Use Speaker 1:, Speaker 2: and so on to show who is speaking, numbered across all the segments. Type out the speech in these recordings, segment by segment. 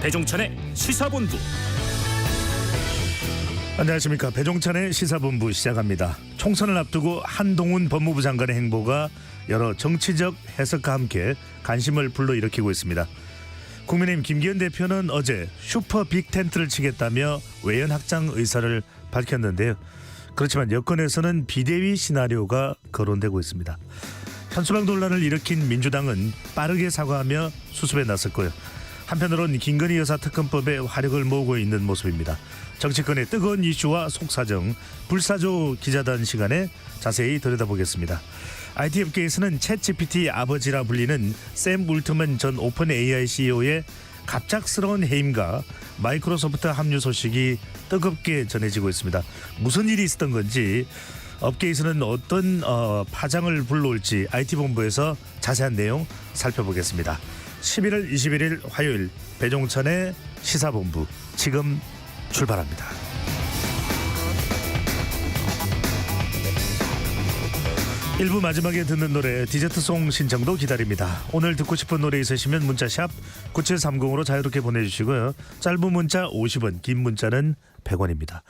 Speaker 1: 배종찬의 시사본부.
Speaker 2: 안녕하십니까. 배종찬의 시사본부 시작합니다. 총선을 앞두고 한동훈 법무부 장관의 행보가 여러 정치적 해석과 함께 관심을 불러일으키고 있습니다. 국민의힘 김기현 대표는 어제 슈퍼 빅텐트를 치겠다며 외연 확장 의사를 밝혔는데요. 그렇지만 여권에서는 비대위 시나리오가 거론되고 있습니다. 현수막 논란을 일으킨 민주당은 빠르게 사과하며 수습에 나섰고요. 한편으론 김건희 여사 특검법에 화력을 모으고 있는 모습입니다. 정치권의 뜨거운 이슈와 속사정, 불사조 기자단 시간에 자세히 들여다보겠습니다. IT 업계에서는 챗GPT 아버지라 불리는 샘 울트먼 전 오픈 AI CEO의 갑작스러운 해임과 마이크로소프트 합류 소식이 뜨겁게 전해지고 있습니다. 무슨 일이 있었던 건지, 업계에서는 어떤 파장을 불러올지 IT본부에서 자세한 내용 살펴보겠습니다. 11월 21일 화요일 배종찬의 시사본부 지금 출발합니다. 1부 마지막에 듣는 노래 디저트송 신청도 기다립니다. 오늘 듣고 싶은 노래 있으시면 문자샵 9730으로 자유롭게 보내주시고요. 짧은 문자 50원, 긴 문자는 100원입니다.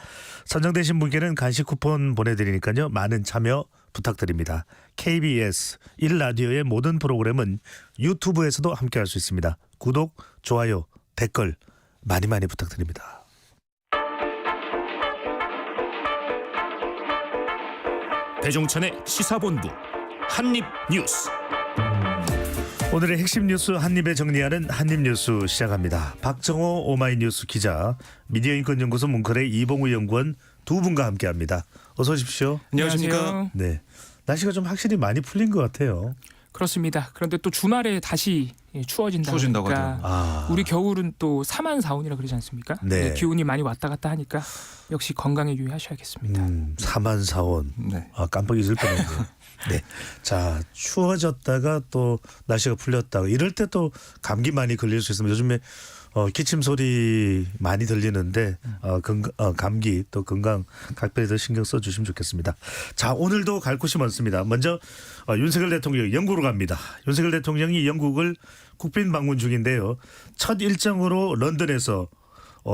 Speaker 2: 선정되신 분께는 간식 쿠폰 보내드리니까요. 많은 참여 부탁드립니다. KBS 1라디오의 모든 프로그램은 유튜브에서도 함께할 수 있습니다. 구독, 좋아요, 댓글 많이 부탁드립니다.
Speaker 1: 배종찬의 시사본부 한입뉴스.
Speaker 2: 오늘의 핵심 뉴스 한입에 정리하는 한입뉴스 시작합니다. 박정호 오마이뉴스 기자, 미디어인권연구소 문컬의 이봉우 연구원 두 분과 함께합니다. 어서 오십시오.
Speaker 3: 안녕하십니까.
Speaker 2: 네, 날씨가 좀 확실히 많이 풀린 것 같아요.
Speaker 3: 그렇습니다. 그런데 또 주말에 다시 추워진다고 하니까 우리 겨울은 또 사만사온이라 그러지 않습니까?
Speaker 2: 네.
Speaker 3: 기온이 많이 왔다 갔다 하니까 역시 건강에 유의하셔야겠습니다.
Speaker 2: 사만사온.
Speaker 3: 네.
Speaker 2: 깜빡 잊을 뻔했네요. 네, 자, 추워졌다가 또 날씨가 풀렸다가 이럴 때 또 감기 많이 걸릴 수 있습니다. 요즘에 기침 소리 많이 들리는데 감기 또 건강 각별히 더 신경 써주시면 좋겠습니다. 자, 오늘도 갈 곳이 많습니다. 먼저 윤석열 대통령이 영국으로 갑니다. 윤석열 대통령이 영국을 국빈 방문 중인데요. 첫 일정으로 런던에서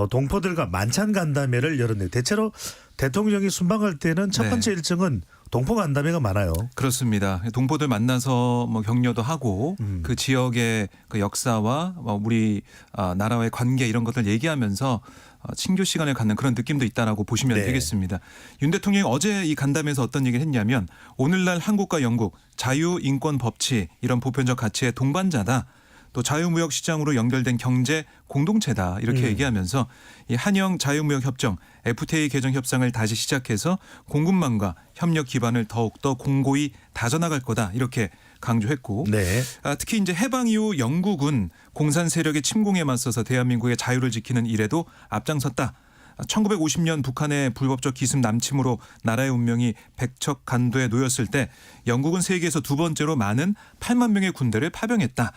Speaker 2: 동포들과 만찬 간담회를 열었네요. 대체로 대통령이 순방할 때는 첫 번째 일정은 동포 간담회가 많아요.
Speaker 4: 그렇습니다. 동포들 만나서 격려도 하고 그 지역의 그 역사와 우리 나라와의 관계 이런 것들 얘기하면서 친교 시간을 갖는 그런 느낌도 있다라고 보시면 되겠습니다. 윤 대통령이 어제 이 간담회에서 어떤 얘기를 했냐면, 오늘날 한국과 영국 자유, 인권, 법치 이런 보편적 가치의 동반자다. 또 자유무역 시장으로 연결된 경제 공동체다, 이렇게 얘기하면서 이 한영 자유무역협정 FTA 개정 협상을 다시 시작해서 공급망과 협력 기반을 더욱더 공고히 다져나갈 거다, 이렇게 강조했고, 특히 이제 해방 이후 영국은 공산 세력의 침공에 맞서서 대한민국의 자유를 지키는 일에도 앞장섰다. 1950년 북한의 불법적 기습 남침으로 나라의 운명이 백척간도에 놓였을 때 영국은 세계에서 두 번째로 많은 8만 명의 군대를 파병했다.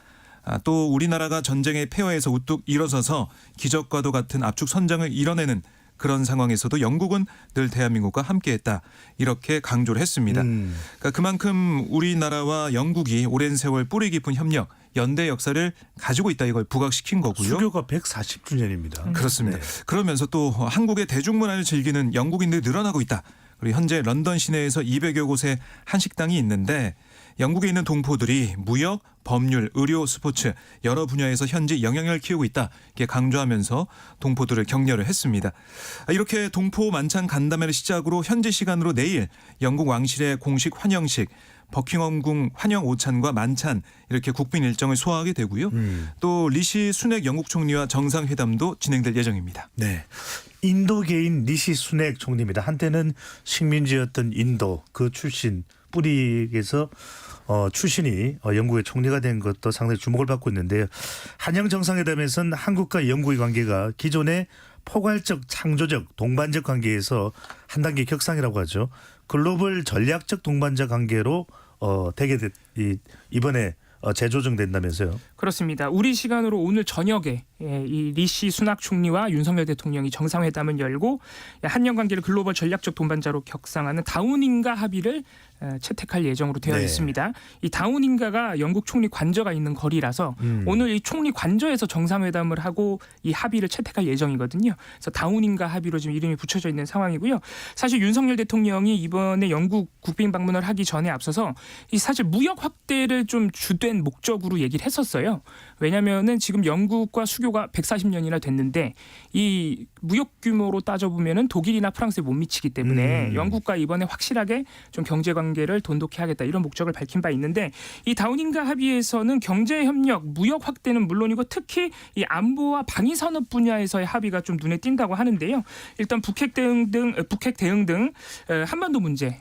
Speaker 4: 또 우리나라가 전쟁의 폐허에서 우뚝 일어서서 기적과도 같은 압축 선장을 이뤄내는 그런 상황에서도 영국은 늘 대한민국과 함께했다, 이렇게 강조를 했습니다. 그러니까 그만큼 우리나라와 영국이 오랜 세월 뿌리 깊은 협력, 연대 역사를 가지고 있다, 이걸 부각시킨 거고요.
Speaker 2: 수교가 140주년입니다.
Speaker 4: 그렇습니다. 그러면서 또 한국의 대중문화를 즐기는 영국인들이 늘어나고 있다. 그리고 현재 런던 시내에서 200여 곳의 한식당이 있는데 영국에 있는 동포들이 무역, 법률, 의료, 스포츠 여러 분야에서 현지 영향력을 키우고 있다, 이렇게 강조하면서 동포들을 격려를 했습니다. 이렇게 동포 만찬 간담회를 시작으로 현지 시간으로 내일 영국 왕실의 공식 환영식, 버킹엄궁 환영 오찬과 만찬, 이렇게 국빈 일정을 소화하게 되고요. 또 리시 수넥 영국 총리와 정상회담도 진행될 예정입니다.
Speaker 2: 네, 인도계인 리시 수넥 총리입니다. 한때는 식민지였던 인도 그 출신 뿌리에서 출신이 영국의 총리가 된 것도 상당히 주목을 받고 있는데요. 한영 정상회담에서는 한국과 영국의 관계가 기존의 포괄적, 창조적, 동반적 관계에서 한 단계 격상이라고 하죠. 글로벌 전략적 동반자 관계로 되게 이번에 재조정된다면서요?
Speaker 3: 그렇습니다. 우리 시간으로 오늘 저녁에 이 리시 수낙 총리와 윤석열 대통령이 정상회담을 열고 한영 관계를 글로벌 전략적 동반자로 격상하는 다우닝가 합의를 채택할 예정으로 되어
Speaker 2: 네.
Speaker 3: 있습니다. 이 다우닝가가 영국 총리 관저가 있는 거리라서 오늘 이 총리 관저에서 정상회담을 하고 이 합의를 채택할 예정이거든요. 그래서 다우닝가 합의로 지금 이름이 붙여져 있는 상황이고요. 사실 윤석열 대통령이 이번에 영국 국빈 방문을 하기 전에 앞서서 이 사실 무역 확대를 좀 주된 목적으로 얘기를 했었어요. 왜냐하면은 지금 영국과 수교가 140년이나 됐는데 이 무역 규모로 따져보면은 독일이나 프랑스에 못 미치기 때문에 영국과 이번에 확실하게 좀 경제 관계를 돈독히 하겠다 이런 목적을 밝힌 바 있는데 이 다우닝가 합의에서는 경제 협력, 무역 확대는 물론이고 특히 이 안보와 방위 산업 분야에서의 합의가 좀 눈에 띈다고 하는데요. 일단 북핵 대응 등 한반도 문제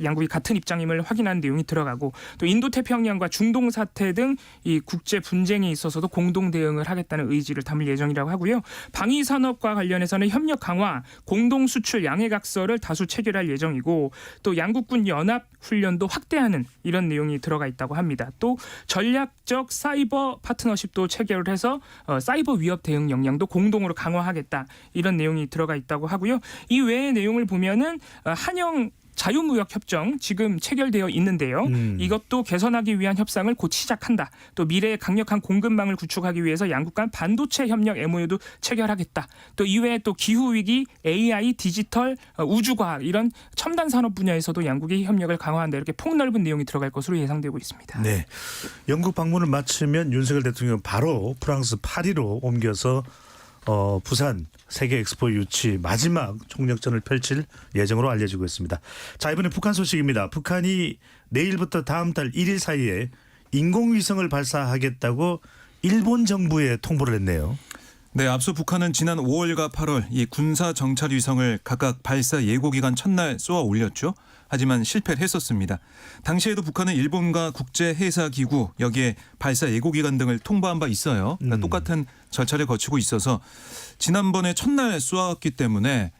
Speaker 3: 양국이 같은 입장임을 확인한 내용이 들어가고 또 인도 태평양과 중동 사태 등 이 국제 분쟁에 있어서도 공동 대응을 하겠다는 의지를 담을 예정이라고 하고요. 방위 산업과 관련해서는 협력 강화, 공동 수출 양해각서를 다수 체결할 예정이고 또 양국군 연합 훈련도 확대하는 이런 내용이 들어가 있다고 합니다. 또 전략적 사이버 파트너십도 체결을 해서 사이버 위협 대응 역량도 공동으로 강화하겠다 이런 내용이 들어가 있다고 하고요. 이 외의 내용을 보면은 한영 자유무역 협정 지금 체결되어 있는데요. 이것도 개선하기 위한 협상을 곧 시작한다. 또 미래의 강력한 공급망을 구축하기 위해서 양국 간 반도체 협력 MOU도 체결하겠다. 또 이외에 또 기후위기, AI, 디지털, 우주과학 이런 첨단 산업 분야에서도 양국이 협력을 강화한다. 이렇게 폭넓은 내용이 들어갈 것으로 예상되고 있습니다.
Speaker 2: 네. 영국 방문을 마치면 윤석열 대통령 바로 프랑스 파리로 옮겨서 부산 세계 엑스포 유치 마지막 총력전을 펼칠 예정으로 알려지고 있습니다. 자, 이번에 북한 소식입니다. 북한이 내일부터 다음 달 1일 사이에 인공위성을 발사하겠다고 일본 정부에 통보를 했네요.
Speaker 4: 네, 앞서 북한은 지난 5월과 8월 이 군사 정찰 위성을 각각 발사 예고 기간 첫날 쏘아 올렸죠. 하지만 실패를 했었습니다. 당시에도 북한은 일본과 국제해사기구 여기에 발사 예고 기간 등을 통보한 바 있어요. 그러니까 똑같은 절차를 거치고 있어서 지난번에 첫날 쏘았기 때문에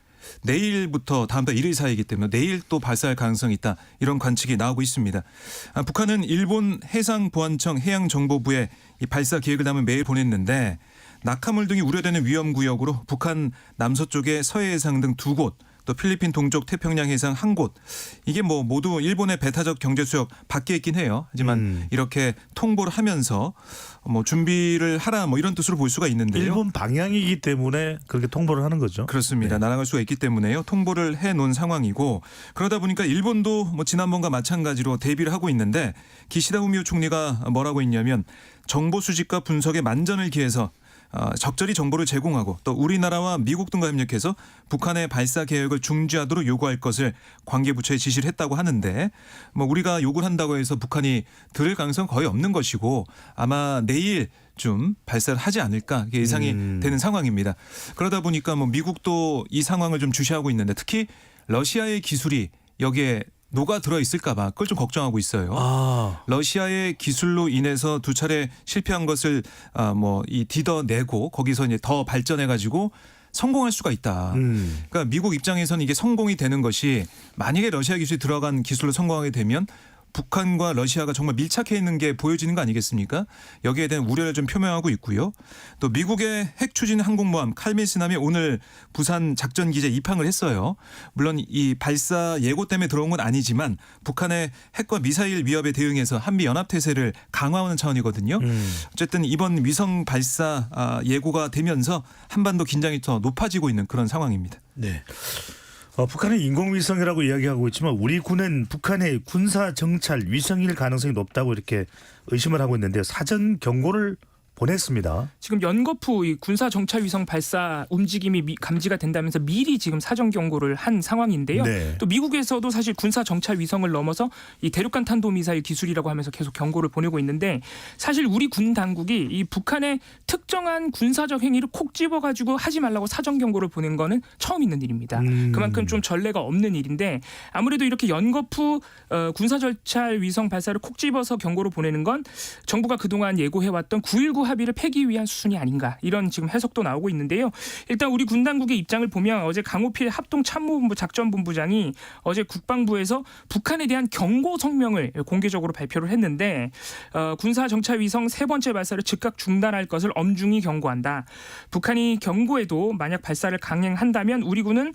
Speaker 4: 내일부터 다음 달 1일 사이이기 때문에 내일 또 발사할 가능성이 있다. 이런 관측이 나오고 있습니다. 북한은 일본 해상보안청 해양정보부에 이 발사 계획을 담은 메일 보냈는데 낙하물 등이 우려되는 위험구역으로 북한 남서쪽의 서해해상 등 2곳 또 필리핀 동쪽 태평양 해상 1곳 이게 뭐 모두 일본의 배타적 경제수역 밖에 있긴 해요. 하지만 이렇게 통보를 하면서 뭐 준비를 하라 뭐 이런 뜻으로 볼 수가 있는데요.
Speaker 2: 일본 방향이기 때문에 그렇게 통보를 하는 거죠.
Speaker 4: 그렇습니다. 날아갈 수가 있기 때문에요. 통보를 해놓은 상황이고 그러다 보니까 일본도 뭐 지난번과 마찬가지로 대비를 하고 있는데 기시다 후미오 총리가 뭐라고 했냐면 정보 수집과 분석에 만전을 기해서 적절히 정보를 제공하고 또 우리나라와 미국 등과 협력해서 북한의 발사 계획을 중지하도록 요구할 것을 관계부처에 지시를 했다고 하는데 뭐 우리가 요구를 한다고 해서 북한이 들을 가능성은 거의 없는 것이고 아마 내일 좀 발사를 하지 않을까 이게 예상이 되는 상황입니다. 그러다 보니까 뭐 미국도 이 상황을 좀 주시하고 있는데 특히 러시아의 기술이 여기에 녹아 들어 있을까 봐 그걸 좀 걱정하고 있어요. 러시아의 기술로 인해서 2차례 실패한 것을 뒤더내고 거기서 이제 더 발전해 가지고 성공할 수가 있다. 그러니까 미국 입장에서는 이게 성공이 되는 것이 만약에 러시아 기술이 들어간 기술로 성공하게 되면 북한과 러시아가 정말 밀착해 있는 게 보여지는 거 아니겠습니까? 여기에 대한 우려를 좀 표명하고 있고요. 또 미국의 핵 추진 항공모함 칼밀스남이 오늘 부산 작전기지에 입항을 했어요. 물론 이 발사 예고 때문에 들어온 건 아니지만 북한의 핵과 미사일 위협에 대응해서 한미 연합태세를 강화하는 차원이거든요. 어쨌든 이번 위성 발사 예고가 되면서 한반도 긴장이 더 높아지고 있는 그런 상황입니다.
Speaker 2: 네. 북한은 인공위성이라고 이야기하고 있지만 우리 군은 북한의 군사 정찰 위성일 가능성이 높다고 이렇게 의심을 하고 있는데요. 사전 경고를 보냈습니다.
Speaker 3: 지금 연거푸 이 군사 정찰 위성 발사 움직임이 감지가 된다면서 미리 지금 사전 경고를 한 상황인데요.
Speaker 2: 네.
Speaker 3: 또 미국에서도 사실 군사 정찰 위성을 넘어서 이 대륙간 탄도 미사일 기술이라고 하면서 계속 경고를 보내고 있는데 사실 우리 군 당국이 이 북한의 특정한 군사적 행위를 콕 집어가지고 하지 말라고 사전 경고를 보낸 거는 처음 있는 일입니다. 그만큼 좀 전례가 없는 일인데 아무래도 이렇게 연거푸 군사 정찰 위성 발사를 콕 집어서 경고를 보내는 건 정부가 그동안 예고해왔던 9.19 합의를 폐기 위한 수순이 아닌가 이런 지금 해석도 나오고 있는데요. 일단 우리 군 당국의 입장을 보면 어제 강호필 합동참모본부 작전본부장이 어제 국방부에서 북한에 대한 경고 성명을 공개적으로 발표를 했는데 군사 정찰 위성 3번째 발사를 즉각 중단할 것을 엄중히 경고한다. 북한이 경고에도 만약 발사를 강행한다면 우리 군은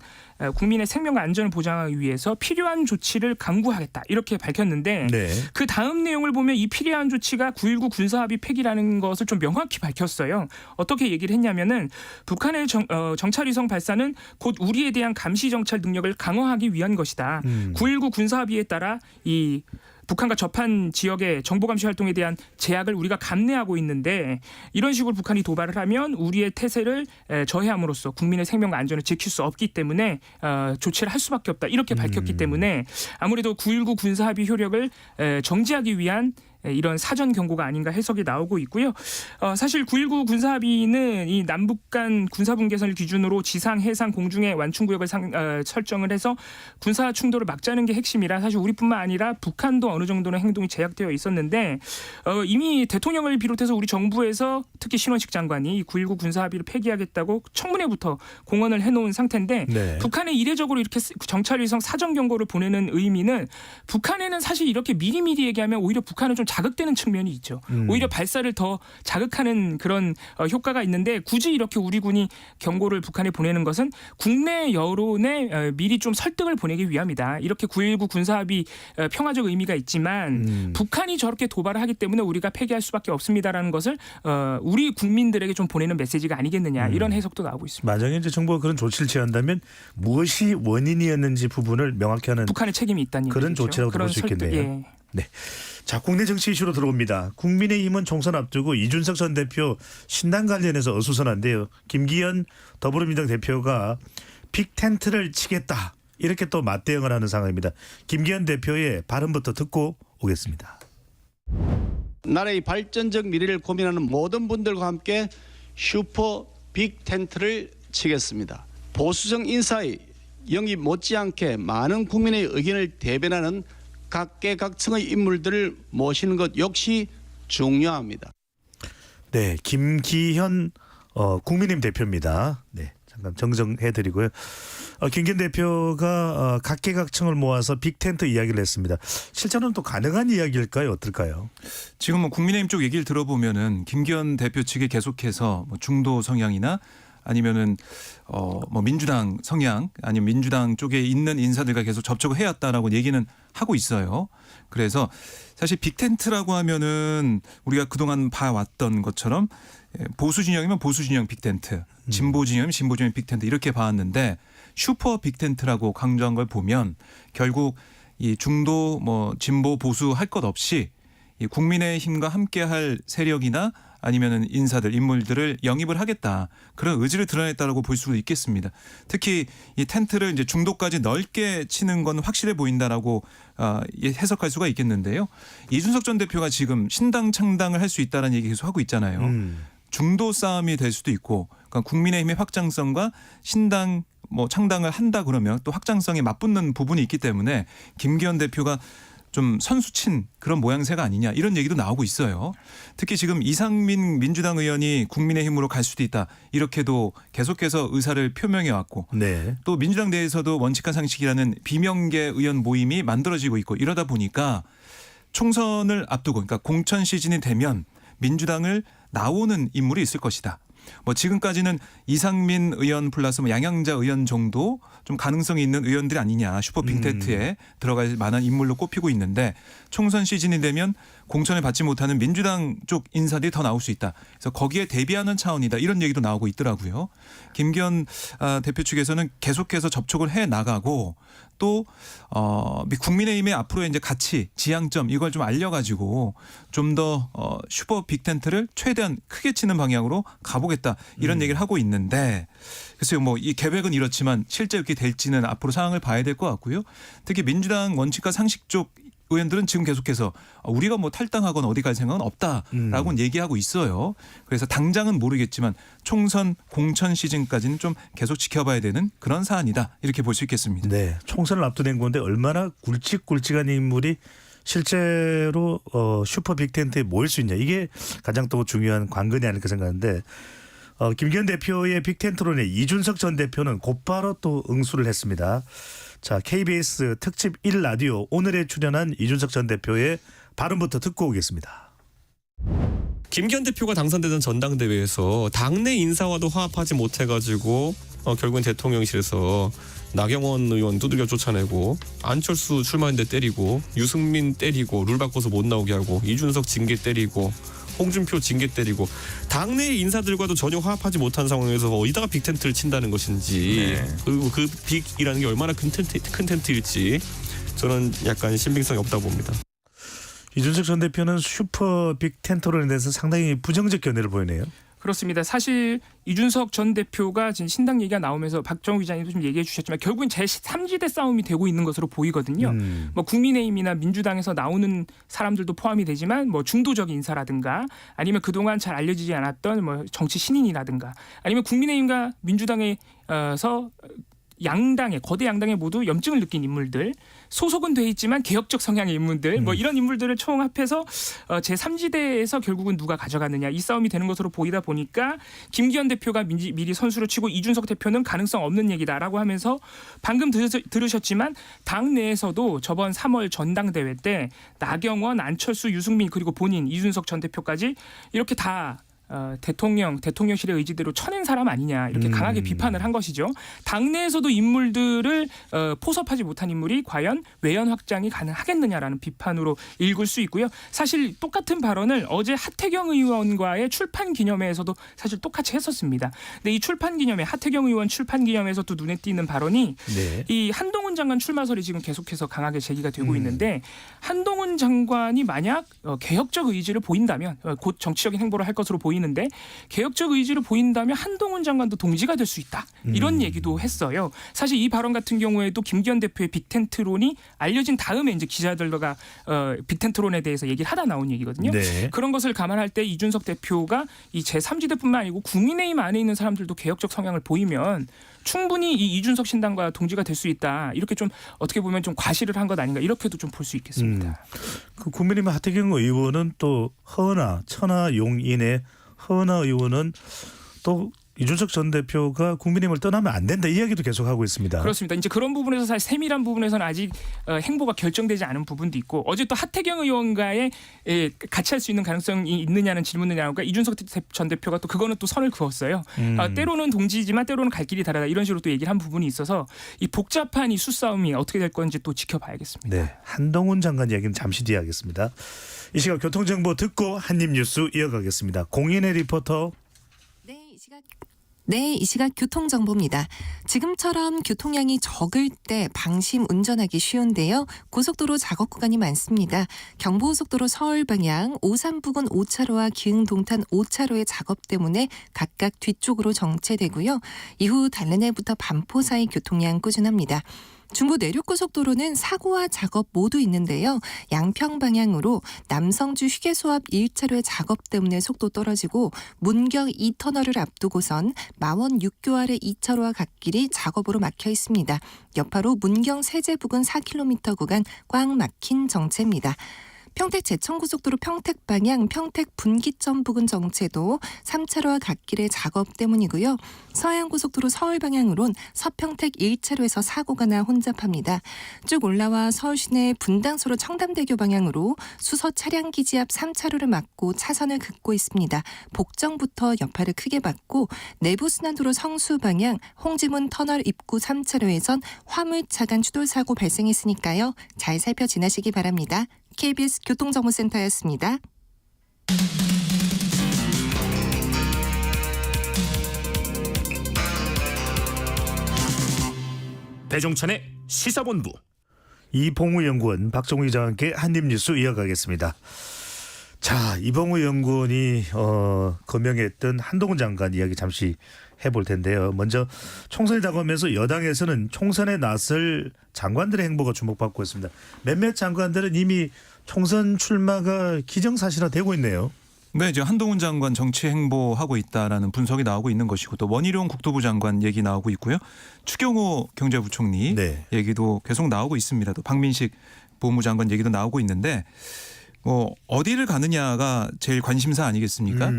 Speaker 3: 국민의 생명과 안전을 보장하기 위해서 필요한 조치를 강구하겠다 이렇게 밝혔는데
Speaker 2: 네.
Speaker 3: 그 다음 내용을 보면 이 필요한 조치가 9.19 군사합의 폐기라는 것을 좀 명확히 밝혔어요. 어떻게 얘기를 했냐면은 북한의 정찰위성 발사는 곧 우리에 대한 감시 정찰 능력을 강화하기 위한 것이다. 9.19 군사합의에 따라 이 북한과 접한 지역의 정보 감시 활동에 대한 제약을 우리가 감내하고 있는데 이런 식으로 북한이 도발을 하면 우리의 태세를 저해함으로써 국민의 생명과 안전을 지킬 수 없기 때문에 조치를 할 수밖에 없다. 이렇게 밝혔기 때문에 아무래도 9.19 군사합의 효력을 정지하기 위한 이런 사전 경고가 아닌가 해석이 나오고 있고요. 사실 9.19 군사합의는 이 남북 간 군사분계선을 기준으로 지상, 해상, 공중의 완충구역을 설정을 해서 군사 충돌을 막자는 게 핵심이라 사실 우리뿐만 아니라 북한도 어느 정도는 행동이 제약되어 있었는데 이미 대통령을 비롯해서 우리 정부에서 특히 신원식 장관이 이 9.19 군사합의를 폐기하겠다고 청문회부터 공언을 해놓은 상태인데
Speaker 2: 네.
Speaker 3: 북한에 이례적으로 이렇게 정찰위성 사전 경고를 보내는 의미는 북한에는 사실 이렇게 미리미리 얘기하면 오히려 북한은 좀 자극되는 측면이 있죠. 오히려 발사를 더 자극하는 그런 효과가 있는데 굳이 이렇게 우리 군이 경고를 북한에 보내는 것은 국내 여론에 미리 좀 설득을 보내기 위함이다. 이렇게 9.19 군사합의 평화적 의미가 있지만 북한이 저렇게 도발을 하기 때문에 우리가 폐기할 수밖에 없습니다라는 것을 우리 국민들에게 좀 보내는 메시지가 아니겠느냐 이런 해석도 나오고 있습니다.
Speaker 2: 만약에 이제 정부가 그런 조치를 취한다면 무엇이 원인이었는지 부분을 명확히 하는
Speaker 3: 북한의 책임이 있다는
Speaker 2: 그런
Speaker 3: 얘기죠.
Speaker 2: 조치라고 볼 수 있겠네요.
Speaker 3: 예.
Speaker 2: 네. 자, 국내 정치 이슈로 들어옵니다. 국민의힘은 총선 앞두고 이준석 전 대표 신당 관련해서 어수선한데요. 김기현 더불어민주당 대표가 빅텐트를 치겠다. 이렇게 또 맞대응을 하는 상황입니다. 김기현 대표의 발언부터 듣고 오겠습니다.
Speaker 5: 나라의 발전적 미래를 고민하는 모든 분들과 함께 슈퍼 빅텐트를 치겠습니다. 보수적 인사의 영입 못지않게 많은 국민의 의견을 대변하는 각계각층의 인물들을 모시는 것 역시 중요합니다.
Speaker 2: 네, 김기현 국민의힘 대표입니다. 네, 잠깐 정정해드리고요. 김기현 대표가 각계각층을 모아서 빅텐트 이야기를 했습니다. 실제로는 또 가능한 이야기일까요? 어떨까요?
Speaker 4: 지금 뭐 국민의힘 쪽 얘기를 들어보면은 김기현 대표 측이 계속해서 뭐 중도 성향이나 아니면은 뭐 민주당 성향 아니면 민주당 쪽에 있는 인사들과 계속 접촉을 해왔다라고 얘기는 하고 있어요. 그래서 사실 빅텐트라고 하면은 우리가 그동안 봐왔던 것처럼 보수 진영이면 보수 진영 빅텐트, 진보 진영이면 진보 진영 빅텐트 이렇게 봐왔는데 슈퍼 빅텐트라고 강조한 걸 보면 결국 이 중도 뭐 진보 보수 할 것 없이 이 국민의힘과 함께할 세력이나 아니면은 인사들, 인물들을 영입을 하겠다. 그런 의지를 드러냈다라고 볼 수도 있겠습니다. 특히 이 텐트를 이제 중도까지 넓게 치는 건 확실해 보인다라고 해석할 수가 있겠는데요. 이준석 전 대표가 지금 신당 창당을 할 수 있다는 얘기 계속 하고 있잖아요. 중도 싸움이 될 수도 있고, 그러니까 국민의힘의 확장성과 신당 뭐 창당을 한다 그러면 또 확장성에 맞붙는 부분이 있기 때문에 김기현 대표가 좀 선수친 그런 모양새가 아니냐 이런 얘기도 나오고 있어요. 특히 지금 이상민 민주당 의원이 국민의힘으로 갈 수도 있다. 이렇게도 계속해서 의사를 표명해 왔고
Speaker 2: 네.
Speaker 4: 또 민주당 내에서도 원칙과 상식이라는 비명계 의원 모임이 만들어지고 있고 이러다 보니까 총선을 앞두고 그러니까 공천 시즌이 되면 민주당을 나오는 인물이 있을 것이다. 뭐 지금까지는 이상민 의원 플러스 뭐 양양자 의원 정도 좀 가능성이 있는 의원들이 아니냐 슈퍼 빅텐트에 들어갈 만한 인물로 꼽히고 있는데 총선 시즌이 되면 공천을 받지 못하는 민주당 쪽 인사들이 더 나올 수 있다. 그래서 거기에 대비하는 차원이다. 이런 얘기도 나오고 있더라고요. 김기현 대표 측에서는 계속해서 접촉을 해 나가고 또 국민의힘의 앞으로의 이제 가치, 지향점 이걸 좀 알려가지고 좀 더 슈퍼 빅텐트를 최대한 크게 치는 방향으로 가보겠다 이런 얘기를 하고 있는데 글쎄요 뭐 이 계획은 이렇지만 실제 이렇게 될지는 앞으로 상황을 봐야 될 것 같고요. 특히 민주당 원칙과 상식 쪽 의원들은 지금 계속해서 우리가 뭐 탈당하거나 어디 갈 생각은 없다라고는 얘기하고 있어요. 그래서 당장은 모르겠지만 총선 공천 시즌까지는 좀 계속 지켜봐야 되는 그런 사안이다 이렇게 볼 수 있겠습니다.
Speaker 2: 네, 총선을 앞두는 건데 얼마나 굵직굵직한 인물이 실제로 슈퍼 빅텐트에 모일 수 있냐 이게 가장 또 중요한 관건이 아닐까 생각하는데 김기현 대표의 빅텐트론에 이준석 전 대표는 곧바로 또 응수를 했습니다. 자, KBS 특집 1라디오 오늘에 출연한 이준석 전 대표의 발언부터 듣고 오겠습니다.
Speaker 6: 김기현 대표가 당선되던 전당대회에서 당내 인사와도 화합하지 못해가지고 결국엔 대통령실에서 나경원 의원 두들겨 쫓아내고 안철수 출마했는데 때리고 유승민 때리고 룰 바꿔서 못 나오게 하고 이준석 징계 때리고 홍준표 징계 때리고 당내 인사들과도 전혀 화합하지 못한 상황에서 어디다가 빅텐트를 친다는 것인지 그리고 그 빅이라는 게 얼마나 큰 텐트일지 저는 약간 신빙성이 없다고 봅니다.
Speaker 2: 이준석 전 대표는 슈퍼 빅텐트론에 대해서 상당히 부정적 견해를 보이네요.
Speaker 3: 그렇습니다. 사실 이준석 전 대표가 지금 신당 얘기가 나오면서 박정우 기자님도 좀 얘기해 주셨지만 결국은 제3지대 싸움이 되고 있는 것으로 보이거든요. 뭐 국민의힘이나 민주당에서 나오는 사람들도 포함이 되지만 뭐 중도적 인사라든가 아니면 그동안 잘 알려지지 않았던 뭐 정치 신인이라든가 아니면 국민의힘과 민주당에서 양당에 거대 양당에 모두 염증을 느낀 인물들, 소속은 돼 있지만 개혁적 성향의 인물들, 뭐 이런 인물들을 총합해서 제3지대에서 결국은 누가 가져가느냐 이 싸움이 되는 것으로 보이다 보니까 김기현 대표가 미리 선수를 치고 이준석 대표는 가능성 없는 얘기다라고 하면서 방금 들으셨지만 당 내에서도 저번 3월 전당대회 때 나경원, 안철수, 유승민 그리고 본인 이준석 전 대표까지 이렇게 다 대통령실의 의지대로 쳐낸 사람 아니냐 이렇게 강하게 비판을 한 것이죠. 당내에서도 인물들을 포섭하지 못한 인물이 과연 외연 확장이 가능하겠느냐라는 비판으로 읽을 수 있고요. 사실 똑같은 발언을 어제 하태경 의원과의 출판 기념회에서도 사실 똑같이 했었습니다. 근데 이 출판 기념회 하태경 의원 출판 기념회에서 또 눈에 띄는 발언이 이 한동훈 장관 출마설이 지금 계속해서 강하게 제기가 되고 있는데 한동훈 장관이 만약 개혁적 의지를 보인다면 곧 정치적인 행보를 할 것으로 보이는데 개혁적 의지를 보인다면 한동훈 장관도 동지가 될 수 있다. 이런 얘기도 했어요. 사실 이 발언 같은 경우에도 김기현 대표의 빅텐트론이 알려진 다음에 이제 기자들과 빅텐트론에 대해서 얘기를 하다 나온 얘기거든요.
Speaker 2: 네.
Speaker 3: 그런 것을 감안할 때 이준석 대표가 이 제3지대뿐만 아니고 국민의힘 안에 있는 사람들도 개혁적 성향을 보이면 충분히 이 이준석 신당과 동지가 될 수 있다. 이렇게 좀 어떻게 보면 좀 과시를 한 것 아닌가 이렇게도 좀 볼 수 있겠습니다.
Speaker 2: 그 국민의힘 하태경 의원은 또 허은하 천하 용인의 허은하 의원은 또 이준석 전 대표가 국민의힘을 떠나면 안 된다 이야기도 계속하고 있습니다.
Speaker 3: 그렇습니다. 이제 그런 부분에서 사실 세밀한 부분에서는 아직 행보가 결정되지 않은 부분도 있고 어제 또 하태경 의원과의 같이 할 수 있는 가능성이 있느냐는 질문을 나오니까 이준석 전 대표가 또 그거는 또 선을 그었어요. 때로는 동지지만 때로는 갈 길이 다르다 이런 식으로 또 얘기를 한 부분이 있어서 이 복잡한 이 수싸움이 어떻게 될 건지 또 지켜봐야겠습니다.
Speaker 2: 네, 한동훈 장관 이야기는 잠시 뒤에 하겠습니다. 이 시각 교통정보 듣고 한입뉴스 이어가겠습니다. 공인의 리포터.
Speaker 7: 네, 이 시각 교통정보입니다. 지금처럼 교통량이 적을 때 방심 운전하기 쉬운데요. 고속도로 작업 구간이 많습니다. 경부고속도로 서울 방향 오산 부근 5차로와 기흥 동탄 5차로의 작업 때문에 각각 뒤쪽으로 정체되고요. 이후 달래내부터 반포 사이 교통량 꾸준합니다. 중부 내륙고속도로는 사고와 작업 모두 있는데요. 양평 방향으로 남성주 휴게소 앞 1차로의 작업 때문에 속도 떨어지고 문경 2터널을 앞두고선 마원 6교 아래 2차로와 갓길이 작업으로 막혀 있습니다. 여파로 문경 세제 부근 4km 구간 꽉 막힌 정체입니다. 평택 제천고속도로 평택 방향 평택 분기점 부근 정체도 3차로와 갓길의 작업 때문이고요. 서해안고속도로 서울 방향으론 서평택 1차로에서 사고가 나 혼잡합니다. 쭉 올라와 서울 시내 분당소로 청담대교 방향으로 수서 차량기지 앞 3차로를 막고 차선을 긋고 있습니다. 복정부터 여파를 크게 받고 내부순환도로 성수 방향 홍지문 터널 입구 3차로에선 화물차간 추돌사고 발생했으니까요. 잘 살펴 지나시기 바랍니다. KBS 교통정보센터였습니다.
Speaker 1: 배종찬의 시사본부.
Speaker 2: 이봉우 연구원 박정우 기자와 함께 한입뉴스 이어가겠습니다. 자, 이봉우 연구원이 거명했던 한동훈 장관 이야기 잠시 해볼 텐데요. 먼저 총선이 다가오면서 여당에서는 총선에 나설 장관들의 행보가 주목받고 있습니다. 몇몇 장관들은 이미 총선 출마가 기정사실화되고 있네요.
Speaker 4: 네, 이제 한동훈 장관 정치 행보하고 있다라는 분석이 나오고 있는 것이고 또 원희룡 국토부 장관 얘기 나오고 있고요. 추경호 경제부총리
Speaker 2: 네.
Speaker 4: 얘기도 계속 나오고 있습니다. 또 박민식 법무부 장관 얘기도 나오고 있는데 뭐 어디를 가느냐가 제일 관심사 아니겠습니까?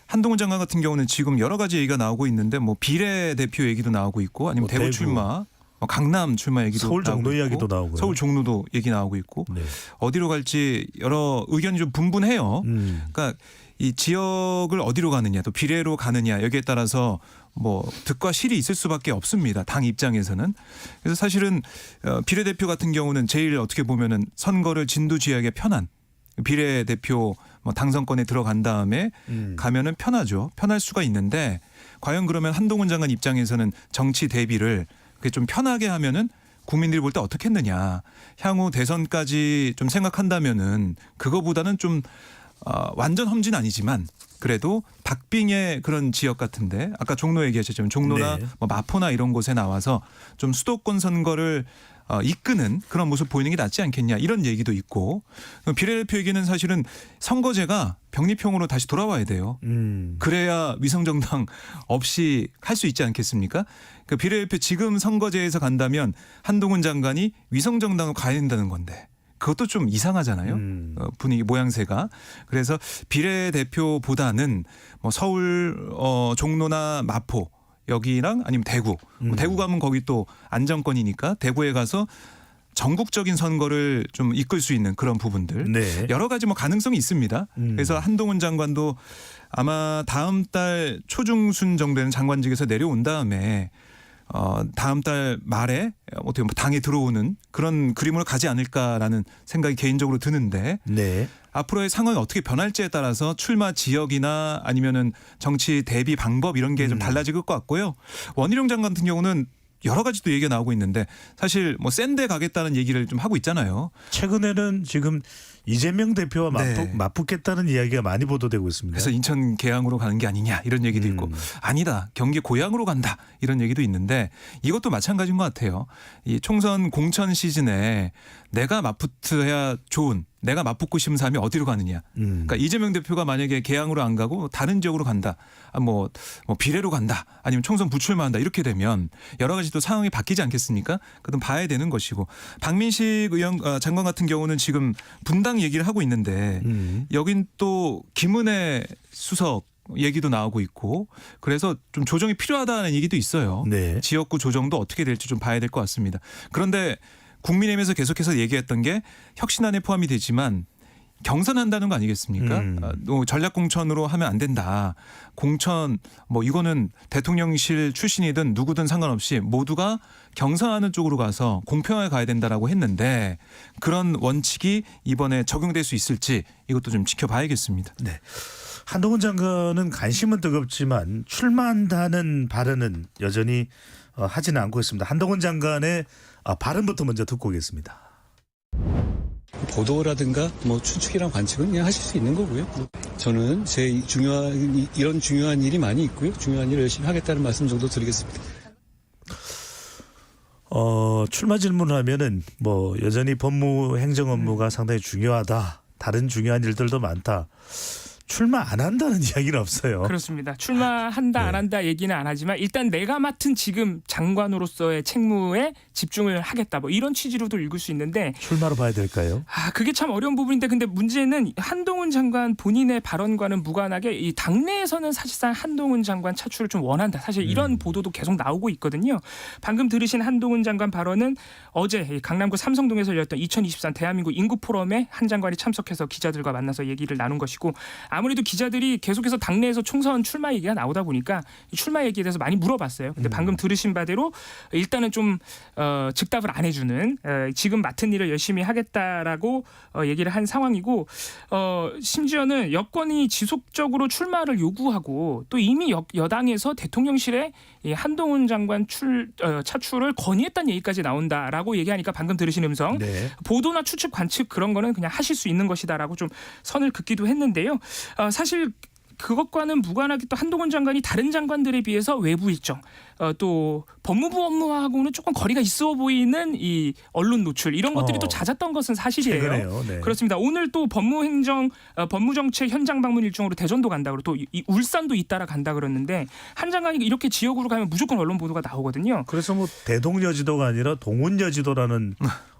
Speaker 4: 한동훈 장관 같은 경우는 지금 여러 가지 얘기가 나오고 있는데 뭐 비례대표 얘기도 나오고 있고 아니면
Speaker 2: 뭐
Speaker 4: 대구 출마, 강남 출마 얘기도
Speaker 2: 서울
Speaker 4: 나오고
Speaker 2: 종로
Speaker 4: 있고,
Speaker 2: 이야기도 나오고요.
Speaker 4: 서울 종로도 얘기 나오고 있고
Speaker 2: 네.
Speaker 4: 어디로 갈지 여러 의견이 좀 분분해요. 그러니까 이 지역을 어디로 가느냐 또 비례로 가느냐 여기에 따라서 뭐 득과 실이 있을 수밖에 없습니다. 당 입장에서는. 그래서 사실은 비례대표 같은 경우는 제일 어떻게 보면은 선거를 진두지휘하기 편한 비례대표 뭐 당선권에 들어간 다음에 가면은 편하죠. 편할 수가 있는데 과연 그러면 한동훈 장관 입장에서는 정치 대비를 그게 좀 편하게 하면은 국민들이 볼 때 어떻게 했느냐. 향후 대선까지 좀 생각한다면은 그거보다는 좀 완전 험지는 아니지만 그래도 박빙의 그런 지역 같은데 아까 종로 얘기하셨지만 종로나
Speaker 2: 네.
Speaker 4: 뭐 마포나 이런 곳에 나와서 좀 수도권 선거를 이끄는 그런 모습 보이는 게 낫지 않겠냐 이런 얘기도 있고 비례대표 얘기는 사실은 선거제가 병립형으로 다시 돌아와야 돼요. 그래야 위성정당 없이 할 수 있지 않겠습니까? 그 비례대표 지금 선거제에서 간다면 한동훈 장관이 위성정당을 가야 된다는 건데 그것도 좀 이상하잖아요. 분위기 모양새가. 그래서 비례대표보다는 뭐 서울 종로나 마포 여기랑 아니면 대구. 대구 가면 거기 또 안정권이니까 대구에 가서 전국적인 선거를 좀 이끌 수 있는 그런 부분들.
Speaker 2: 네.
Speaker 4: 여러 가지 뭐 가능성이 있습니다. 그래서 한동훈 장관도 아마 다음 달 초중순 정도에는 장관직에서 내려온 다음에 다음 달 말에 어떻게 보면 당에 들어오는 그런 그림으로 가지 않을까라는 생각이 개인적으로 드는데
Speaker 2: 네.
Speaker 4: 앞으로의 상황이 어떻게 변할지에 따라서 출마 지역이나 아니면은 정치 대비 방법 이런 게 좀 달라질 것 같고요. 원희룡 장관 같은 경우는 여러 가지 또 얘기가 나오고 있는데 사실 뭐 센 데 가겠다는 얘기를 좀 하고 있잖아요.
Speaker 2: 최근에는 지금 이재명 대표와
Speaker 4: 네.
Speaker 2: 맞붙겠다는 이야기가 많이 보도되고 있습니다.
Speaker 4: 그래서 인천 계양으로 가는 게 아니냐 이런 얘기도 있고 아니다 경기 고양으로 간다 이런 얘기도 있는데 이것도 마찬가지인 것 같아요. 이 총선 공천 시즌에 내가 맞붙어야 좋은 내가 맞붙고 싶은 사람이 어디로 가느냐. 그러니까 이재명 대표가 만약에 계양으로 안 가고 다른 지역으로 간다. 뭐 비례로 간다. 아니면 총선 부출마한다. 이렇게 되면 여러 가지 또 상황이 바뀌지 않겠습니까? 그건 봐야 되는 것이고 박민식 장관 같은 경우는 지금 분당 얘기를 하고 있는데 여긴 또 김은혜 수석 얘기도 나오고 있고 그래서 좀 조정이 필요하다는 얘기도 있어요.
Speaker 2: 네. 지역구
Speaker 4: 조정도 어떻게 될지 좀 봐야 될 것 같습니다. 그런데 국민의힘에서 계속해서 얘기했던 게 혁신안에 포함이 되지만 경선한다는 거 아니겠습니까? 전략 공천으로 하면 안 된다. 공천 뭐 이거는 대통령실 출신이든 누구든 상관없이 모두가 경선하는 쪽으로 가서 공평하게 가야 된다라고 했는데 그런 원칙이 이번에 적용될 수 있을지 이것도 좀 지켜봐야겠습니다.
Speaker 2: 네. 한동훈 장관은 관심은 뜨겁지만 출마한다는 발언은 여전히 하지는 않고 있습니다. 한동훈 장관의 발언부터 먼저 듣고 오겠습니다.
Speaker 8: 보도라든가 뭐 추측이랑 관측은 그냥 하실 수 있는 거고요. 저는 이런 중요한 일이 많이 있고요. 중요한 일을 열심히 하겠다는 말씀 정도 드리겠습니다.
Speaker 2: 출마 질문을 하면은 뭐 여전히 법무 행정 업무가 상당히 중요하다. 다른 중요한 일들도 많다. 출마 안 한다는 이야기는 없어요.
Speaker 3: 그렇습니다. 출마한다
Speaker 2: 네.
Speaker 3: 안 한다 얘기는 안 하지만 일단 내가 맡은 지금 장관으로서의 책무에 집중을 하겠다. 뭐 이런 취지로도 읽을 수 있는데
Speaker 2: 출마로 봐야 될까요?
Speaker 3: 그게 참 어려운 부분인데 근데 문제는 한동훈 장관 본인의 발언과는 무관하게 이 당내에서는 사실상 한동훈 장관 차출을 좀 원한다. 사실 이런 보도도 계속 나오고 있거든요. 방금 들으신 한동훈 장관 발언은 어제 강남구 삼성동에서 열렸던 2023 대한민국 인구 포럼에 한 장관이 참석해서 기자들과 만나서 얘기를 나눈 것이고 아무래도 기자들이 계속해서 당내에서 총선 출마 얘기가 나오다 보니까 이 출마 얘기에 대해서 많이 물어봤어요. 근데 방금 들으신 바대로 일단은 좀 즉답을 안 해주는 지금 맡은 일을 열심히 하겠다라고 얘기를 한 상황이고 심지어는 여권이 지속적으로 출마를 요구하고 또 이미 여당에서 대통령실에 이 한동훈 장관 차출을 건의했다는 얘기까지 나온다라고 얘기하니까 방금 들으신 음성
Speaker 2: 네.
Speaker 3: 보도나 추측 관측 그런 거는 그냥 하실 수 있는 것이다라고 좀 선을 긋기도 했는데요. 사실 그것과는 무관하게 또 한동훈 장관이 다른 장관들에 비해서 외부 일정 또 법무부 업무하고는 조금 거리가 있어 보이는 이 언론 노출 이런 것들이 또 잦았던 것은 사실이에요.
Speaker 2: 최근에요. 네.
Speaker 3: 그렇습니다. 오늘 또 법무정책 현장 방문 일정으로 대전도 간다 그러고 또 이 울산도 잇따라 간다 그랬는데 한 장관이 이렇게 지역으로 가면 무조건 언론 보도가 나오거든요.
Speaker 2: 그래서 뭐 대동여지도가 아니라 동운여지도라는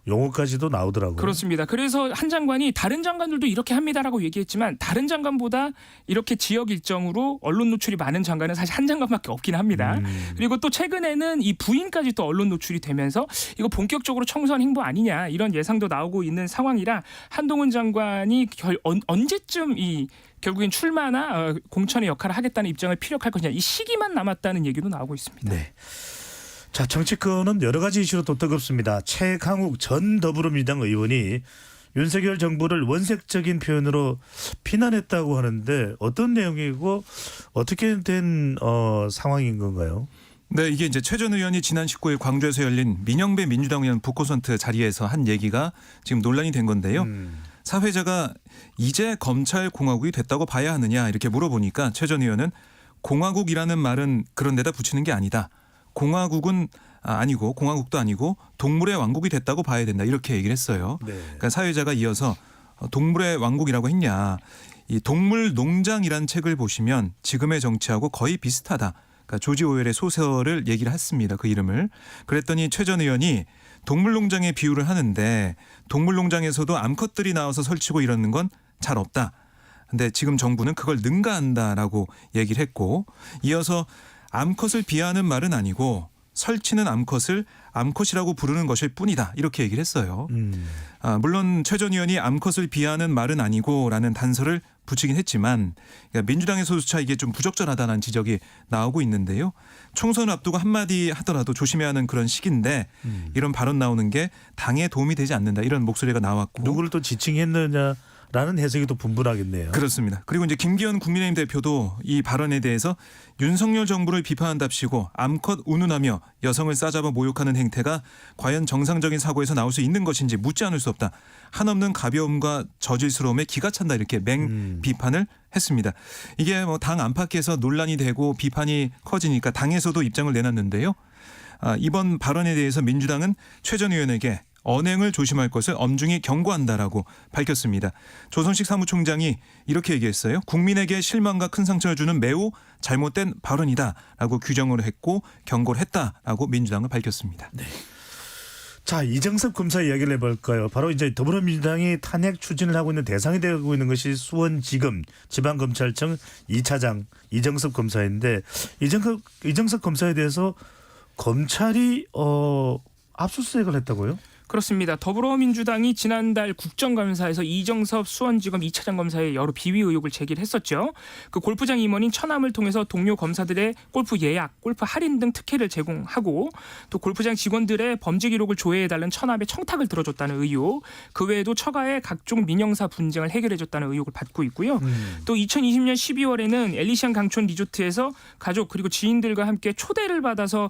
Speaker 2: 용어까지도 나오더라고요.
Speaker 3: 그렇습니다. 그래서 한 장관이 다른 장관들도 이렇게 합니다라고 얘기했지만 다른 장관보다 이렇게 지역 일정으로 언론 노출이 많은 장관은 사실 한 장관밖에 없긴 합니다. 그리고 또 최근에는 이 부인까지 또 언론 노출이 되면서 이거 본격적으로 청소한 행보 아니냐 이런 예상도 나오고 있는 상황이라 한동훈 장관이 언제쯤 이 결국엔 출마나 공천의 역할을 하겠다는 입장을 피력할 것이냐 이 시기만 남았다는 얘기도 나오고 있습니다.
Speaker 2: 네. 자, 정치권은 여러 가지 이슈로 또 뜨겁습니다. 최강욱 전 더불어민주당 의원이 윤석열 정부를 원색적인 표현으로 비난했다고 하는데 어떤 내용이고 어떻게 된 상황인 건가요?
Speaker 4: 네, 이게 이제 최 전 의원이 지난 19일 광주에서 열린 민영배 민주당 의원 북콘서트 자리에서 한 얘기가 지금 논란이 된 건데요. 사회자가 이제 검찰 공화국이 됐다고 봐야 하느냐 이렇게 물어보니까 최 전 의원은 공화국이라는 말은 그런 데다 붙이는 게 아니다. 공화국은 아니고 공화국도 아니고 동물의 왕국이 됐다고 봐야 된다 이렇게 얘기를 했어요.
Speaker 2: 네.
Speaker 4: 그러니까 사회자가 이어서 동물의 왕국이라고 했냐. 이 동물농장이라는 책을 보시면 지금의 정치하고 거의 비슷하다. 그러니까 조지 오웰의 소설을 얘기를 했습니다. 그 이름을. 그랬더니 최 전 의원이 동물농장에 비유를 하는데 동물농장에서도 암컷들이 나와서 설치고 이러는 건 잘 없다. 근데 지금 정부는 그걸 능가한다라고 얘기를 했고 이어서 암컷을 비하하는 말은 아니고 설치는 암컷을 암컷이라고 부르는 것일 뿐이다. 이렇게 얘기를 했어요. 물론 최 전 의원이 암컷을 비하하는 말은 아니고라는 단서를 붙이긴 했지만 그러니까 민주당에서조차 이게 좀 부적절하다는 지적이 나오고 있는데요. 총선을 앞두고 한마디 하더라도 조심해야 하는 그런 시기인데 이런 발언 나오는 게 당에 도움이 되지 않는다. 이런 목소리가 나왔고.
Speaker 2: 누구를 또 지칭했느냐라는 해석이 또 분분하겠네요.
Speaker 4: 그렇습니다. 그리고 이제 김기현 국민의힘 대표도 이 발언에 대해서 윤석열 정부를 비판한답시고 암컷 운운하며 여성을 싸잡아 모욕하는 행태가 과연 정상적인 사고에서 나올 수 있는 것인지 묻지 않을 수 없다. 한없는 가벼움과 저질스러움에 기가 찬다 이렇게 비판을 했습니다. 이게 뭐 당 안팎에서 논란이 되고 비판이 커지니까 당에서도 입장을 내놨는데요. 이번 발언에 대해서 민주당은 최 전 의원에게 언행을 조심할 것을 엄중히 경고한다라고 밝혔습니다. 조선식 사무총장이 이렇게 얘기했어요. 국민에게 실망과 큰 상처를 주는 매우 잘못된 발언이다라고 규정을 했고 경고를 했다라고 민주당은 밝혔습니다.
Speaker 2: 네. 자, 이정섭 검사 이야기를 해볼까요? 바로 이제 더불어민주당이 탄핵 추진을 하고 있는 대상이 되고 있는 것이 수원지검 지방검찰청 2차장 이정섭 검사인데 이정섭 검사에 대해서 검찰이 압수수색을 했다고요?
Speaker 3: 그렇습니다. 더불어민주당이 지난달 국정감사에서 이정섭 수원지검 2차장 검사의 여러 비위 의혹을 제기를 했었죠. 그 골프장 임원인 처남을 통해서 동료 검사들의 골프 예약, 골프 할인 등 특혜를 제공하고 또 골프장 직원들의 범죄 기록을 조회해달라는 처남의 청탁을 들어줬다는 의혹, 그 외에도 처가의 각종 민영사 분쟁을 해결해줬다는 의혹을 받고 있고요. 또 2020년 12월에는 엘리시안 강촌 리조트에서 가족 그리고 지인들과 함께 초대를 받아서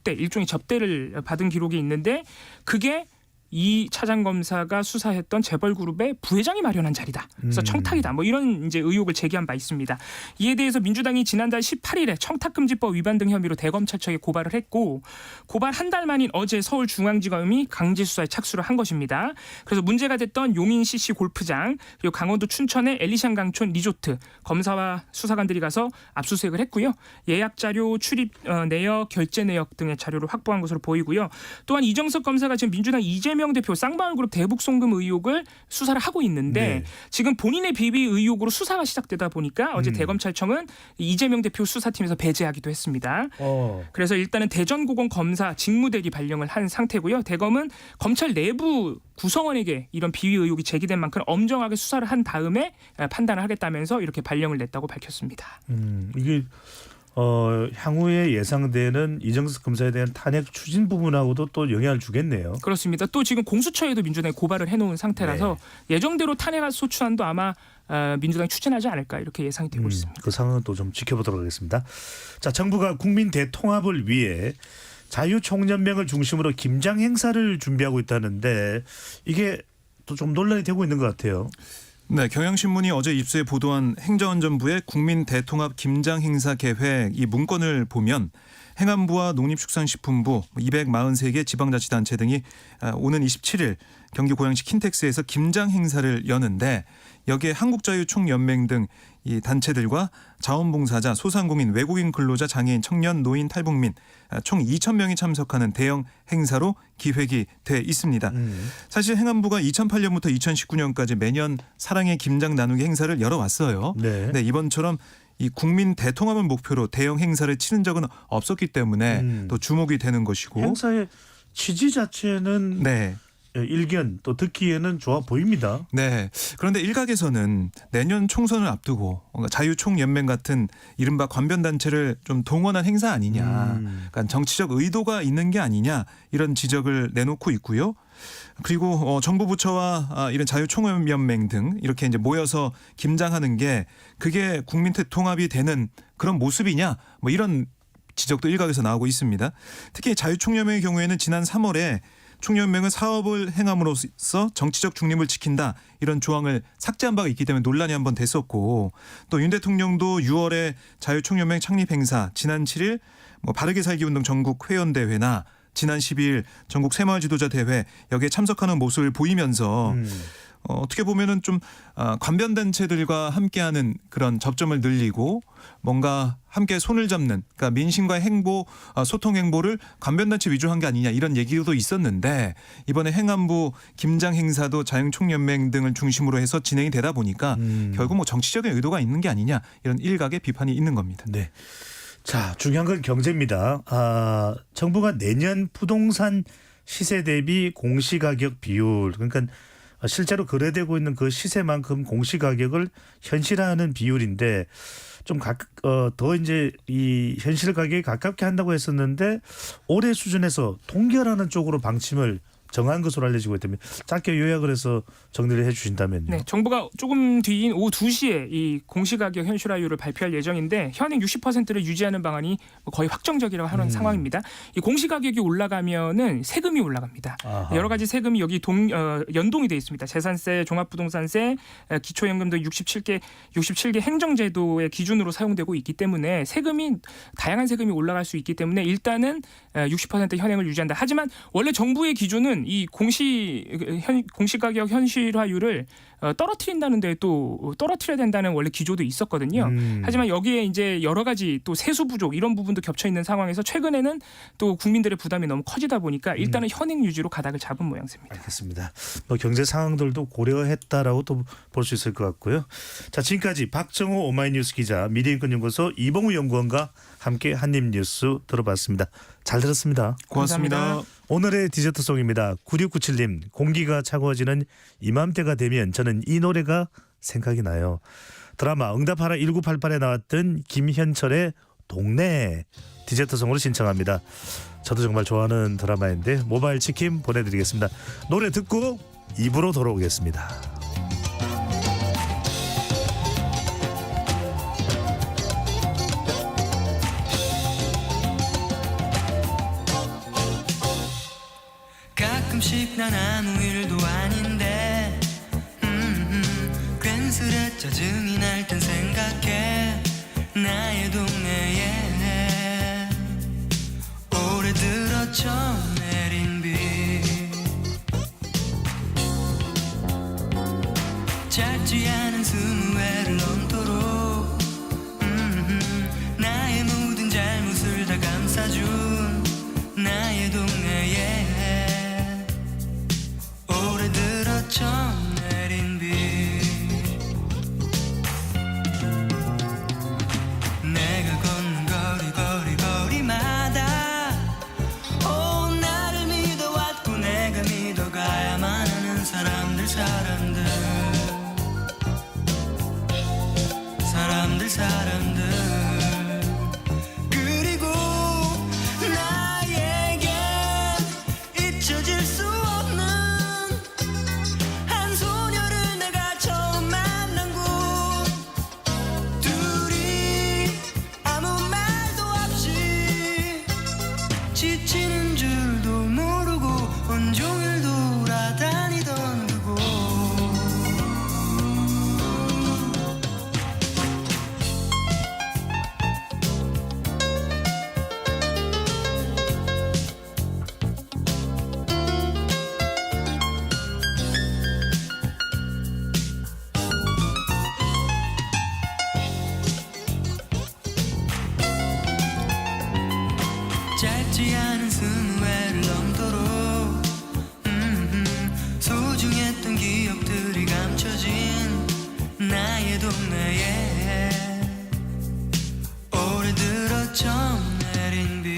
Speaker 3: 일종의 접대를 받은 기록이 있는데 그게 이 차장 검사가 수사했던 재벌그룹의 부회장이 마련한 자리다. 그래서 청탁이다. 뭐 이런 이제 의혹을 제기한 바 있습니다. 이에 대해서 민주당이 지난달 18일에 청탁금지법 위반 등 혐의로 대검찰청에 고발을 했고 고발 한 달 만인 어제 서울중앙지검이 강제 수사에 착수를 한 것입니다. 그래서 문제가 됐던 용인 CC 골프장 그리고 강원도 춘천의 엘리시안 강촌 리조트 검사와 수사관들이 가서 압수수색을 했고요. 예약 자료, 출입 내역, 결제 내역 등의 자료를 확보한 것으로 보이고요. 또한 이정섭 검사가 지금 민주당 이재명 대표 쌍방울그룹 대북 송금 의혹을 수사를 하고 있는데
Speaker 2: 네.
Speaker 3: 지금 본인의 비위 의혹으로 수사가 시작되다 보니까 어제 대검찰청은 이재명 대표 수사팀에서 배제하기도 했습니다. 그래서 일단은 대전고검 검사 직무대리 발령을 한 상태고요. 대검은 검찰 내부 구성원에게 이런 비위 의혹이 제기된 만큼 엄정하게 수사를 한 다음에 판단을 하겠다면서 이렇게 발령을 냈다고 밝혔습니다.
Speaker 2: 이게 향후에 예상되는 이정섭 검사에 대한 탄핵 추진 부분하고도 또 영향을 주겠네요.
Speaker 3: 그렇습니다. 또 지금 공수처에도 민주당이 고발을 해놓은 상태라서 예정대로 탄핵 소추안도 아마 민주당이 추진하지 않을까 이렇게 예상이 되고 있습니다.
Speaker 2: 그 상황은 또 좀 지켜보도록 하겠습니다. 자, 정부가 국민 대통합을 위해 자유총연맹을 중심으로 김장 행사를 준비하고 있다는데 이게 또 좀 논란이 되고 있는 것 같아요.
Speaker 4: 네, 경향신문이 어제 입수해 보도한 행정안전부의 국민 대통합 김장 행사 계획 이 문건을 보면 행안부와 농림축산식품부 243개 지방자치단체 등이 오는 27일 경기 고양시 킨텍스에서 김장 행사를 여는데 여기에 한국자유총연맹 등 이 단체들과 자원봉사자, 소상공인, 외국인 근로자, 장애인, 청년, 노인, 탈북민 총 2,000명이 참석하는 대형 행사로 기획이 돼 있습니다. 사실 행안부가 2008년부터 2019년까지 매년 사랑의 김장 나누기 행사를 열어왔어요.
Speaker 2: 네.
Speaker 4: 네, 이번처럼 이 국민 대통합을 목표로 대형 행사를 치른 적은 없었기 때문에 또 주목이 되는 것이고
Speaker 2: 행사의 취지 자체는
Speaker 4: 네.
Speaker 2: 일견 또 듣기에는 좋아 보입니다.
Speaker 4: 네. 그런데 일각에서는 내년 총선을 앞두고 뭔가 자유총연맹 같은 이른바 관변단체를 좀 동원한 행사 아니냐. 그러니까 정치적 의도가 있는 게 아니냐 이런 지적을 내놓고 있고요. 그리고 정부 부처와 이런 자유총연맹 등 이렇게 이제 모여서 김장하는 게 그게 국민 통합이 되는 그런 모습이냐 뭐 이런 지적도 일각에서 나오고 있습니다. 특히 자유총연맹의 경우에는 지난 3월에 총연맹은 사업을 행함으로써 정치적 중립을 지킨다 이런 조항을 삭제한 바가 있기 때문에 논란이 한번 됐었고 또 윤 대통령도 6월에 자유총연맹 창립 행사 지난 7일 바르게 살기 운동 전국 회원대회나 지난 12일 전국 새마을 지도자 대회 여기에 참석하는 모습을 보이면서 어떻게 보면은 좀 관변단체들과 함께하는 그런 접점을 늘리고 뭔가 함께 손을 잡는 그러니까 민심과의 행보 소통 행보를 관변단체 위주로 한 게 아니냐 이런 얘기도 있었는데 이번에 행안부 김장 행사도 자유총연맹 등을 중심으로 해서 진행이 되다 보니까 결국 뭐 정치적인 의도가 있는 게 아니냐 이런 일각의 비판이 있는 겁니다.
Speaker 2: 네. 자, 중요한 건 경제입니다. 정부가 내년 부동산 시세 대비 공시가격 비율 그러니까 실제로 거래되고 있는 그 시세만큼 공시가격을 현실화하는 비율인데 좀 더 이제 이 현실 가격에 가깝게 한다고 했었는데 올해 수준에서 동결하는 쪽으로 방침을 정한 것으로 알려지고 있다면 짧게 요약을 해서 정리를 해 주신다면요.
Speaker 3: 네, 정부가 조금 뒤인 오후 2시에 이 공시가격 현실화율을 발표할 예정인데 현행 60%를 유지하는 방안이 거의 확정적이라고 하는 상황입니다. 이 공시가격이 올라가면은 세금이 올라갑니다.
Speaker 2: 아하.
Speaker 3: 여러 가지 세금이 여기 연동이 돼 있습니다. 재산세, 종합부동산세, 기초연금 등 67개 행정제도의 기준으로 사용되고 있기 때문에 다양한 세금이 올라갈 수 있기 때문에 일단은 60% 현행을 유지한다. 하지만 원래 정부의 기준은 이 공시가격 현실화율을 떨어뜨린다는데 또 떨어뜨려야 된다는 원래 기조도 있었거든요. 하지만 여기에 이제 여러 가지 또 세수 부족 이런 부분도 겹쳐 있는 상황에서 최근에는 또 국민들의 부담이 너무 커지다 보니까 일단은 현행 유지로 가닥을 잡은 모양새입니다.
Speaker 2: 알겠습니다. 경제 상황들도 고려했다라고 또 볼 수 있을 것 같고요. 자, 지금까지 박정호 오마이뉴스 기자, 미래인권연구소 이봉우 연구원과 함께 한입뉴스 들어봤습니다. 잘 들었습니다.
Speaker 4: 고맙습니다.
Speaker 3: 감사합니다.
Speaker 2: 오늘의 디저트송입니다. 9697님, 공기가 차가워지는 이맘때가 되면 저는 이 노래가 생각이 나요. 드라마 응답하라 1988에 나왔던 김현철의 동네 디저트송으로 신청합니다. 저도 정말 좋아하는 드라마인데 모바일 치킨 보내드리겠습니다. 노래 듣고 입으로 돌아오겠습니다.
Speaker 9: 가끔씩 난 아무 일도 아닌데 괜스레 짜증이 날 땐 생각해 나의 동네에 올해 들어 처음 내린 비 짧지 않은 20회를 넘도록 나의 모든 잘못을 다 감싸준 나의 동네에 올해 들어 짧지 않은 20회를 넘도록 소중했던 기억들이 감춰진 나의 동네에 오래 들어 처음 내린 비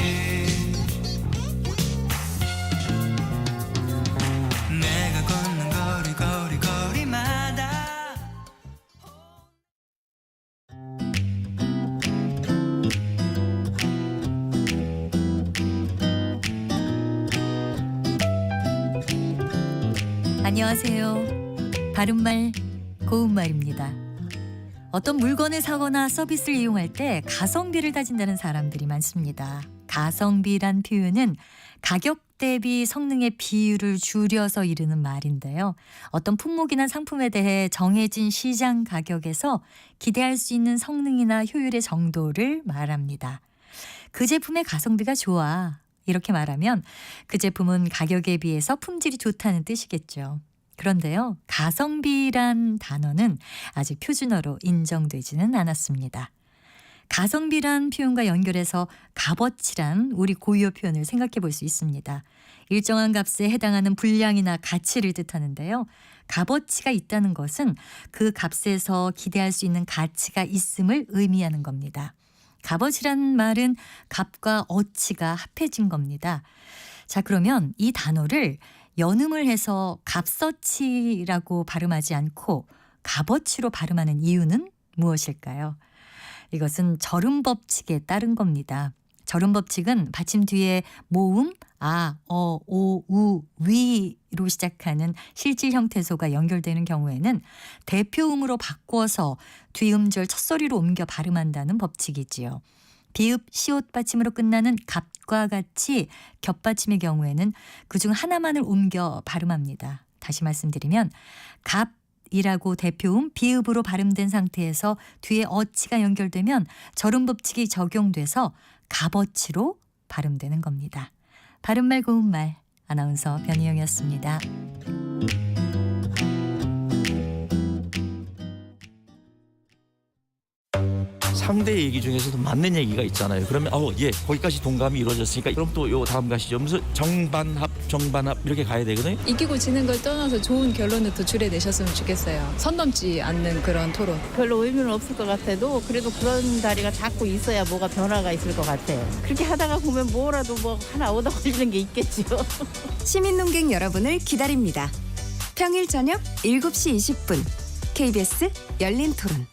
Speaker 9: 내가 걷는 거리마다
Speaker 10: 안녕하세요. 바른말 고운말입니다. 어떤 물건을 사거나 서비스를 이용할 때 가성비를 따진다는 사람들이 많습니다. 가성비란 표현은 가격 대비 성능의 비율을 줄여서 이르는 말인데요. 어떤 품목이나 상품에 대해 정해진 시장 가격에서 기대할 수 있는 성능이나 효율의 정도를 말합니다. 그 제품의 가성비가 좋아. 이렇게 말하면 그 제품은 가격에 비해서 품질이 좋다는 뜻이겠죠. 그런데요, 가성비란 단어는 아직 표준어로 인정되지는 않았습니다. 가성비란 표현과 연결해서 값어치란 우리 고유어 표현을 생각해 볼 수 있습니다. 일정한 값에 해당하는 분량이나 가치를 뜻하는데요. 값어치가 있다는 것은 그 값에서 기대할 수 있는 가치가 있음을 의미하는 겁니다. 값어치란 말은 값과 어치가 합해진 겁니다. 자, 그러면 이 단어를 연음을 해서 값어치라고 발음하지 않고 값어치로 발음하는 이유는 무엇일까요? 이것은 절음법칙에 따른 겁니다. 절음법칙은 받침 뒤에 모음, 아, 어, 오, 우, 위로 시작하는 실질 형태소가 연결되는 경우에는 대표음으로 바꿔서 뒤음절 첫소리로 옮겨 발음한다는 법칙이지요. 비읍, 시옷 받침으로 끝나는 값과 같이 겹받침의 경우에는 그중 하나만을 옮겨 발음합니다. 다시 말씀드리면 값이라고 대표음, 비읍으로 발음된 상태에서 뒤에 어치가 연결되면 절음법칙이 적용돼서 값어치로 발음되는 겁니다. 바른말 고운말 아나운서 변희영이었습니다.
Speaker 11: 3대 얘기 중에서도 맞는 얘기가 있잖아요. 그러면 예, 거기까지 동감이 이루어졌으니까 그럼 또 요 다음 가시죠. 무슨 정반합 이렇게 가야 되거든요.
Speaker 12: 이기고 지는 걸 떠나서 좋은 결론을 도출해내셨으면 좋겠어요. 선 넘지 않는 그런 토론.
Speaker 13: 별로 의미는 없을 것 같아도 그래도 그런 자리가 자꾸 있어야 뭐가 변화가 있을 것 같아요. 그렇게 하다가 보면 뭐라도 뭐 하나 얻어 걸리는 게 있겠죠.
Speaker 14: 시민논객 여러분을 기다립니다. 평일 저녁 7시 20분 KBS 열린 토론.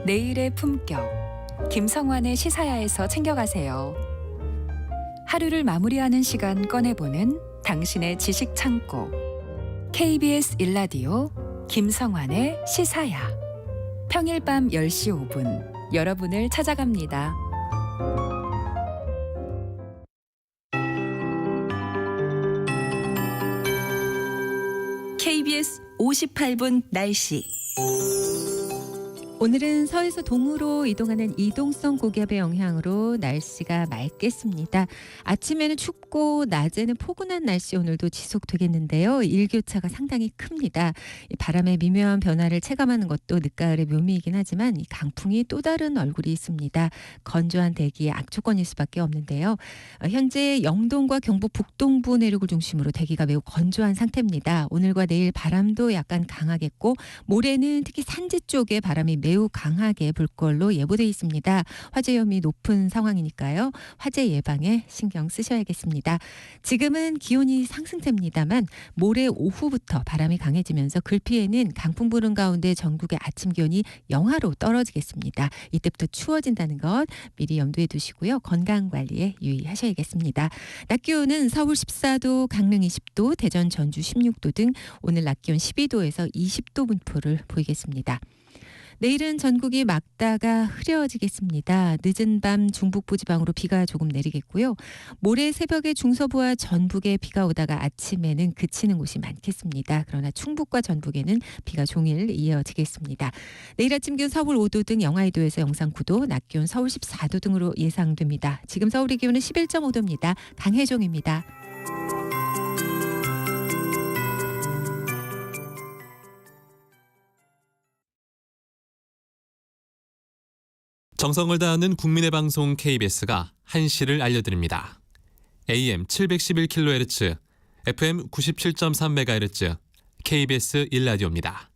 Speaker 15: 내일의 품격, 김성환의 시사야에서 챙겨가세요. 하루를 마무리하는 시간 꺼내보는 당신의 지식 창고. KBS 1라디오 김성환의 시사야. 평일 밤 10시 5분 여러분을 찾아갑니다.
Speaker 14: KBS 58분 날씨.
Speaker 16: 오늘은 서에서 동으로 이동하는 이동성 고기압의 영향으로 날씨가 맑겠습니다. 아침에는 춥고 낮에는 포근한 날씨 오늘도 지속되겠는데요. 일교차가 상당히 큽니다. 이 바람의 미묘한 변화를 체감하는 것도 늦가을의 묘미이긴 하지만 이 강풍이 또 다른 얼굴이 있습니다. 건조한 대기의 악조건일 수밖에 없는데요. 현재 영동과 경북 북동부 내륙을 중심으로 대기가 매우 건조한 상태입니다. 오늘과 내일 바람도 약간 강하겠고 모레는 특히 산지 쪽에 바람이 매우 강하게 불 걸로 예보돼 있습니다. 화재 위험이 높은 상황이니까요. 화재 예방에 신경 쓰셔야겠습니다. 지금은 기온이 상승세입니다만 모레 오후부터 바람이 강해지면서 글피에는 강풍 부는 가운데 전국의 아침 기온이 영하로 떨어지겠습니다. 이때부터 추워진다는 것 미리 염두에 두시고요. 건강관리에 유의하셔야겠습니다. 낮 기온은 서울 14도, 강릉 20도, 대전, 전주 16도 등 오늘 낮 기온 12도에서 20도 분포를 보이겠습니다. 내일은 전국이 맑다가 흐려지겠습니다. 늦은 밤 중북부 지방으로 비가 조금 내리겠고요. 모레 새벽에 중서부와 전북에 비가 오다가 아침에는 그치는 곳이 많겠습니다. 그러나 충북과 전북에는 비가 종일 이어지겠습니다. 내일 아침 기온 서울 5도 등 영하 2도에서 영상 9도, 낮 기온 서울 14도 등으로 예상됩니다. 지금 서울의 기온은 11.5도입니다. 강혜종입니다.
Speaker 17: 정성을 다하는 국민의 방송 KBS가 한시를 알려드립니다. AM 711kHz, FM 97.3MHz, KBS 1라디오입니다.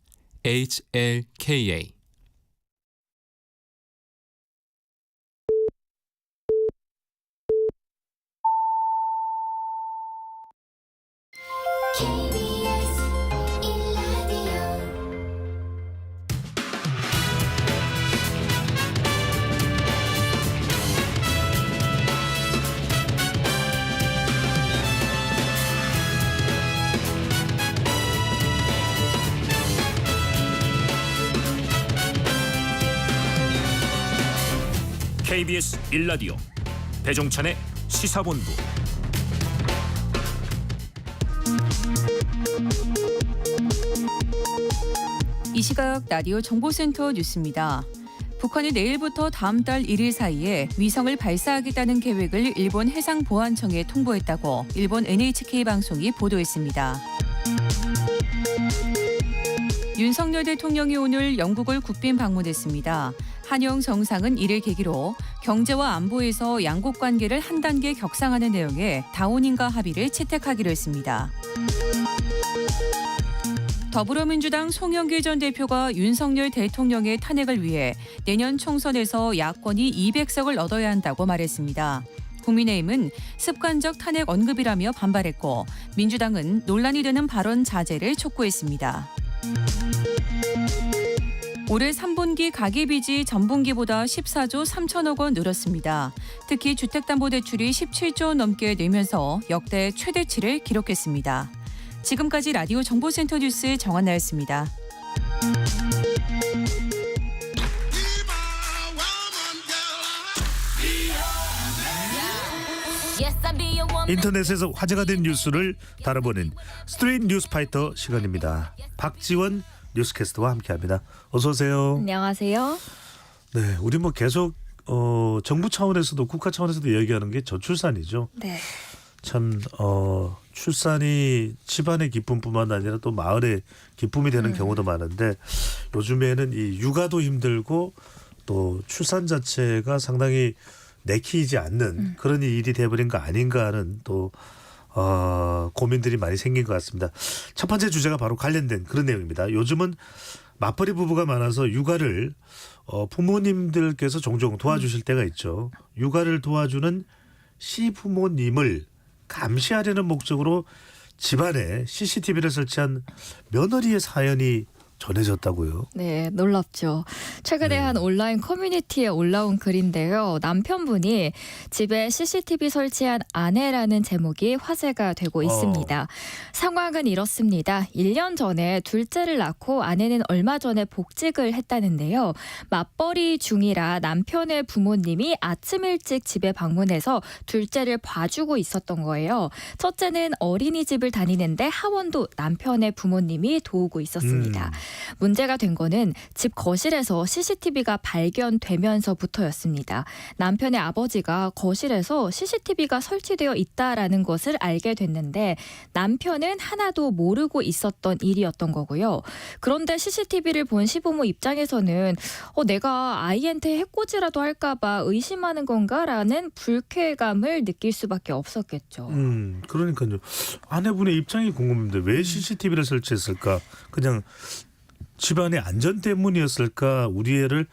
Speaker 17: HLKA.
Speaker 1: KBS 1라디오 배종찬의 시사본부.
Speaker 18: 이 시각 라디오 정보센터 뉴스입니다. 북한이 내일부터 다음 달 1일 사이에 위성을 발사하겠다는 계획을 일본 해상보안청에 통보했다고 일본 NHK 방송이 보도했습니다. 윤석열 대통령이 오늘 영국을 국빈 방문했습니다. 한영 정상은 이를 계기로 경제와 안보에서 양국 관계를 한 단계 격상하는 내용의 다운인가 합의를 채택하기로 했습니다. 더불어민주당 송영길 전 대표가 윤석열 대통령의 탄핵을 위해 내년 총선에서 야권이 200석을 얻어야 한다고 말했습니다. 국민의힘은 습관적 탄핵 언급이라며 반발했고 민주당은 논란이 되는 발언 자제를 촉구했습니다. 올해 3분기 가계빚이 전분기보다 14조 3천억 원 늘었습니다. 특히 주택담보대출이 17조 원 넘게 늘면서 역대 최대치를 기록했습니다. 지금까지 라디오 정보센터 뉴스 정한나였습니다.
Speaker 2: 인터넷에서 화제가 된 뉴스를 다뤄보는 스트레이트 뉴스파이터 시간입니다. 박지원 뉴스캐스터와 함께합니다. 어서 오세요.
Speaker 19: 안녕하세요.
Speaker 2: 네, 우리 뭐 계속 정부 차원에서도 국가 차원에서도 얘기하는 게 저출산이죠.
Speaker 19: 네.
Speaker 2: 참 출산이 집안의 기쁨뿐만 아니라 또 마을의 기쁨이 되는 경우도 많은데 요즘에는 이 육아도 힘들고 또 출산 자체가 상당히 내키지 않는 그런 일이 돼버린 거 아닌가 하는 또 고민들이 많이 생긴 것 같습니다. 첫 번째 주제가 바로 관련된 그런 내용입니다. 요즘은 맞벌이 부부가 많아서 육아를 부모님들께서 종종 도와주실 때가 있죠. 육아를 도와주는 시부모님을 감시하려는 목적으로 집안에 CCTV를 설치한 며느리의 사연이 전해졌다고요?
Speaker 19: 네, 놀랍죠. 최근에 한 온라인 커뮤니티에 올라온 글인데요. 남편분이 집에 CCTV 설치한 아내라는 제목이 화제가 되고 있습니다. 상황은 이렇습니다. 1년 전에 둘째를 낳고 아내는 얼마 전에 복직을 했다는데요. 맞벌이 중이라 남편의 부모님이 아침 일찍 집에 방문해서 둘째를 봐주고 있었던 거예요. 첫째는 어린이집을 다니는데 하원도 남편의 부모님이 도우고 있었습니다. 문제가 된 거는 집 거실에서 CCTV가 발견되면서부터였습니다. 남편의 아버지가 거실에서 CCTV가 설치되어 있다라는 것을 알게 됐는데 남편은 하나도 모르고 있었던 일이었던 거고요. 그런데 CCTV를 본 시부모 입장에서는 내가 아이한테 해코지라도 할까 봐 의심하는 건가라는 불쾌감을 느낄 수밖에 없었겠죠.
Speaker 2: 그러니까요. 아내분의 입장이 궁금한데 왜 CCTV를 설치했을까? 그냥 집안의 안전 때문이었을까? 우리 애를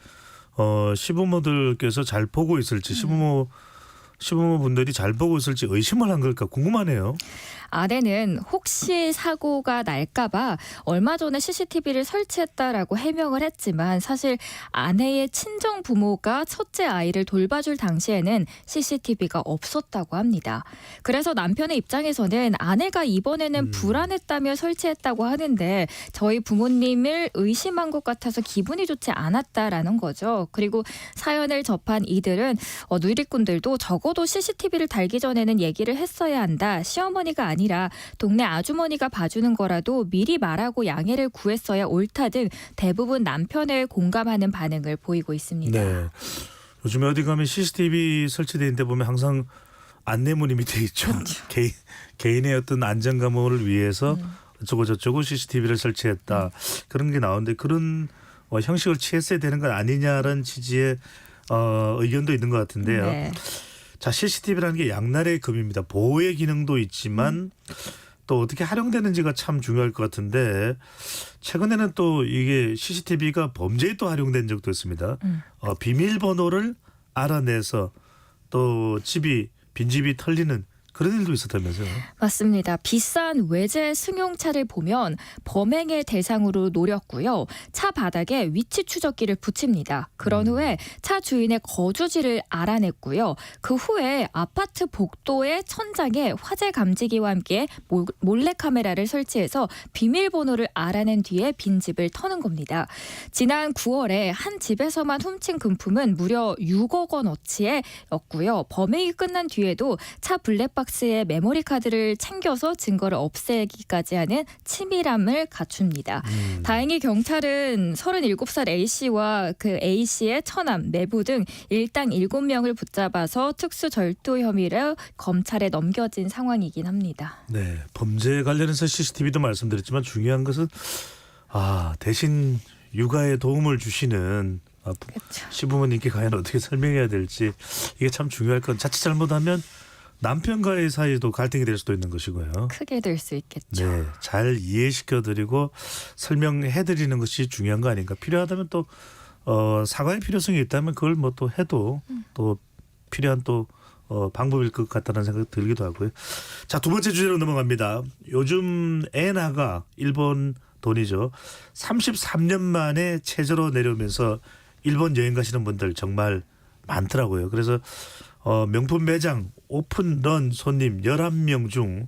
Speaker 2: 시부모들께서 잘 보고 있을지 시부모분들이 잘 보고 있을지 의심을 한 걸까 궁금하네요.
Speaker 19: 아내는 혹시 사고가 날까 봐 얼마 전에 CCTV를 설치했다라고 해명을 했지만 사실 아내의 친정 부모가 첫째 아이를 돌봐줄 당시에는 CCTV가 없었다고 합니다. 그래서 남편의 입장에서는 아내가 이번에는 불안했다며 설치했다고 하는데 저희 부모님을 의심한 것 같아서 기분이 좋지 않았다라는 거죠. 그리고 사연을 접한 이들은 누리꾼들도 적어도 CCTV를 달기 전에는 얘기를 했어야 한다. 시어머니가 아니라 동네 아주머니가 봐주는 거라도 미리 말하고 양해를 구했어야 옳다 등 대부분 남편에 공감하는 반응을 보이고 있습니다.
Speaker 2: 네. 요즘에 어디 가면 CCTV 설치되어 있는데 보면 항상 안내문이 밑에 있죠. 개인의 어떤 안전감을 위해서 어쩌고 저쩌고 CCTV를 설치했다. 그런 게 나오는데 그런 형식을 취했어야 되는 건 아니냐라는 취지의 의견도 있는 것 같은데요.
Speaker 19: 네.
Speaker 2: 자, CCTV라는 게 양날의 검입니다. 보호의 기능도 있지만 또 어떻게 활용되는지가 참 중요할 것 같은데 최근에는 또 이게 CCTV가 범죄에 또 활용된 적도 있습니다. 비밀번호를 알아내서 또 빈집이 털리는 그런 일도 있었다면서요.
Speaker 19: 맞습니다. 비싼 외제 승용차를 보면 범행의 대상으로 노렸고요. 차 바닥에 위치 추적기를 붙입니다. 그런 후에 차 주인의 거주지를 알아냈고요. 그 후에 아파트 복도의 천장에 화재 감지기와 함께 몰래카메라를 설치해서 비밀번호를 알아낸 뒤에 빈집을 터는 겁니다. 지난 9월에 한 집에서만 훔친 금품은 무려 6억 원어치였고요. 범행이 끝난 뒤에도 차 블랙박스에 메모리 카드를 챙겨서 증거를 없애기까지 하는 치밀함을 갖춥니다. 다행히 경찰은 37살 A씨와 그 A씨의 처남, 내부 등 일당 7명을 붙잡아서 특수절도 혐의로 검찰에 넘겨진 상황이긴 합니다.
Speaker 2: 네, 범죄 관련해서 CCTV도 말씀드렸지만 중요한 것은 대신 육아에 도움을 주시는 시부모님께 과연 어떻게 설명해야 될지 이게 참 중요할 건 자칫 잘못하면 남편과의 사이도 갈등이 될 수도 있는 것이고요.
Speaker 19: 크게 될 수 있겠죠.
Speaker 2: 네, 잘 이해시켜드리고 설명해드리는 것이 중요한 거 아닌가. 필요하다면 또 사과의 필요성이 있다면 그걸 뭐 또 해도 또 필요한 또 방법일 것 같다는 생각이 들기도 하고요. 자, 두 번째 주제로 넘어갑니다. 요즘 엔화가 일본 돈이죠. 33년 만에 최저로 내려오면서 일본 여행 가시는 분들 정말 많더라고요. 그래서 명품 매장 오픈런 손님 11명 중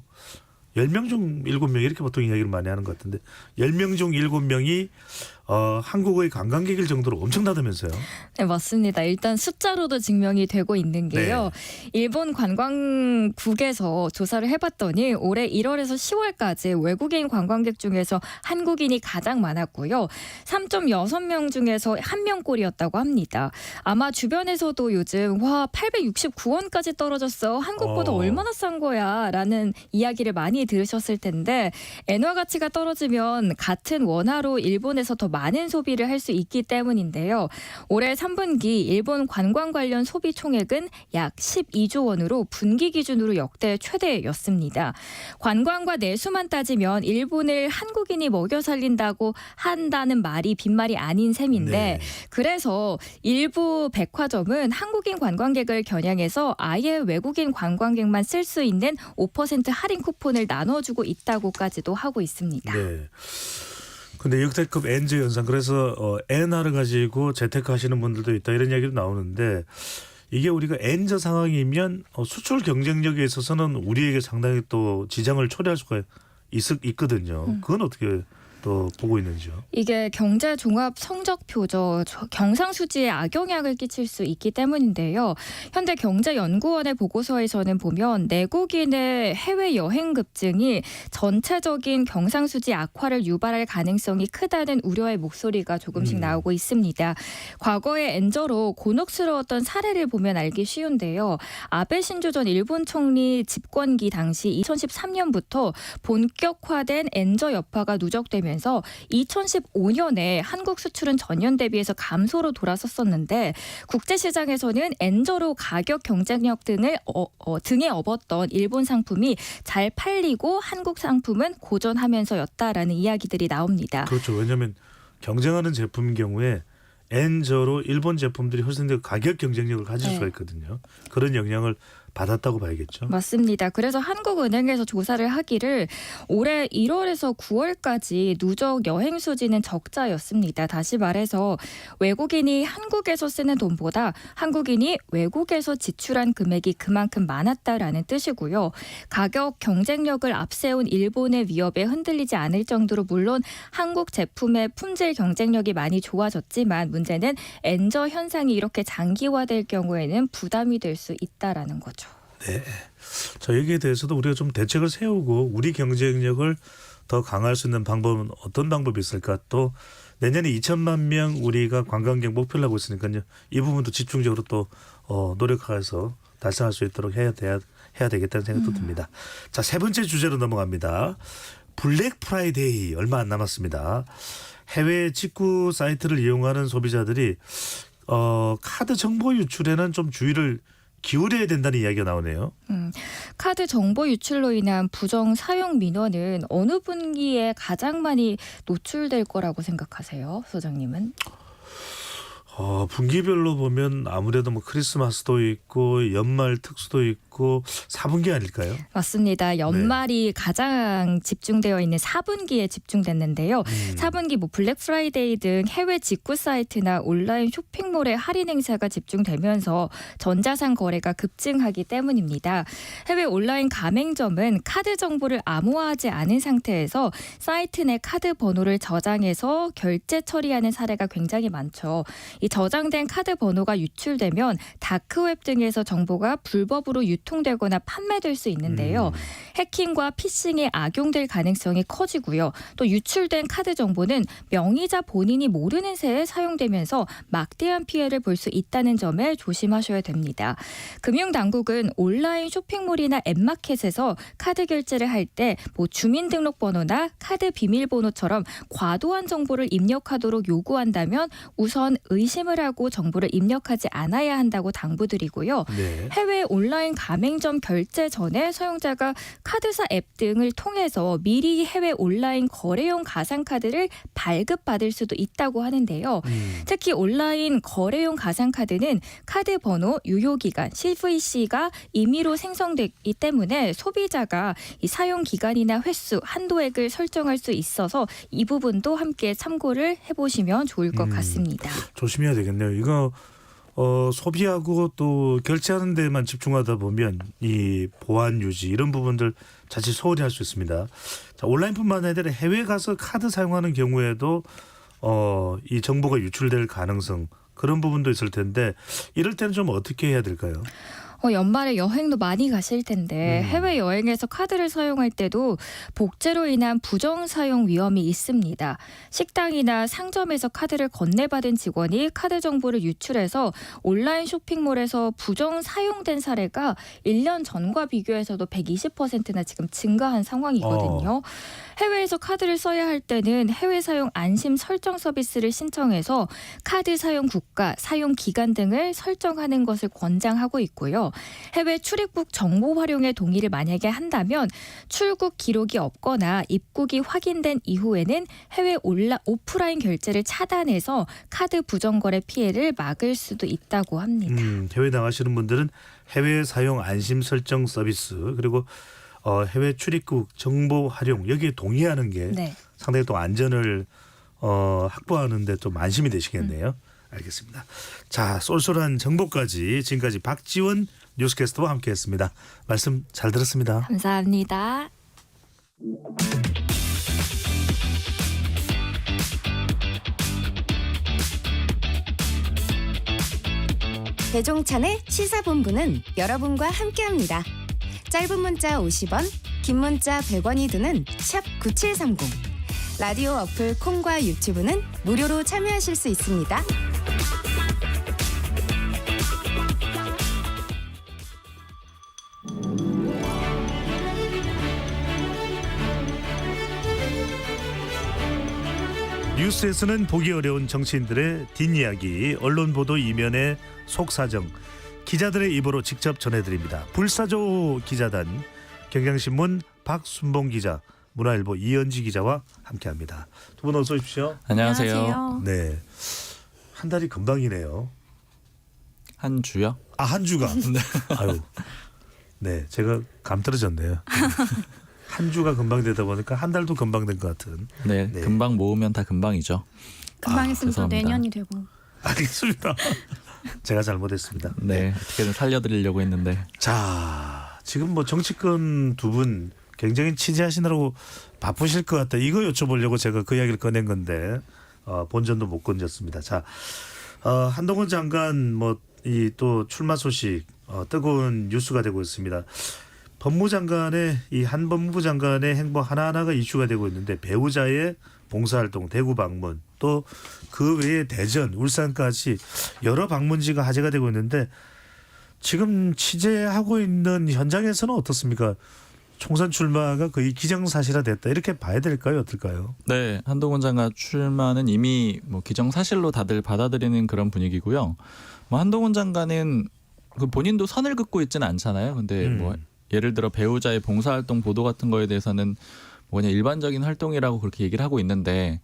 Speaker 2: 10명 중 7명 이렇게 보통 이야기를 많이 하는 것 같은데 10명 중 7명이 한국의 관광객일 정도로 엄청나다면서요.
Speaker 19: 네, 맞습니다. 일단 숫자로도 증명이 되고 있는 게요. 일본 관광국에서 조사를 해봤더니 올해 1월에서 10월까지 외국인 관광객 중에서 한국인이 가장 많았고요. 3.6명 중에서 1명꼴이었다고 합니다. 아마 주변에서도 요즘 869원까지 떨어졌어. 한국보다 얼마나 싼 거야 라는 이야기를 많이 들으셨을 텐데 엔화 가치가 떨어지면 같은 원화로 일본에서 더 많은 소비를 할 수 있기 때문인데요. 올해 3분기 일본 관광 관련 소비 총액은 약 12조 원으로 분기 기준으로 역대 최대였습니다. 관광과 내수만 따지면 일본을 한국인이 먹여 살린다고 한다는 말이 빈말이 아닌 셈인데 그래서 일부 백화점은 한국인 관광객을 겨냥해서 아예 외국인 관광객만 쓸 수 있는 5% 할인 쿠폰을 나눠주고 있다고까지도 하고 있습니다.
Speaker 2: 네. 근데 역대급 엔저 현상 그래서 엔화를 가지고 재테크하시는 분들도 있다 이런 이야기도 나오는데 이게 우리가 엔저 상황이면 수출 경쟁력에 있어서는 우리에게 상당히 또 지장을 초래할 수가 있거든요. 그건 어떻게 또 보고 있는지요?
Speaker 19: 이게 경제 종합 성적표죠. 경상수지에 악영향을 끼칠 수 있기 때문인데요. 현대경제연구원의 보고서에서는 보면 내국인의 해외 여행 급증이 전체적인 경상수지 악화를 유발할 가능성이 크다는 우려의 목소리가 조금씩 나오고 있습니다. 과거에 엔저로 곤혹스러웠던 사례를 보면 알기 쉬운데요. 아베 신조 전 일본 총리 집권기 당시 2013년부터 본격화된 엔저 여파가 누적되면서 2015년에 한국 수출은 전년 대비해서 감소로 돌아섰었는데 국제시장에서는 엔저로 가격 경쟁력 등에 업었던 일본 상품이 잘 팔리고 한국 상품은 고전하면서였다라는 이야기들이 나옵니다.
Speaker 2: 그렇죠. 왜냐하면 경쟁하는 제품인 경우에 엔저로 일본 제품들이 훨씬 더 가격 경쟁력을 가질 수가 있거든요. 그런 영향을 받았다고 봐야겠죠.
Speaker 19: 맞습니다. 그래서 한국은행에서 조사를 하기를 올해 1월에서 9월까지 누적 여행 수지는 적자였습니다. 다시 말해서 외국인이 한국에서 쓰는 돈보다 한국인이 외국에서 지출한 금액이 그만큼 많았다라는 뜻이고요. 가격 경쟁력을 앞세운 일본의 위협에 흔들리지 않을 정도로 물론 한국 제품의 품질 경쟁력이 많이 좋아졌지만 문제는 엔저 현상이 이렇게 장기화될 경우에는 부담이 될 수 있다라는 거죠.
Speaker 2: 네, 저 여기에 대해서도 우리가 좀 대책을 세우고 우리 경쟁력을 더 강화할 수 있는 방법은 어떤 방법이 있을까? 또 내년에 2천만 명 우리가 관광객 목표를 하고 있으니까요. 이 부분도 집중적으로 또 노력해서 달성할 수 있도록 해야 되겠다는 생각도 듭니다. 자, 세 번째 주제로 넘어갑니다. 블랙 프라이데이 얼마 안 남았습니다. 해외 직구 사이트를 이용하는 소비자들이 카드 정보 유출에는 좀 주의를 기울여야 된다는 이야기가 나오네요.
Speaker 19: 카드 정보 유출로 인한 부정 사용 민원은 어느 분기에 가장 많이 노출될 거라고 생각하세요, 소장님은?
Speaker 2: 분기별로 보면 아무래도 뭐 크리스마스도 있고 연말 특수도 있고 4분기 아닐까요?
Speaker 19: 맞습니다. 연말이 가장 집중되어 있는 4분기에 집중됐는데요. 4분기 뭐 블랙 프라이데이 등 해외 직구 사이트나 온라인 쇼핑몰의 할인 행사가 집중되면서 전자상 거래가 급증하기 때문입니다. 해외 온라인 가맹점은 카드 정보를 암호화하지 않은 상태에서 사이트 내 카드 번호를 저장해서 결제 처리하는 사례가 굉장히 많죠. 이 저장된 카드 번호가 유출되면 다크웹 등에서 정보가 불법으로 유통되거나 판매될 수 있는데요. 해킹과 피싱에 악용될 가능성이 커지고요. 또 유출된 카드 정보는 명의자 본인이 모르는 새에 사용되면서 막대한 피해를 볼 수 있다는 점에 조심하셔야 됩니다. 금융당국은 온라인 쇼핑몰이나 앱마켓에서 카드 결제를 할 때 뭐 주민등록번호나 카드 비밀번호처럼 과도한 정보를 입력하도록 요구한다면 우선 의심을 하고 정보를 입력하지 않아야 한다고 당부드리고요.
Speaker 2: 네.
Speaker 19: 해외 온라인 가맹점 결제 전에 사용자가 카드사 앱 등을 통해서 미리 해외 온라인 거래용 가상카드를 발급받을 수도 있다고 하는데요. 특히 온라인 거래용 가상카드는 카드 번호, 유효기간, CVC가 임의로 생성되기 때문에 소비자가 이 사용 기간이나 횟수, 한도액을 설정할 수 있어서 이 부분도 함께 참고를 해보시면 좋을 것 같습니다.
Speaker 2: 조심해야 되겠네요. 이거 소비하고 또 결제하는 데만 집중하다 보면 이 보안 유지 이런 부분들 자칫 소홀히 할 수 있습니다. 자, 온라인뿐만 아니라 해외 가서 카드 사용하는 경우에도 이 정보가 유출될 가능성 그런 부분도 있을 텐데 이럴 때는 좀 어떻게 해야 될까요?
Speaker 19: 연말에 여행도 많이 가실 텐데 해외여행에서 카드를 사용할 때도 복제로 인한 부정 사용 위험이 있습니다. 식당이나 상점에서 카드를 건네받은 직원이 카드 정보를 유출해서 온라인 쇼핑몰에서 부정 사용된 사례가 1년 전과 비교해서도 120%나 지금 증가한 상황이거든요. 해외에서 카드를 써야 할 때는 해외 사용 안심 설정 서비스를 신청해서 카드 사용 국가, 사용 기간 등을 설정하는 것을 권장하고 있고요. 해외 출입국 정보 활용에 동의를 만약에 한다면 출국 기록이 없거나 입국이 확인된 이후에는 해외 오프라인 결제를 차단해서 카드 부정거래 피해를 막을 수도 있다고 합니다.
Speaker 2: 해외 나가시는 분들은 해외 사용 안심 설정 서비스 그리고 해외 출입국 정보 활용 여기에 동의하는 게 상당히 또 안전을 확보하는 데 좀 안심이 되시겠네요. 알겠습니다. 자, 쏠쏠한 정보까지 지금까지 박지원 뉴스캐스터와 함께했습니다. 말씀 잘 들었습니다.
Speaker 19: 감사합니다.
Speaker 14: 배종찬의 시사본부는 여러분과 함께합니다. 짧은 문자 50원, 긴 문자 100원이 드는 샵 9730. 라디오 어플 콩과 유튜브는 무료로 참여하실 수 있습니다.
Speaker 2: 뉴스에서는 보기 어려운 정치인들의 뒷이야기, 언론 보도 이면의 속사정, 기자들의 입으로 직접 전해드립니다. 불사조 기자단, 경향신문 박순봉 기자, 문화일보 이현지 기자와 함께합니다. 두 분 어서 오십시오.
Speaker 20: 안녕하세요.
Speaker 2: 네, 한 달이 금방이네요.
Speaker 20: 한 주요?
Speaker 2: 한 주가. 네. 아유, 네, 제가 감 떨어졌네요. 한 주가 금방 되다 보니까 한 달도 금방 된 것 같은.
Speaker 20: 네, 금방 모으면 다 금방이죠.
Speaker 21: 금방 있으면 또 내년이 되고.
Speaker 2: 알겠습니다. 제가 잘못했습니다.
Speaker 20: 네, 어떻게든 살려드리려고 했는데.
Speaker 2: 자, 지금 뭐 정치권 두 분 굉장히 취재하시느라고 바쁘실 것 같다. 이거 여쭤보려고 제가 그 이야기를 꺼낸 건데 본전도 못 건졌습니다. 자, 한동훈 장관 뭐 이 또 출마 소식 뜨거운 뉴스가 되고 있습니다. 법무장관의 이 한 법무부 장관의 행보 하나하나가 이슈가 되고 있는데 배우자의 봉사활동, 대구 방문, 또 그 외에 대전, 울산까지 여러 방문지가 화제가 되고 있는데 지금 취재하고 있는 현장에서는 어떻습니까? 총선 출마가 거의 기정사실화됐다 이렇게 봐야 될까요? 어떨까요?
Speaker 20: 네, 한동훈 장관 출마는 이미 뭐 기정사실로 다들 받아들이는 그런 분위기고요. 뭐 한동훈 장관은 그 본인도 선을 긋고 있지는 않잖아요. 근데 뭐 예를 들어 배우자의 봉사활동 보도 같은 거에 대해서는 뭐 그냥 일반적인 활동이라고 그렇게 얘기를 하고 있는데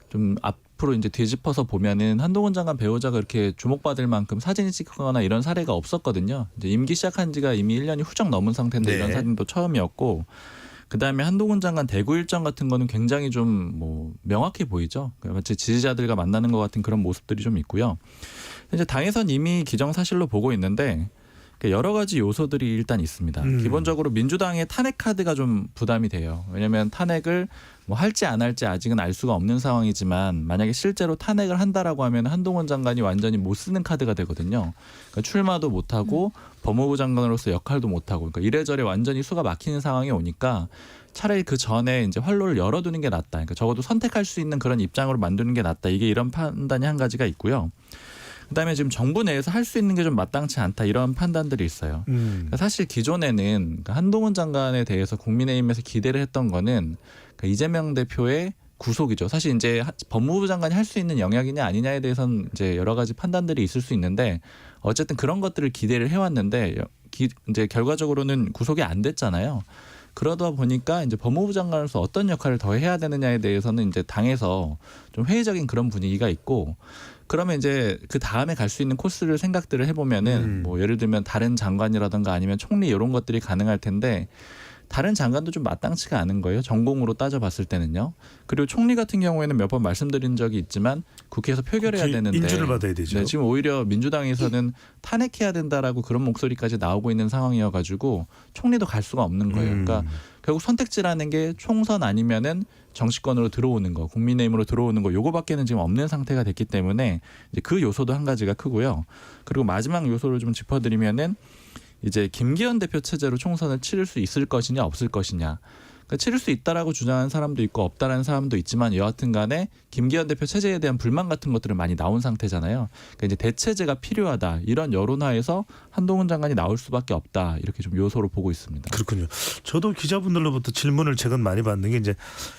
Speaker 20: 좀 앞으로 이제 뒤집어서 보면은 한동훈 장관 배우자가 이렇게 주목받을 만큼 사진이 찍히거나 이런 사례가 없었거든요. 이제 임기 시작한 지가 이미 1년이 훌쩍 넘은 상태인데
Speaker 2: 네.
Speaker 20: 이런 사진도 처음이었고, 그다음에 한동훈 장관 대구 일정 같은 거는 굉장히 좀 뭐 명확해 보이죠. 마치 지지자들과 만나는 것 같은 그런 모습들이 좀 있고요. 이제 당에선 이미 기정사실로 보고 있는데 여러 가지 요소들이 일단 있습니다. 기본적으로 민주당의 탄핵 카드가 좀 부담이 돼요. 왜냐하면 탄핵을 뭐 할지 안 할지 아직은 알 수가 없는 상황이지만 만약에 실제로 탄핵을 한다라고 하면 한동훈 장관이 완전히 못 쓰는 카드가 되거든요. 그러니까 출마도 못하고 법무부 장관으로서 역할도 못하고, 그러니까 이래저래 완전히 수가 막히는 상황이 오니까 차라리 그 전에 이제 활로를 열어두는 게 낫다. 그러니까 적어도 선택할 수 있는 그런 입장으로 만드는 게 낫다. 이게 이런 판단이 한 가지가 있고요. 그다음에 지금 정부 내에서 할 수 있는 게 좀 마땅치 않다 이런 판단들이 있어요. 그러니까 사실 기존에는 한동훈 장관에 대해서 국민의힘에서 기대를 했던 거는 그러니까 이재명 대표의 구속이죠. 사실 이제 법무부 장관이 할 수 있는 영역이냐 아니냐에 대해서는 이제 여러 가지 판단들이 있을 수 있는데 어쨌든 그런 것들을 기대를 해왔는데 이제 결과적으로는 구속이 안 됐잖아요. 그러다 보니까 이제 법무부 장관으로서 어떤 역할을 더 해야 되느냐에 대해서는 이제 당에서 좀 회의적인 그런 분위기가 있고, 그러면 이제 그 다음에 갈 수 있는 코스를 생각들을 해보면은 뭐 예를 들면 다른 장관이라든가 아니면 총리 이런 것들이 가능할 텐데 다른 장관도 좀 마땅치가 않은 거예요. 전공으로 따져봤을 때는요. 그리고 총리 같은 경우에는 몇 번 말씀드린 적이 있지만 국회에서 표결해야 되는데
Speaker 2: 인준을 받아야 되죠.
Speaker 20: 네, 지금 오히려 민주당에서는 탄핵해야 된다라고 그런 목소리까지 나오고 있는 상황이어가지고 총리도 갈 수가 없는 거예요. 그러니까 결국 선택지라는 게 총선 아니면은 정치권으로 들어오는 거, 국민의힘으로 들어오는 거, 요거밖에는 지금 없는 상태가 됐기 때문에 이제 그 요소도 한 가지가 크고요. 그리고 마지막 요소를 좀 짚어드리면은 이제 김기현 대표 체제로 총선을 치를 수 있을 것이냐 없을 것이냐. 그러니까 치를 수 있다라고 주장하는 사람도 있고 없다라는 사람도 있지만 여하튼 간에 김기현 대표 체제에 대한 불만 같은 것들은 많이 나온 상태잖아요. 그러니까 이제 대체제가 필요하다. 이런 여론하에서 한동훈 장관이 나올 수밖에 없다. 이렇게 좀 요소로 보고 있습니다.
Speaker 2: 그렇군요. 저도 기자분들로부터 질문을 최근 많이 받는 게 이제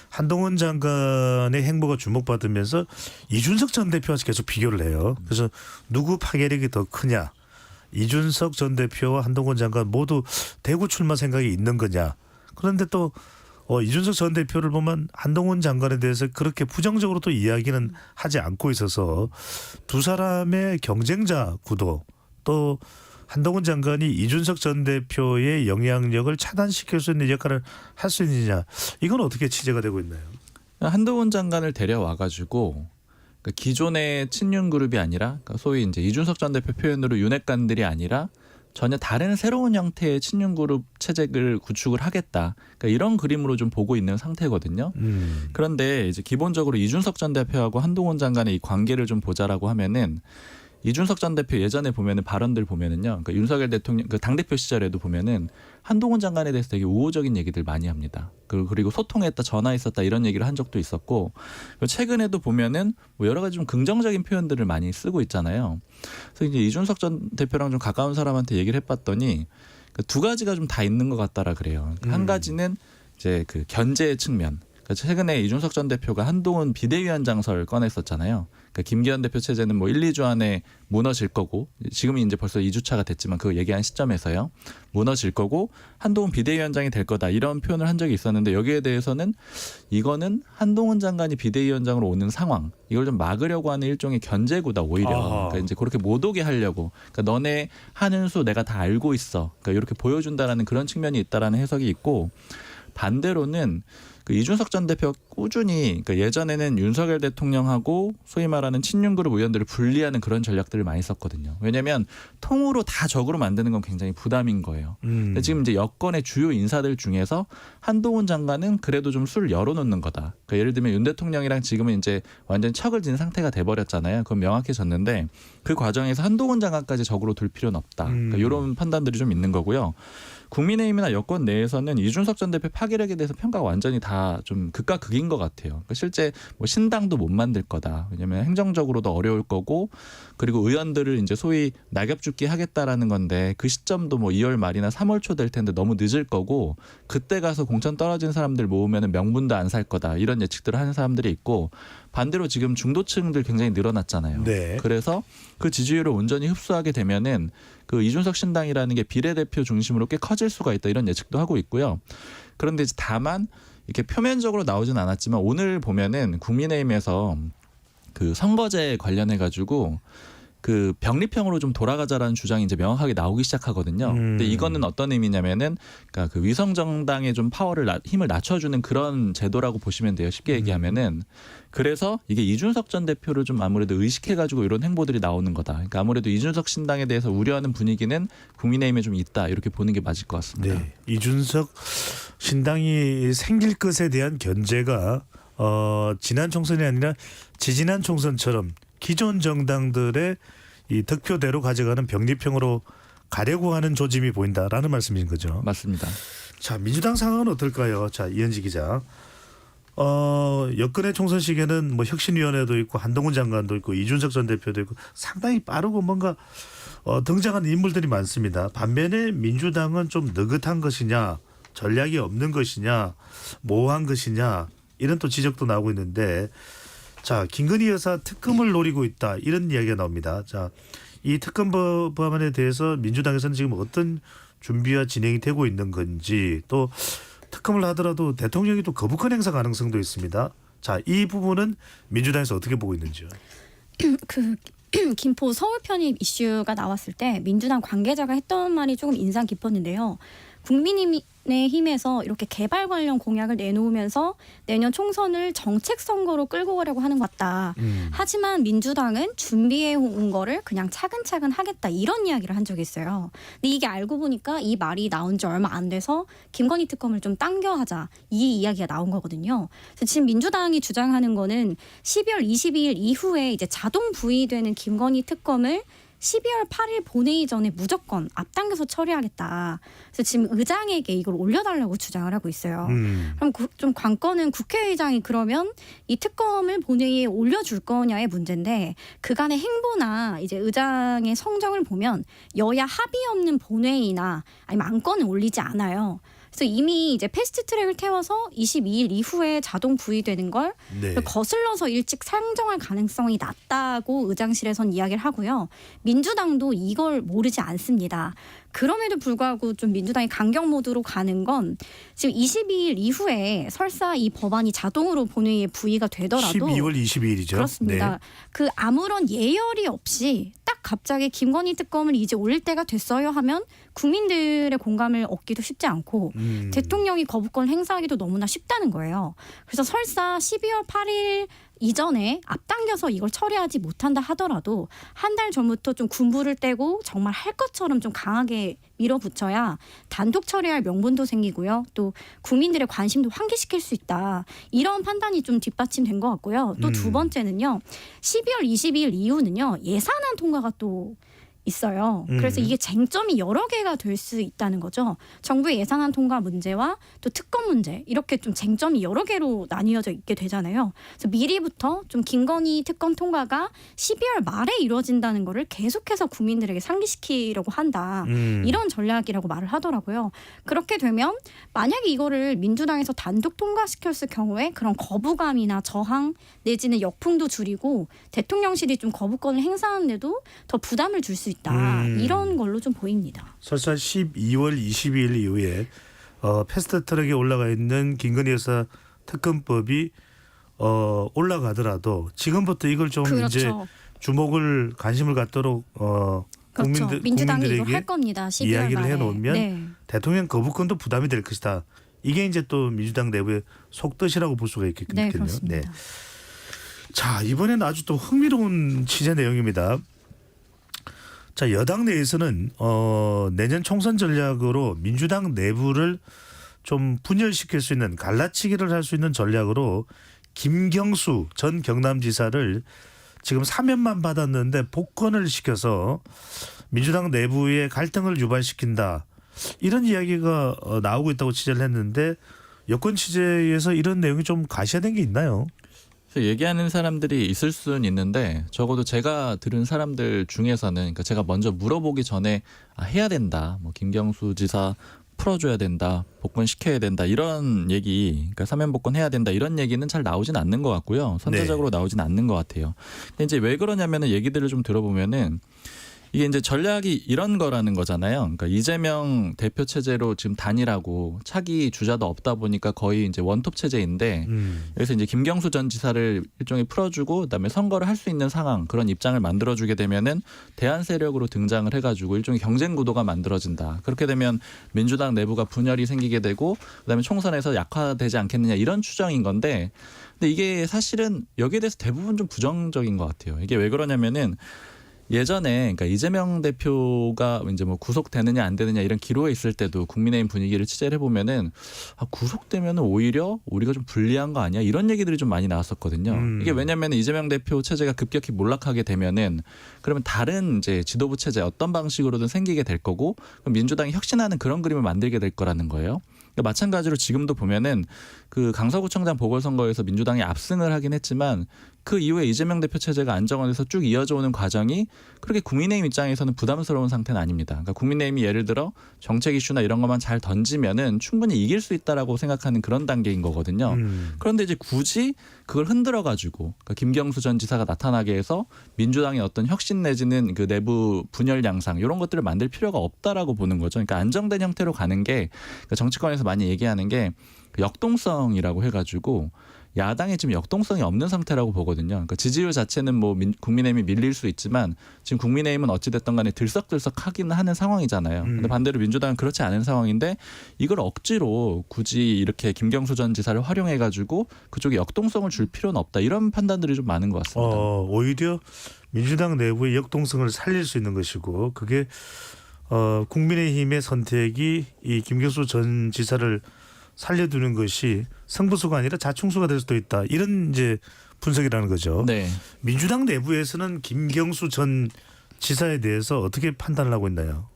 Speaker 2: 한동훈 장관의 행보가 주목받으면서 이준석 전 대표와 계속 비교를 해요. 그래서 누구 파괴력이 더 크냐. 이준석 전 대표와 한동훈 장관 모두 대구 출마 생각이 있는 거냐. 그런데 또 이준석 전 대표를 보면 한동훈 장관에 대해서 그렇게 부정적으로 또 이야기는 하지 않고 있어서 두 사람의 경쟁자 구도, 또 한동훈 장관이 이준석 전 대표의 영향력을 차단시킬 수 있는 역할을 할 수 있느냐. 이건 어떻게 취재가 되고 있나요?
Speaker 20: 한동훈 장관을 데려와가지고 기존의 친윤 그룹이 아니라 소위 이제 이준석 전 대표 표현으로 윤핵관들이 아니라 전혀 다른 새로운 형태의 친윤 그룹 체제를 구축을 하겠다. 그러니까 이런 그림으로 좀 보고 있는 상태거든요. 그런데 이제 기본적으로 이준석 전 대표하고 한동훈 장관의 이 관계를 좀 보자라고 하면은 이준석 전 대표 예전에 보면은 발언들 보면은요. 그러니까 윤석열 대통령 그 당대표 시절에도 보면은 한동훈 장관에 대해서 되게 우호적인 얘기들 많이 합니다. 그리고 소통했다, 전화했었다 이런 얘기를 한 적도 있었고, 최근에도 보면은 뭐 여러 가지 좀 긍정적인 표현들을 많이 쓰고 있잖아요. 그래서 이제 이준석 전 대표랑 좀 가까운 사람한테 얘기를 해봤더니 두 가지가 좀 다 있는 것 같다라 그래요. 한 가지는 이제 그 견제의 측면. 최근에 이준석 전 대표가 한동훈 비대위원장설 꺼냈었잖아요. 그러니까 김기현 대표 체제는 뭐 1, 2주 안에 무너질 거고, 지금은 이제 벌써 2주차가 됐지만 그 얘기한 시점에서요. 무너질 거고 한동훈 비대위원장이 될 거다. 이런 표현을 한 적이 있었는데 여기에 대해서는 이거는 한동훈 장관이 비대위원장으로 오는 상황, 이걸 좀 막으려고 하는 일종의 견제구다 오히려. 그러니까 이제 그렇게 못 오게 하려고. 그러니까 너네 하는 수 내가 다 알고 있어. 그러니까 이렇게 보여준다라는 그런 측면이 있다라는 해석이 있고, 반대로는 그 이준석 전 대표가 꾸준히 그러니까 예전에는 윤석열 대통령하고 소위 말하는 친윤그룹 의원들을 분리하는 그런 전략들을 많이 썼거든요. 왜냐하면 통으로 다 적으로 만드는 건 굉장히 부담인 거예요. 근데 지금 이제 여권의 주요 인사들 중에서 한동훈 장관은 그래도 좀 술을 열어놓는 거다. 그러니까 예를 들면 윤 대통령이랑 지금은 이제 완전 척을 진 상태가 돼버렸잖아요. 그건 명확해졌는데 그 과정에서 한동훈 장관까지 적으로 둘 필요는 없다. 그러니까 이런 판단들이 좀 있는 거고요. 국민의힘이나 여권 내에서는 이준석 전 대표 파기력에 대해서 평가가 완전히 다 좀 극과 극인 것 같아요. 그러니까 실제 뭐 신당도 못 만들 거다. 왜냐하면 행정적으로도 어려울 거고 그리고 의원들을 이제 소위 낙엽 죽기 하겠다라는 건데 그 시점도 뭐 2월 말이나 3월 초 될 텐데 너무 늦을 거고 그때 가서 공천 떨어진 사람들 모으면 명분도 안 살 거다. 이런 예측들을 하는 사람들이 있고 반대로 지금 중도층들 굉장히 늘어났잖아요.
Speaker 2: 네.
Speaker 20: 그래서 그 지지율을 온전히 흡수하게 되면은 그 이준석 신당이라는 게 비례대표 중심으로 꽤 커질 수가 있다 이런 예측도 하고 있고요. 그런데 이제 다만 이렇게 표면적으로 나오진 않았지만 오늘 보면은 국민의힘에서 그 선거제 관련해 가지고 그 병립형으로 좀 돌아가자라는 주장이 이제 명확하게 나오기 시작하거든요. 근데 이거는 어떤 의미냐면은 그러니까 그 위성 정당의 좀 힘을 낮춰주는 그런 제도라고 보시면 돼요. 쉽게 얘기하면은 그래서 이게 이준석 전 대표를 좀 아무래도 의식해가지고 이런 행보들이 나오는 거다. 그러니까 아무래도 이준석 신당에 대해서 우려하는 분위기는 국민의힘에 좀 있다 이렇게 보는 게 맞을 것 같습니다.
Speaker 2: 네. 이준석 신당이 생길 것에 대한 견제가 지난 총선이 아니라 지지난 총선처럼 기존 정당들의 이 득표대로 가져가는 병립형으로 가려고 하는 조짐이 보인다라는 말씀인 거죠.
Speaker 20: 맞습니다.
Speaker 2: 자, 민주당 상황은 어떨까요? 자, 이현지 기자. 여권의 총선 시기에는 뭐 혁신위원회도 있고 한동훈 장관도 있고 이준석 전 대표도 있고 상당히 빠르고 뭔가 등장하는 인물들이 많습니다. 반면에 민주당은 좀 느긋한 것이냐, 전략이 없는 것이냐, 모호한 것이냐 이런 또 지적도 나오고 있는데 자, 김건희 여사 특검을 노리고 있다 이런 이야기가 나옵니다. 자, 이 특검 법안에 대해서 민주당에서는 지금 어떤 준비와 진행이 되고 있는 건지 또 특검을 하더라도 대통령이 또 거부권 행사 가능성도 있습니다. 자, 이 부분은 민주당에서 어떻게 보고 있는지요?
Speaker 21: 그 김포 서울 편입 이슈가 나왔을 때 민주당 관계자가 했던 말이 조금 인상 깊었는데요. 국민의힘에서 이렇게 개발 관련 공약을 내놓으면서 내년 총선을 정책 선거로 끌고 가려고 하는 것 같다. 하지만 민주당은 준비해 온 거를 그냥 차근차근 하겠다 이런 이야기를 한 적이 있어요. 근데 이게 알고 보니까 이 말이 나온 지 얼마 안 돼서 김건희 특검을 좀 당겨하자 이 이야기가 나온 거거든요. 그래서 지금 민주당이 주장하는 거는 12월 22일 이후에 이제 자동 부의되는 김건희 특검을 12월 8일 본회의 전에 무조건 앞당겨서 처리하겠다. 그래서 지금 의장에게 이걸 올려달라고 주장을 하고 있어요. 그럼 좀 관건은 국회의장이 그러면 이 특검을 본회의에 올려줄 거냐의 문제인데 그간의 행보나 이제 의장의 성정을 보면 여야 합의 없는 본회의나 아니면 안건을 올리지 않아요. 그래서 이미 이제 패스트트랙을 태워서 22일 이후에 자동 부의되는 걸 거슬러서 일찍 상정할 가능성이 낮다고 의장실에선 이야기를 하고요. 민주당도 이걸 모르지 않습니다. 그럼에도 불구하고 좀 민주당이 강경 모드로 가는 건 지금 22일 이후에 설사 이 법안이 자동으로 본회의에 부의가 되더라도
Speaker 2: 12월 22일이죠.
Speaker 21: 그렇습니다.
Speaker 2: 네.
Speaker 21: 그 아무런 예열이 없이 딱 갑자기 김건희 특검을 이제 올릴 때가 됐어요 하면 국민들의 공감을 얻기도 쉽지 않고 대통령이 거부권 행사하기도 너무나 쉽다는 거예요. 그래서 설사 12월 8일 이전에 앞당겨서 이걸 처리하지 못한다 하더라도 한 달 전부터 좀 군부를 떼고 정말 할 것처럼 좀 강하게 밀어붙여야 단독 처리할 명분도 생기고요. 또 국민들의 관심도 환기시킬 수 있다. 이런 판단이 좀 뒷받침된 것 같고요. 또 두 번째는요. 12월 22일 이후는요. 예산안 통과가 또 있어요. 그래서 이게 쟁점이 여러 개가 될 수 있다는 거죠. 정부의 예산안 통과 문제와 또 특검 문제 이렇게 좀 쟁점이 여러 개로 나뉘어져 있게 되잖아요. 그래서 미리부터 좀 김건희 특검 통과가 12월 말에 이루어진다는 거를 계속해서 국민들에게 상기시키려고 한다. 이런 전략이라고 말을 하더라고요. 그렇게 되면 만약에 이거를 민주당에서 단독 통과시켰을 경우에 그런 거부감이나 저항 내지는 역풍도 줄이고 대통령실이 좀 거부권을 행사하는데도 더 부담을 줄 수 있다. 이런 걸로 좀 보입니다.
Speaker 2: 설사 12월 22일 이후에 패스트트랙에 올라가 있는 김건희 여사 특검법이 올라가더라도 지금부터 이걸 좀
Speaker 21: 그렇죠.
Speaker 2: 이제 주목을 관심을 갖도록
Speaker 21: 그렇죠. 민주당이 이걸
Speaker 2: 국민들에게
Speaker 21: 할 겁니다. 12월
Speaker 2: 이야기를
Speaker 21: 말에.
Speaker 2: 해놓으면
Speaker 21: 네.
Speaker 2: 대통령 거부권도 부담이 될 것이다. 이게 이제 또 민주당 내부의 속뜻이라고 볼 수가 있겠군요.
Speaker 21: 네, 그렇습니다.
Speaker 2: 네. 자, 이번에는 아주 또 흥미로운 취재 내용입니다. 자, 여당 내에서는 내년 총선 전략으로 민주당 내부를 좀 분열시킬 수 있는 갈라치기를 할 수 있는 전략으로 김경수 전 경남지사를 지금 사면만 받았는데 복권을 시켜서 민주당 내부의 갈등을 유발시킨다. 이런 이야기가 나오고 있다고 취재를 했는데 여권 취재에서 이런 내용이 좀 가시화된 게 있나요?
Speaker 20: 얘기하는 사람들이 있을 수는 있는데 적어도 제가 들은 사람들 중에서는 그러니까 제가 먼저 물어보기 전에 해야 된다. 뭐 김경수 지사 풀어줘야 된다. 복권시켜야 된다. 이런 얘기, 그러니까 사면 복권해야 된다. 이런 얘기는 잘 나오진 않는 것 같고요. 선제적으로 나오진 않는 것 같아요. 근데 이제 왜 그러냐면은 얘기들을 좀 들어보면은 이게 이제 전략이 이런 거라는 거잖아요. 그러니까 이재명 대표 체제로 지금 단일하고 차기 주자도 없다 보니까 거의 이제 원톱 체제인데 여기서 이제 김경수 전 지사를 일종의 풀어주고 그다음에 선거를 할 수 있는 상황 그런 입장을 만들어주게 되면은 대안 세력으로 등장을 해가지고 일종의 경쟁 구도가 만들어진다. 그렇게 되면 민주당 내부가 분열이 생기게 되고 그다음에 총선에서 약화되지 않겠느냐 이런 추정인 건데, 근데 이게 사실은 여기에 대해서 대부분 좀 부정적인 것 같아요. 이게 왜 그러냐면은. 예전에 그러니까 이재명 대표가 이제 뭐 구속되느냐 안 되느냐 이런 기로에 있을 때도 국민의힘 분위기를 취재를 해보면은 구속되면은 오히려 우리가 좀 불리한 거 아니야 이런 얘기들이 좀 많이 나왔었거든요. 이게 왜냐하면 이재명 대표 체제가 급격히 몰락하게 되면은 그러면 다른 이제 지도부 체제 어떤 방식으로든 생기게 될 거고 그럼 민주당이 혁신하는 그런 그림을 만들게 될 거라는 거예요. 그러니까 마찬가지로 지금도 보면은 그 강서구청장 보궐선거에서 민주당이 압승을 하긴 했지만 그 이후에 이재명 대표 체제가 안정화돼서 쭉 이어져 오는 과정이 그렇게 국민의힘 입장에서는 부담스러운 상태는 아닙니다. 그러니까 국민의힘이 예를 들어 정책 이슈나 이런 것만 잘 던지면은 충분히 이길 수 있다라고 생각하는 그런 단계인 거거든요. 그런데 이제 굳이 그걸 흔들어 가지고 그러니까 김경수 전 지사가 나타나게 해서 민주당의 어떤 혁신 내지는 그 내부 분열 양상 이런 것들을 만들 필요가 없다라고 보는 거죠. 그러니까 안정된 형태로 가는 게 그러니까 정치권에서 많이 얘기하는 게 역동성이라고 해가지고 야당이 지금 역동성이 없는 상태라고 보거든요. 그러니까 지지율 자체는 뭐 국민의힘이 밀릴 수 있지만 지금 국민의힘은 어찌됐든 간에 들썩들썩하긴 하는 상황이잖아요. 근데 반대로 민주당은 그렇지 않은 상황인데 이걸 억지로 굳이 이렇게 김경수 전 지사를 활용해가지고 그쪽에 역동성을 줄 필요는 없다. 이런 판단들이 좀 많은 것 같습니다.
Speaker 2: 오히려 민주당 내부의 역동성을 살릴 수 있는 것이고 그게 국민의힘의 선택이 이 김경수 전 지사를 살려두는 것이 승부수가 아니라 자충수가 될 수도 있다. 이런 이제 분석이라는 거죠.
Speaker 20: 네.
Speaker 2: 민주당 내부에서는 김경수 전 지사에 대해서 어떻게 판단을 하고 있나요?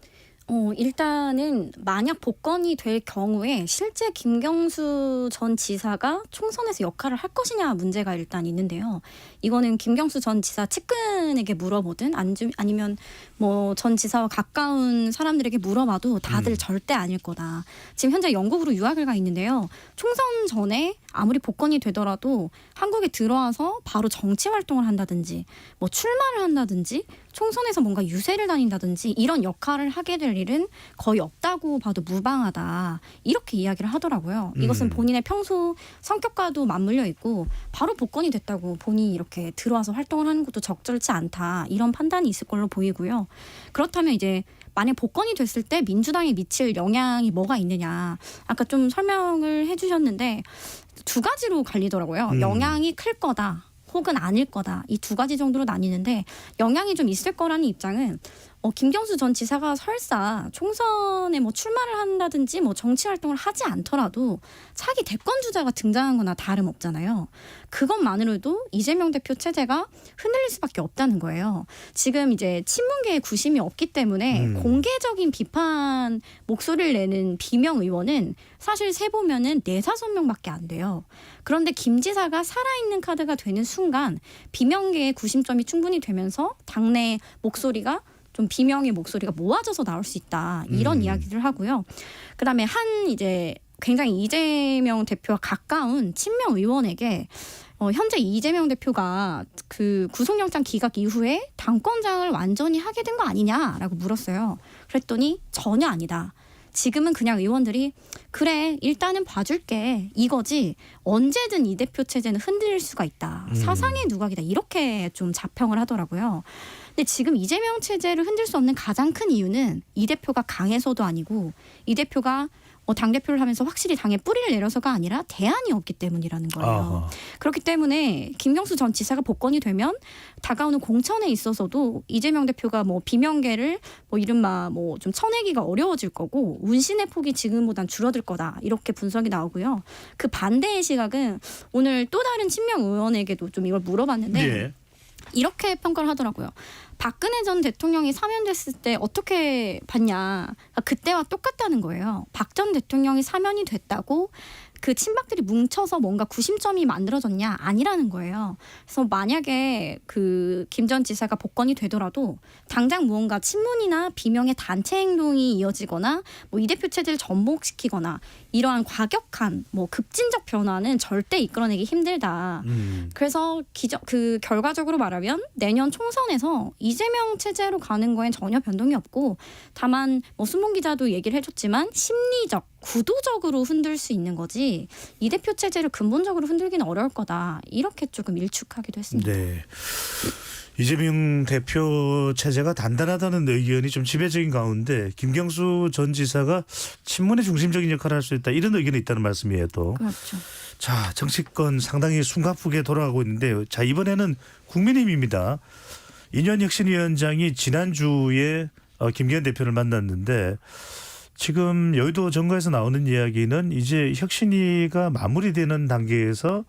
Speaker 21: 일단은 만약 복권이 될 경우에 실제 김경수 전 지사가 총선에서 역할을 할 것이냐 문제가 일단 있는데요. 이거는 김경수 전 지사 측근에게 물어보든 아니면 뭐 전 지사와 가까운 사람들에게 물어봐도 다들 절대 아닐 거다. 지금 현재 영국으로 유학을 가 있는데요. 총선 전에 아무리 복권이 되더라도 한국에 들어와서 바로 정치 활동을 한다든지 뭐 출마를 한다든지 총선에서 뭔가 유세를 다닌다든지 이런 역할을 하게 될 일은 거의 없다고 봐도 무방하다. 이렇게 이야기를 하더라고요. 이것은 본인의 평소 성격과도 맞물려 있고 바로 복권이 됐다고 본인이 이렇게 들어와서 활동을 하는 것도 적절치 않다. 이런 판단이 있을 걸로 보이고요. 그렇다면 이제 만약 복권이 됐을 때 민주당에 미칠 영향이 뭐가 있느냐. 아까 좀 설명을 해주셨는데 두 가지로 갈리더라고요. 영향이 클 거다. 혹은 아닐 거다. 이 두 가지 정도로 나뉘는데 영향이 좀 있을 거라는 입장은 김경수 전 지사가 설사 총선에 뭐 출마를 한다든지 뭐 정치 활동을 하지 않더라도 차기 대권 주자가 등장한 거나 다름없잖아요. 그것만으로도 이재명 대표 체제가 흔들릴 수밖에 없다는 거예요. 지금 이제 친문계의 구심이 없기 때문에 공개적인 비판 목소리를 내는 비명 의원은 사실 세보면은 4-5명밖에 안 돼요. 그런데 김 지사가 살아있는 카드가 되는 순간 비명계의 구심점이 충분히 되면서 당내 목소리가 좀 비명의 목소리가 모아져서 나올 수 있다. 이런 이야기를 하고요. 그다음에 이제 굉장히 이재명 대표와 가까운 친명 의원에게 현재 이재명 대표가 그 구속영장 기각 이후에 당권장을 완전히 하게 된 거 아니냐라고 물었어요. 그랬더니 전혀 아니다. 지금은 그냥 의원들이 그래 일단은 봐줄게 이거지 언제든 이 대표 체제는 흔들릴 수가 있다. 사상의 누각이다. 이렇게 좀 자평을 하더라고요. 근데 지금 이재명 체제를 흔들 수 없는 가장 큰 이유는 이 대표가 강해서도 아니고 이 대표가 당대표를 하면서 확실히 당에 뿌리를 내려서가 아니라 대안이 없기 때문이라는 거예요.
Speaker 2: 아하.
Speaker 21: 그렇기 때문에 김경수 전 지사가 복권이 되면 다가오는 공천에 있어서도 이재명 대표가 뭐 비명계를 뭐 이른바 뭐 좀 쳐내기가 어려워질 거고 운신의 폭이 지금보단 줄어들 거다. 이렇게 분석이 나오고요. 그 반대의 시각은 오늘 또 다른 친명 의원에게도 좀 이걸 물어봤는데 이렇게 평가를 하더라고요. 박근혜 전 대통령이 사면됐을 때 어떻게 봤냐. 그때와 똑같다는 거예요. 박 전 대통령이 사면이 됐다고 그 친박들이 뭉쳐서 뭔가 구심점이 만들어졌냐? 아니라는 거예요. 그래서 만약에 그 김 전 지사가 복권이 되더라도 당장 무언가 친문이나 비명의 단체 행동이 이어지거나 뭐 이 대표 체제를 전복시키거나 이러한 과격한 뭐 급진적 변화는 절대 이끌어내기 힘들다. 그래서 그 결과적으로 말하면 내년 총선에서 이재명 체제로 가는 거엔 전혀 변동이 없고 다만 뭐 순봉 기자도 얘기를 해줬지만 심리적 구도적으로 흔들 수 있는 거지 이 대표 체제를 근본적으로 흔들기는 어려울 거다. 이렇게 조금 일축하기도 했습니다.
Speaker 2: 네. 이재명 대표 체제가 단단하다는 의견이 좀 지배적인 가운데 김경수 전 지사가 친문의 중심적인 역할을 할 수 있다. 이런 의견이 있다는 말씀이에요. 또.
Speaker 21: 그렇죠.
Speaker 2: 자, 정치권 상당히 숨가쁘게 돌아가고 있는데요. 자, 이번에는 국민의힘입니다. 인현 혁신위원장이 지난주에 김기현 대표를 만났는데 지금 여의도 정가에서 나오는 이야기는 이제 혁신위가 마무리되는 단계에서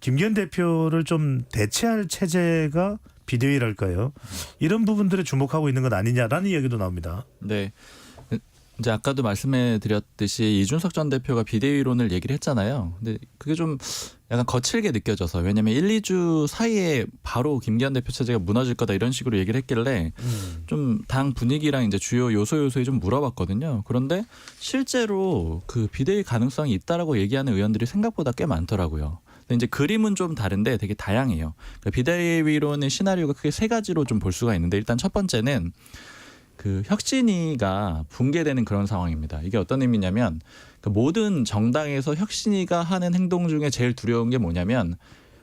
Speaker 2: 김기현 대표를 좀 대체할 체제가 비대위랄까요? 이런 부분들에 주목하고 있는 건 아니냐라는 이야기도 나옵니다.
Speaker 20: 네. 이제 아까도 말씀해 드렸듯이 이준석 전 대표가 비대위론을 얘기를 했잖아요. 근데 그게 좀 약간 거칠게 느껴져서 왜냐하면 1, 2주 사이에 바로 김기현 대표 체제가 무너질 거다 이런 식으로 얘기를 했길래 좀 당 분위기랑 이제 주요 요소에 좀 물어봤거든요. 그런데 실제로 그 비대위 가능성이 있다라고 얘기하는 의원들이 생각보다 꽤 많더라고요. 근데 이제 그림은 좀 다른데 되게 다양해요. 그러니까 비대위론의 시나리오가 크게 세 가지로 좀 볼 수가 있는데 일단 첫 번째는 그 혁신위가 붕괴되는 그런 상황입니다. 이게 어떤 의미냐면 그 모든 정당에서 혁신위가 하는 행동 중에 제일 두려운 게 뭐냐면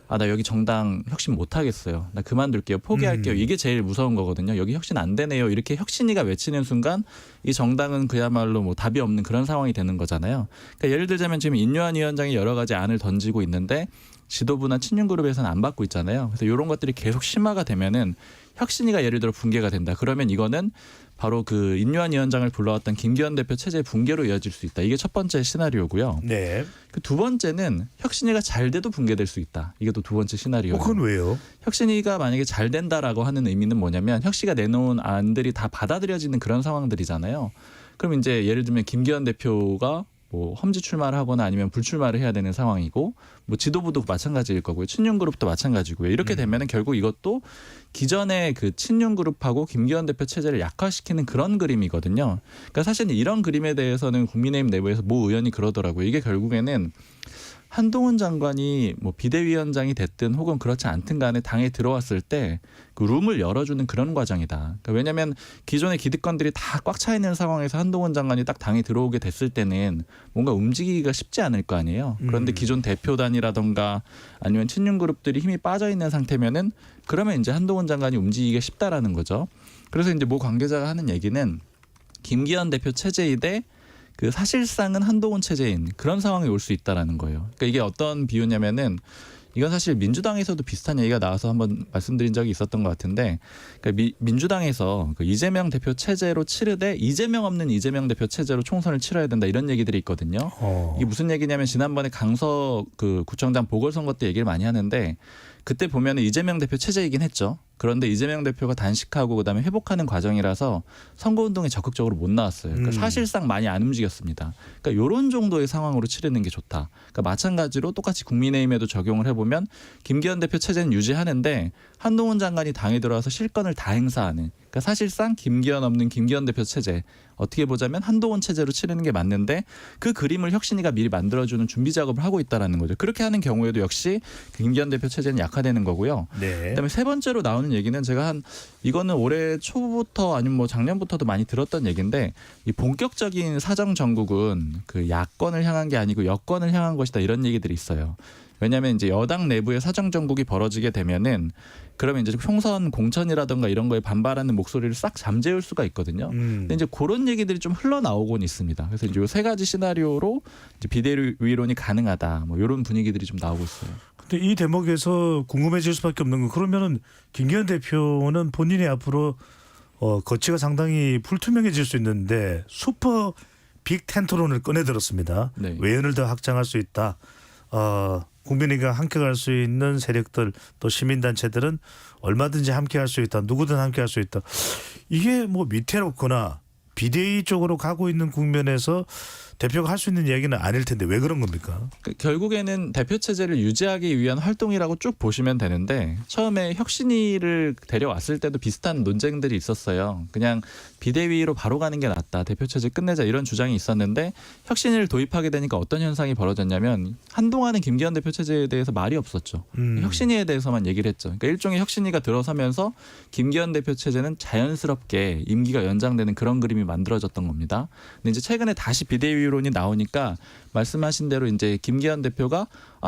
Speaker 20: 나 여기 정당 혁신 못 하겠어요. 나 그만둘게요. 포기할게요. 이게 제일 무서운 거거든요. 여기 혁신 안 되네요. 이렇게 혁신위가 외치는 순간 이 정당은 그야말로 뭐 답이 없는 그런 상황이 되는 거잖아요. 그러니까 예를 들자면 지금 인요한 위원장이 여러 가지 안을 던지고 있는데 지도부나 친윤그룹에서는 안 받고 있잖아요. 그래서 이런 것들이 계속 심화가 되면은 혁신위가 예를 들어 붕괴가 된다. 그러면 이거는 바로 그 인요한 위원장을 불러왔던 김기현 대표 체제 붕괴로 이어질 수 있다. 이게 첫 번째 시나리오고요.
Speaker 2: 네.
Speaker 20: 그 두 번째는 혁신위가 잘 돼도 붕괴될 수 있다. 이게 또 두 번째 시나리오예요.
Speaker 2: 그건 왜요?
Speaker 20: 혁신위가 만약에 잘 된다라고 하는 의미는 뭐냐면 혁신위가 내놓은 안들이 다 받아들여지는 그런 상황들이잖아요. 그럼 이제 예를 들면 김기현 대표가 뭐 험지 출마를 하거나 아니면 불출마를 해야 되는 상황이고 뭐 지도부도 마찬가지일 거고요. 친윤그룹도 마찬가지고요. 이렇게 되면은 결국 이것도 기존의 그 친윤그룹하고 김기현 대표 체제를 약화시키는 그런 그림이거든요. 그러니까 사실 이런 그림에 대해서는 국민의힘 내부에서 모 의원이 그러더라고요. 이게 결국에는 한동훈 장관이 뭐 비대위원장이 됐든 혹은 그렇지 않든 간에 당에 들어왔을 때 그 룸을 열어주는 그런 과정이다. 그러니까 왜냐하면 기존의 기득권들이 다 꽉 차 있는 상황에서 한동훈 장관이 딱 당에 들어오게 됐을 때는 뭔가 움직이기가 쉽지 않을 거 아니에요. 그런데 기존 대표단이라던가 아니면 친윤그룹들이 힘이 빠져 있는 상태면은 그러면 이제 한동훈 장관이 움직이기가 쉽다라는 거죠. 그래서 이제 모 관계자가 하는 얘기는 김기현 대표 체제이대 그 사실상은 한동훈 체제인 그런 상황이 올 수 있다라는 거예요. 그러니까 이게 어떤 비유냐면은 이건 사실 민주당에서도 비슷한 얘기가 나와서 한번 말씀드린 적이 있었던 것 같은데 그러니까 민주당에서 그 이재명 대표 체제로 치르되 이재명 없는 이재명 대표 체제로 총선을 치러야 된다 이런 얘기들이 있거든요. 이게 무슨 얘기냐면 지난번에 강서 그 구청장 보궐선거 때 얘기를 많이 하는데 그때 보면은 이재명 대표 체제이긴 했죠. 그런데 이재명 대표가 단식하고 그다음에 회복하는 과정이라서 선거운동에 적극적으로 못 나왔어요. 그러니까 사실상 많이 안 움직였습니다. 그러니까 이런 정도의 상황으로 치르는 게 좋다. 그러니까 마찬가지로 똑같이 국민의힘에도 적용을 해보면 김기현 대표 체제는 유지하는데 한동훈 장관이 당에 들어와서 실권을 다 행사하는 그러니까 사실상 김기현 없는 김기현 대표 체제 어떻게 보자면 한동훈 체제로 치르는 게 맞는데 그 그림을 혁신위가 미리 만들어주는 준비 작업을 하고 있다는 거죠. 그렇게 하는 경우에도 역시 김기현 대표 체제는 약화되는 거고요.
Speaker 2: 네.
Speaker 20: 그다음에 세 번째로 나오는 얘기는 제가 이거는 올해 초부터 아니면 뭐 작년부터도 많이 들었던 얘기인데 이 본격적인 사정 정국은 그 야권을 향한 게 아니고 여권을 향한 것이다 이런 얘기들이 있어요. 왜냐하면 이제 여당 내부의 사정 정국이 벌어지게 되면은 그러면 이제 총선 공천이라든가 이런 거에 반발하는 목소리를 싹 잠재울 수가 있거든요. 근데 이제 그런 얘기들이 좀 흘러나오곤 있습니다. 그래서 이제 이 세 가지 시나리오로 이제 비대위론이 가능하다. 뭐 이런 분위기들이 좀 나오고 있어요.
Speaker 2: 근데 이 대목에서 궁금해질 수밖에 없는 건 그러면은 김기현 대표는 본인이 앞으로 거치가 상당히 불투명해질 수 있는데 슈퍼 빅 텐트론을 꺼내들었습니다.
Speaker 20: 네.
Speaker 2: 외연을 더 확장할 수 있다. 국민이가 함께 갈 수 있는 세력들 또 시민단체들은 얼마든지 함께 할 수 있다. 누구든 함께 할 수 있다. 이게 뭐 위태롭거나 비대위 쪽으로 가고 있는 국면에서 대표가 할 수 있는 이야기는 아닐 텐데 왜 그런 겁니까?
Speaker 20: 결국에는 대표 체제를 유지하기 위한 활동이라고 쭉 보시면 되는데 처음에 혁신위를 데려왔을 때도 비슷한 논쟁들이 있었어요. 그냥 비대위로 바로 가는 게 낫다. 대표 체제 끝내자 이런 주장이 있었는데 혁신위를 도입하게 되니까 어떤 현상이 벌어졌냐면 한동안은 김기현 대표 체제에 대해서 말이 없었죠. 혁신위에 대해서만 얘기를 했죠. 그러니까 일종의 혁신위가 들어서면서 김기현 대표 체제는 자연스럽게 임기가 연장되는 그런 그림이 만들어졌던 겁니다. 근데 이제 최근에 다시 비대위로 론이 나오니까 말씀하신 대로 이제 김기현 대표가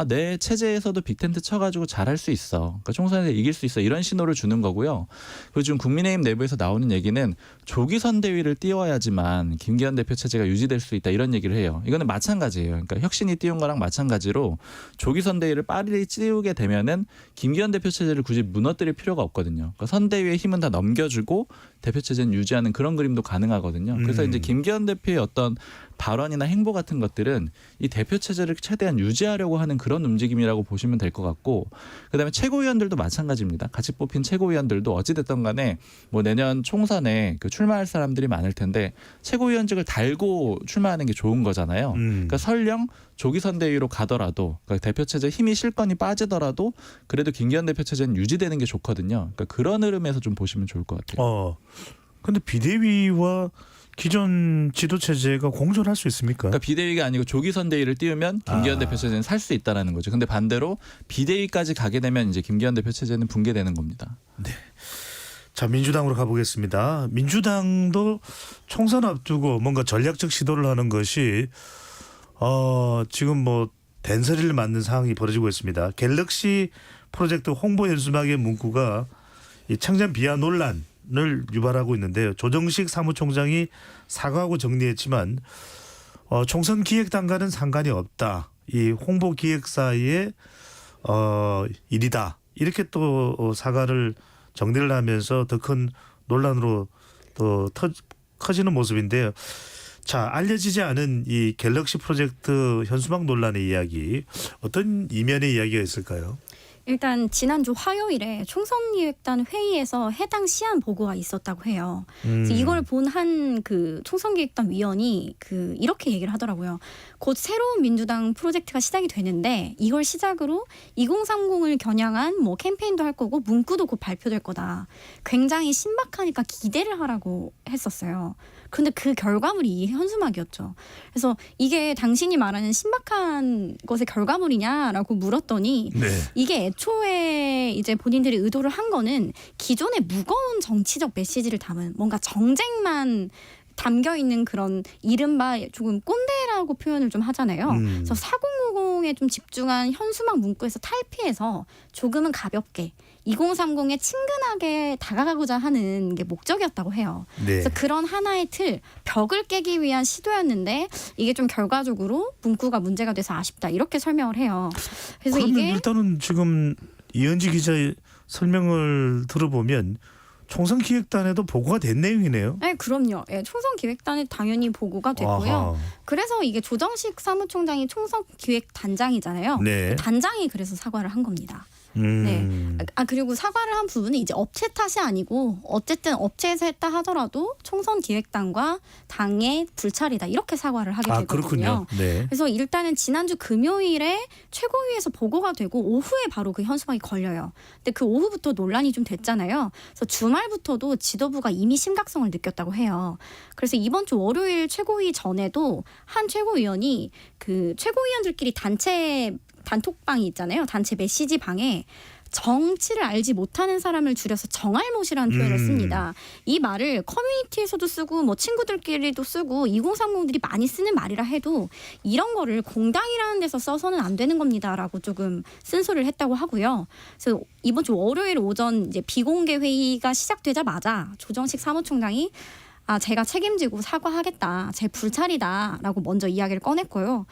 Speaker 20: 내 체제에서도 빅텐트 쳐가지고 잘할 수 있어. 그러니까 총선에서 이길 수 있어. 이런 신호를 주는 거고요. 그리고 지금 국민의힘 내부에서 나오는 얘기는 조기 선대위를 띄워야지만 김기현 대표 체제가 유지될 수 있다. 이런 얘기를 해요. 이거는 마찬가지예요. 그러니까 혁신이 띄운 거랑 마찬가지로 조기 선대위를 빠르게 띄우게 되면은 김기현 대표 체제를 굳이 무너뜨릴 필요가 없거든요. 그러니까 선대위의 힘은 다 넘겨주고 대표 체제는 유지하는 그런 그림도 가능하거든요. 그래서 이제 김기현 대표의 어떤 발언이나 행보 같은 것들은 이 대표 체제를 최대한 유지하려고 하는 그런 움직임이라고 보시면 될 것 같고, 그다음에 최고위원들도 마찬가지입니다. 같이 뽑힌 최고위원들도 어찌됐든 간에 뭐 내년 총선에 출마할 사람들이 많을 텐데 최고위원직을 달고 출마하는 게 좋은 거잖아요. 그러니까 설령 조기 선대위로 가더라도 그러니까 대표 체제 힘이 실건이 빠지더라도 그래도 김기현 대표 체제는 유지되는 게 좋거든요. 그러니까 그런 흐름에서 좀 보시면 좋을 것 같아요.
Speaker 2: 근데 비대위와 기존 지도 체제가 공존할 수 있습니까?
Speaker 20: 그러니까 비대위가 아니고 조기 선대위를 띄우면 김기현 대표 체제는 살 수 있다라는 거죠. 근데 반대로 비대위까지 가게 되면 이제 김기현 대표 체제는 붕괴되는 겁니다.
Speaker 2: 네. 자, 민주당으로 가보겠습니다. 민주당도 총선 앞두고 뭔가 전략적 시도를 하는 것이 지금 뭐 된서리를 맞는 상황이 벌어지고 있습니다. 갤럭시 프로젝트 홍보 연수막의 문구가 이 청년 비하 논란을 유발하고 있는데요. 조정식 사무총장이 사과하고 정리했지만 총선 기획단과는 상관이 없다. 이 홍보 기획사의 일이다. 이렇게 또 사과를 정리를 하면서 더 큰 논란으로 또 커지는 모습인데요. 자, 알려지지 않은 이 갤럭시 프로젝트 현수막 논란의 이야기, 어떤 이면의 이야기가 있을까요?
Speaker 21: 일단 지난주 화요일에 총선기획단 회의에서 해당 시안 보고가 있었다고 해요. 그래서 이걸 본 한 그 총선기획단 위원이 이렇게 얘기를 하더라고요. 곧 새로운 민주당 프로젝트가 시작이 되는데 이걸 시작으로 2030을 겨냥한 뭐 캠페인도 할 거고 문구도 곧 발표될 거다. 굉장히 신박하니까 기대를 하라고 했었어요. 근데 그 결과물이 이 현수막이었죠. 그래서 이게 당신이 말하는 신박한 것의 결과물이냐라고 물었더니 이게 애초에 이제 본인들이 의도를 한 거는 기존의 무거운 정치적 메시지를 담은 뭔가 정쟁만 담겨 있는 그런 이른바 조금 꼰대라고 표현을 좀 하잖아요. 그래서 4050에 좀 집중한 현수막 문구에서 탈피해서 조금은 가볍게 2030에 친근하게 다가가고자 하는 게 목적이었다고 해요. 그래서 그런 하나의 틀, 벽을 깨기 위한 시도였는데 이게 좀 결과적으로 문구가 문제가 돼서 아쉽다. 이렇게 설명을 해요. 그래서
Speaker 2: 그러면
Speaker 21: 이게
Speaker 2: 일단은 지금 이현지 기자의 설명을 들어보면 총선 기획단에도 보고가 된 내용이네요.
Speaker 21: 네, 그럼요. 네, 총선 기획단에 당연히 보고가 됐고요.
Speaker 2: 아하.
Speaker 21: 그래서 이게 조정식 사무총장이 총선 기획단장이잖아요.
Speaker 2: 네.
Speaker 21: 단장이 그래서 사과를 한 겁니다.
Speaker 2: 네.
Speaker 21: 그리고 사과를 한 부분은 이제 업체 탓이 아니고 어쨌든 업체에서 했다 하더라도 총선 기획단과 당의 불찰이다 이렇게 사과를 하게 되거든요.
Speaker 2: 그렇군요. 네.
Speaker 21: 그래서 일단은 지난주 금요일에 최고위에서 보고가 되고 오후에 바로 그 현수막이 걸려요. 근데 그 오후부터 논란이 좀 됐잖아요. 그래서 주말부터도 지도부가 이미 심각성을 느꼈다고 해요. 그래서 이번 주 월요일 최고위 전에도 한 최고위원이 그 최고위원들끼리 단톡방이 있잖아요. 단체 메시지 방에 정치를 알지 못하는 사람을 줄여서 정알못이라는 표현을 씁니다. 이 말을 커뮤니티에서도 쓰고 뭐 친구들끼리도 쓰고 2030들이 많이 쓰는 말이라 해도 이런 거를 공당이라는 데서 써서는 안 되는 겁니다라고 조금 쓴소리를 했다고 하고요. 그래서 이번 주 월요일 오전 이제 비공개 회의가 시작되자마자 조정식 사무총장이 제가 책임지고 사과하겠다. 제 불찰이다라고 먼저 이야기를 꺼냈고요.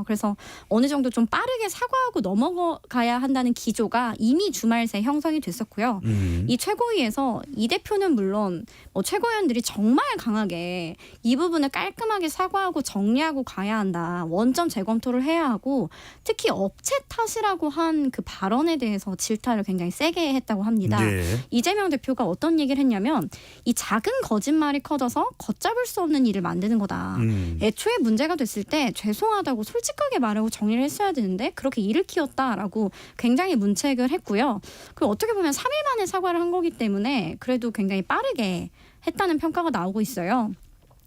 Speaker 21: 그래서 어느 정도 좀 빠르게 사과하고 넘어가야 한다는 기조가 이미 주말 새 형성이 됐었고요. 이 최고위에서 이 대표는 물론 최고위원들이 정말 강하게 이 부분을 깔끔하게 사과하고 정리하고 가야 한다. 원점 재검토를 해야 하고 특히 업체 탓이라고 한 그 발언에 대해서 질타를 굉장히 세게 했다고 합니다.
Speaker 2: 네.
Speaker 21: 이재명 대표가 어떤 얘기를 했냐면 이 작은 거짓말이 커져서 걷잡을 수 없는 일을 만드는 거다. 애초에 문제가 됐을 때 죄송하다고 솔직하게 말하고 정리를 했어야 되는데 그렇게 일을 키웠다라고 굉장히 문책을 했고요. 그리고 어떻게 보면 3일 만에 사과를 한 거기 때문에 그래도 굉장히 빠르게 했다는 평가가 나오고 있어요.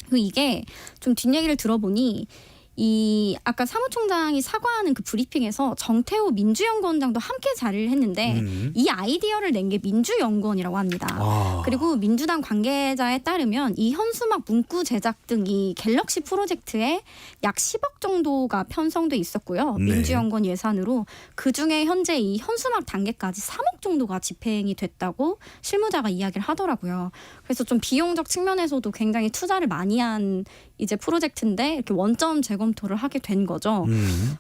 Speaker 21: 그리고 이게 좀 뒷얘기를 들어보니 이 아까 사무총장이 사과하는 그 브리핑에서 정태호 민주연구원장도 함께 자리를 했는데 이 아이디어를 낸 게 민주연구원이라고 합니다. 그리고 민주당 관계자에 따르면 이 현수막 문구 제작 등 이 갤럭시 프로젝트에 약 10억 정도가 편성돼 있었고요.
Speaker 2: 네.
Speaker 21: 민주연구원 예산으로 그중에 현재 이 현수막 단계까지 3억 정도가 집행이 됐다고 실무자가 이야기를 하더라고요. 그래서 좀 비용적 측면에서도 굉장히 투자를 많이 한 이제 프로젝트인데 이렇게 원점 재검토를 하게 된 거죠.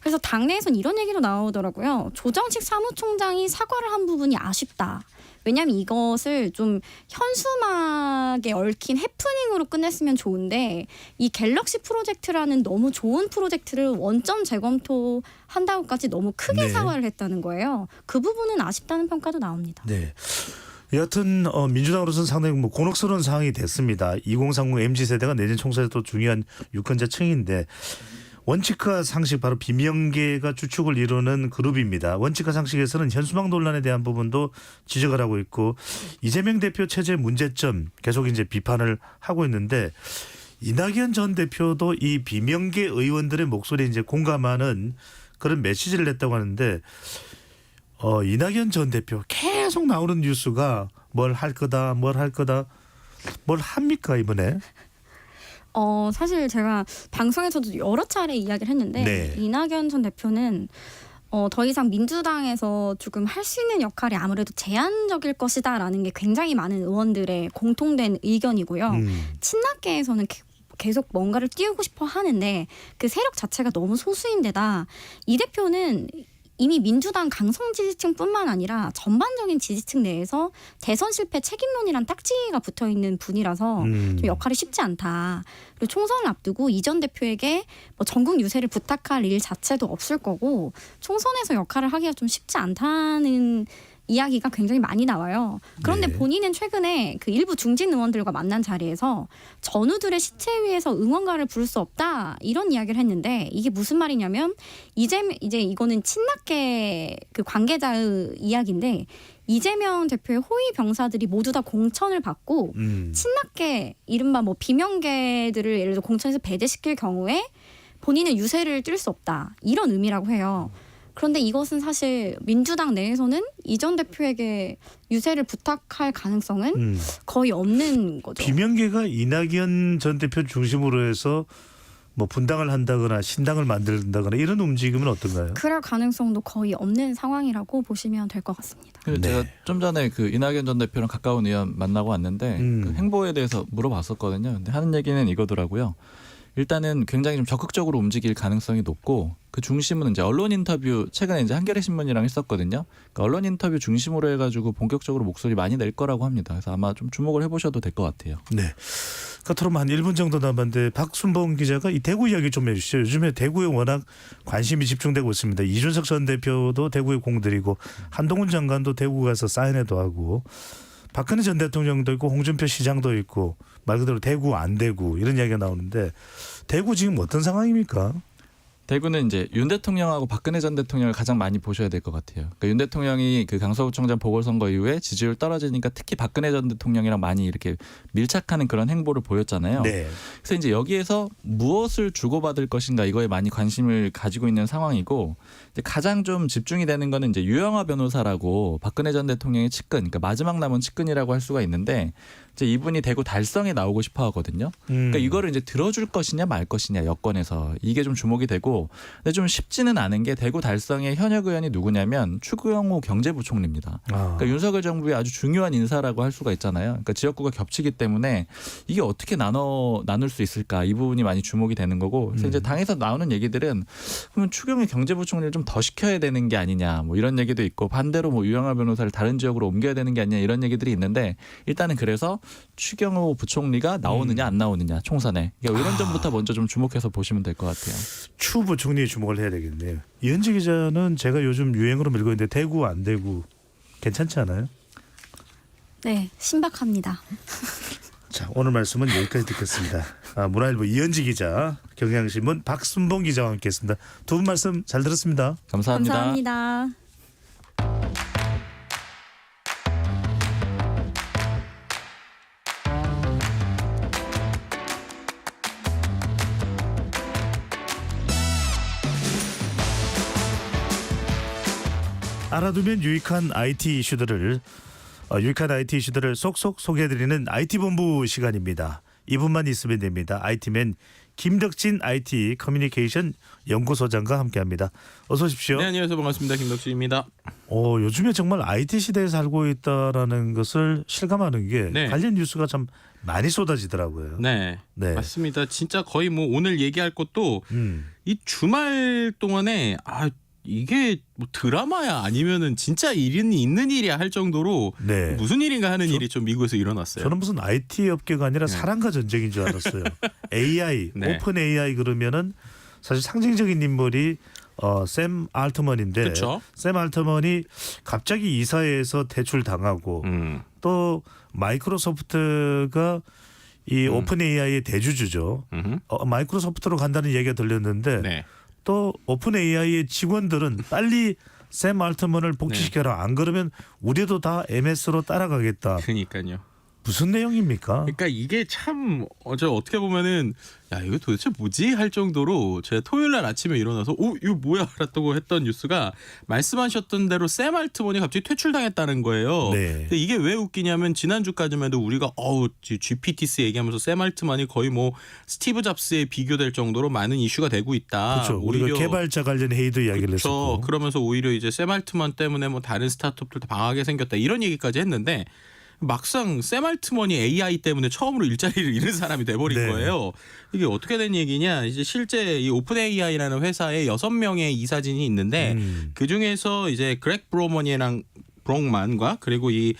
Speaker 21: 그래서 당내에선 이런 얘기도 나오더라고요. 조정식 사무총장이 사과를 한 부분이 아쉽다. 왜냐하면 이것을 좀 현수막에 얽힌 해프닝으로 끝냈으면 좋은데 이 갤럭시 프로젝트라는 너무 좋은 프로젝트를 원점 재검토한다고까지 너무 크게 사과를 했다는 거예요. 그 부분은 아쉽다는 평가도 나옵니다.
Speaker 2: 네. 여하튼 민주당으로서는 상당히 곤혹스러운 상황이 됐습니다. 2030 MZ세대가 내년 총선에 또 중요한 유권자층인데 원칙과 상식 바로 비명계가 주축을 이루는 그룹입니다. 원칙과 상식에서는 현수막 논란에 대한 부분도 지적을 하고 있고 이재명 대표 체제 문제점 계속 이제 비판을 하고 있는데 이낙연 전 대표도 이 비명계 의원들의 목소리에 이제 공감하는 그런 메시지를 냈다고 하는데 이낙연 전 대표 계속 나오는 뉴스가 뭘 할 거다, 뭘 합니까 이번에?
Speaker 21: 사실 제가 방송에서도 여러 차례 이야기를 했는데 이낙연 전 대표는 더 이상 민주당에서 조금 할 수 있는 역할이 아무래도 제한적일 것이다라는 게 굉장히 많은 의원들의 공통된 의견이고요. 친낙계에서는 계속 뭔가를 띄우고 싶어 하는데 그 세력 자체가 너무 소수인데다 이 대표는 이미 민주당 강성 지지층뿐만 아니라 전반적인 지지층 내에서 대선 실패 책임론이란 딱지가 붙어있는 분이라서 좀 역할이 쉽지 않다. 그리고 총선을 앞두고 이 전 대표에게 전국 유세를 부탁할 일 자체도 없을 거고 총선에서 역할을 하기가 좀 쉽지 않다는 이야기가 굉장히 많이 나와요. 그런데 본인은 최근에 그 일부 중진 의원들과 만난 자리에서 전우들의 시체 위에서 응원가를 부를 수 없다 이런 이야기를 했는데 이게 무슨 말이냐면 이제 이거는 친낙계 그 관계자의 이야기인데 이재명 대표의 호위 병사들이 모두 다 공천을 받고 친낙계 이른바 비명계들을 예를 들어 공천에서 배제시킬 경우에 본인은 유세를 뛸 수 없다 이런 의미라고 해요. 그런데 이것은 사실 민주당 내에서는 이 전 대표에게 유세를 부탁할 가능성은 거의 없는 거죠.
Speaker 2: 비명계가 이낙연 전 대표 중심으로 해서 분당을 한다거나 신당을 만든다거나 이런 움직임은 어떤가요?
Speaker 21: 그럴 가능성도 거의 없는 상황이라고 보시면 될 것 같습니다.
Speaker 20: 제가 좀 전에 그 이낙연 전 대표랑 가까운 의원 만나고 왔는데 그 행보에 대해서 물어봤었거든요. 근데 하는 얘기는 이거더라고요. 일단은 굉장히 좀 적극적으로 움직일 가능성이 높고 그 중심은 이제 언론 인터뷰 최근에 이제 한겨레 신문이랑 했었거든요. 그러니까 언론 인터뷰 중심으로 해가지고 본격적으로 목소리 많이 낼 거라고 합니다. 그래서 아마 좀 주목을 해보셔도 될 것 같아요.
Speaker 2: 네. 끝으로 한 1분 정도 남았는데 박순봉 기자가 이 대구 이야기 좀 해주시죠. 요즘에 대구에 워낙 관심이 집중되고 있습니다. 이준석 전 대표도 대구에 공들이고 한동훈 장관도 대구 가서 사인회도 하고 박근혜 전 대통령도 있고 홍준표 시장도 있고 말 그대로 대구 안 대구 이런 이야기가 나오는데 대구 지금 어떤 상황입니까?
Speaker 20: 대구는 이제 윤 대통령하고 박근혜 전 대통령을 가장 많이 보셔야 될 것 같아요. 그러니까 윤 대통령이 그 강서구청장 보궐선거 이후에 지지율 떨어지니까 특히 박근혜 전 대통령이랑 많이 이렇게 밀착하는 그런 행보를 보였잖아요.
Speaker 2: 네.
Speaker 20: 그래서 이제 여기에서 무엇을 주고받을 것인가 이거에 많이 관심을 가지고 있는 상황이고 이제 가장 좀 집중이 되는 거는 이제 유영하 변호사라고 박근혜 전 대통령의 측근, 그러니까 마지막 남은 측근이라고 할 수가 있는데 이제 이분이 대구 달성에 나오고 싶어 하거든요. 그러니까 이거를 이제 들어줄 것이냐 말 것이냐 여권에서 이게 좀 주목이 되고, 근데 좀 쉽지는 않은 게 대구 달성의 현역 의원이 누구냐면 추경호 경제부총리입니다. 그러니까 윤석열 정부의 아주 중요한 인사라고 할 수가 있잖아요. 그러니까 지역구가 겹치기 때문에 이게 어떻게 나눌 수 있을까, 이 부분이 많이 주목이 되는 거고. 그래서 이제 당에서 나오는 얘기들은 그러면 추경호 경제부총리를 좀 더 시켜야 되는 게 아니냐, 뭐 이런 얘기도 있고, 반대로 뭐 유영하 변호사를 다른 지역으로 옮겨야 되는 게 아니냐 이런 얘기들이 있는데, 일단은 그래서 추경호 부총리가 나오느냐 안 나오느냐 총선에, 그러니까 이런 점부터 먼저 좀 주목해서 보시면 될 것 같아요.
Speaker 2: 추 부총리 주목을 해야 되겠네요. 이현지 기자는 제가 요즘 유행으로 밀고 있는데 대구 안 대구 괜찮지 않아요?
Speaker 21: 네, 신박합니다.
Speaker 2: 자, 오늘 말씀은 여기까지 듣겠습니다. 문화일보 이현지 기자, 경향신문 박순봉 기자와 함께했습니다. 두 분 말씀 잘 들었습니다.
Speaker 20: 감사합니다.
Speaker 21: 감사합니다.
Speaker 2: 알아두면 유익한 IT 이슈들을 쏙쏙 소개해드리는 IT본부 시간입니다. 2분만 있으면 됩니다. IT맨 김덕진 IT 커뮤니케이션 연구소장과 함께합니다. 어서 오십시오.
Speaker 5: 네, 안녕하세요. 반갑습니다. 김덕진입니다.
Speaker 2: 요즘에 정말 IT 시대에 살고 있다라는 것을 실감하는 게
Speaker 5: 네.
Speaker 2: 관련 뉴스가 참 많이 쏟아지더라고요.
Speaker 5: 네, 맞습니다. 진짜 거의 뭐 오늘 얘기할 것도 이 주말 동안에 이게 뭐 드라마야 아니면은 진짜 일이 있는 일이야 할 정도로 무슨 일인가 하는 일이 좀 미국에서 일어났어요.
Speaker 2: 저는 무슨 IT 업계가 아니라 사랑과 전쟁인 줄 알았어요. AI, 오픈 AI 그러면은 사실 상징적인 인물이 샘 알트먼인데,
Speaker 5: 그쵸?
Speaker 2: 샘 알트먼이 갑자기 이사회에서 퇴출당하고 또 마이크로소프트가 이 오픈 AI의 대주주죠. 마이크로소프트로 간다는 얘기가 들렸는데 또 오픈 AI의 직원들은 빨리 샘 알트먼을 복귀시켜라. 안 그러면 우리도 다 MS로 따라가겠다.
Speaker 5: 그러니까요.
Speaker 2: 무슨 내용입니까?
Speaker 5: 그러니까 이게 참 어떻게 보면은 야 이거 도대체 뭐지 할 정도로 제가 토요일 날 아침에 일어나서 이거 뭐야 라고 했던 뉴스가, 말씀하셨던 대로 샘 알트먼이 갑자기 퇴출당했다는 거예요. 근데 이게 왜 웃기냐면 지난주까지만 해도 우리가 GPTs 얘기하면서 샘 알트먼이 거의 뭐 스티브 잡스에 비교될 정도로 많은 이슈가 되고 있다.
Speaker 2: 그렇죠. 우리가 개발자 관련 회의도 이야기를 했었고.
Speaker 5: 그러면서 오히려 이제 샘 알트먼 때문에 뭐 다른 스타트업들도 방하게 생겼다 이런 얘기까지 했는데, 막상 샘 알트먼이 AI 때문에 처음으로 일자리를 잃은 사람이 돼버린 거예요. 이게 어떻게 된 얘기냐? 이제 실제 이 오픈 AI라는 회사에 6명의 이사진이 있는데 그 중에서 이제 그렉 브롱만과 그리고 이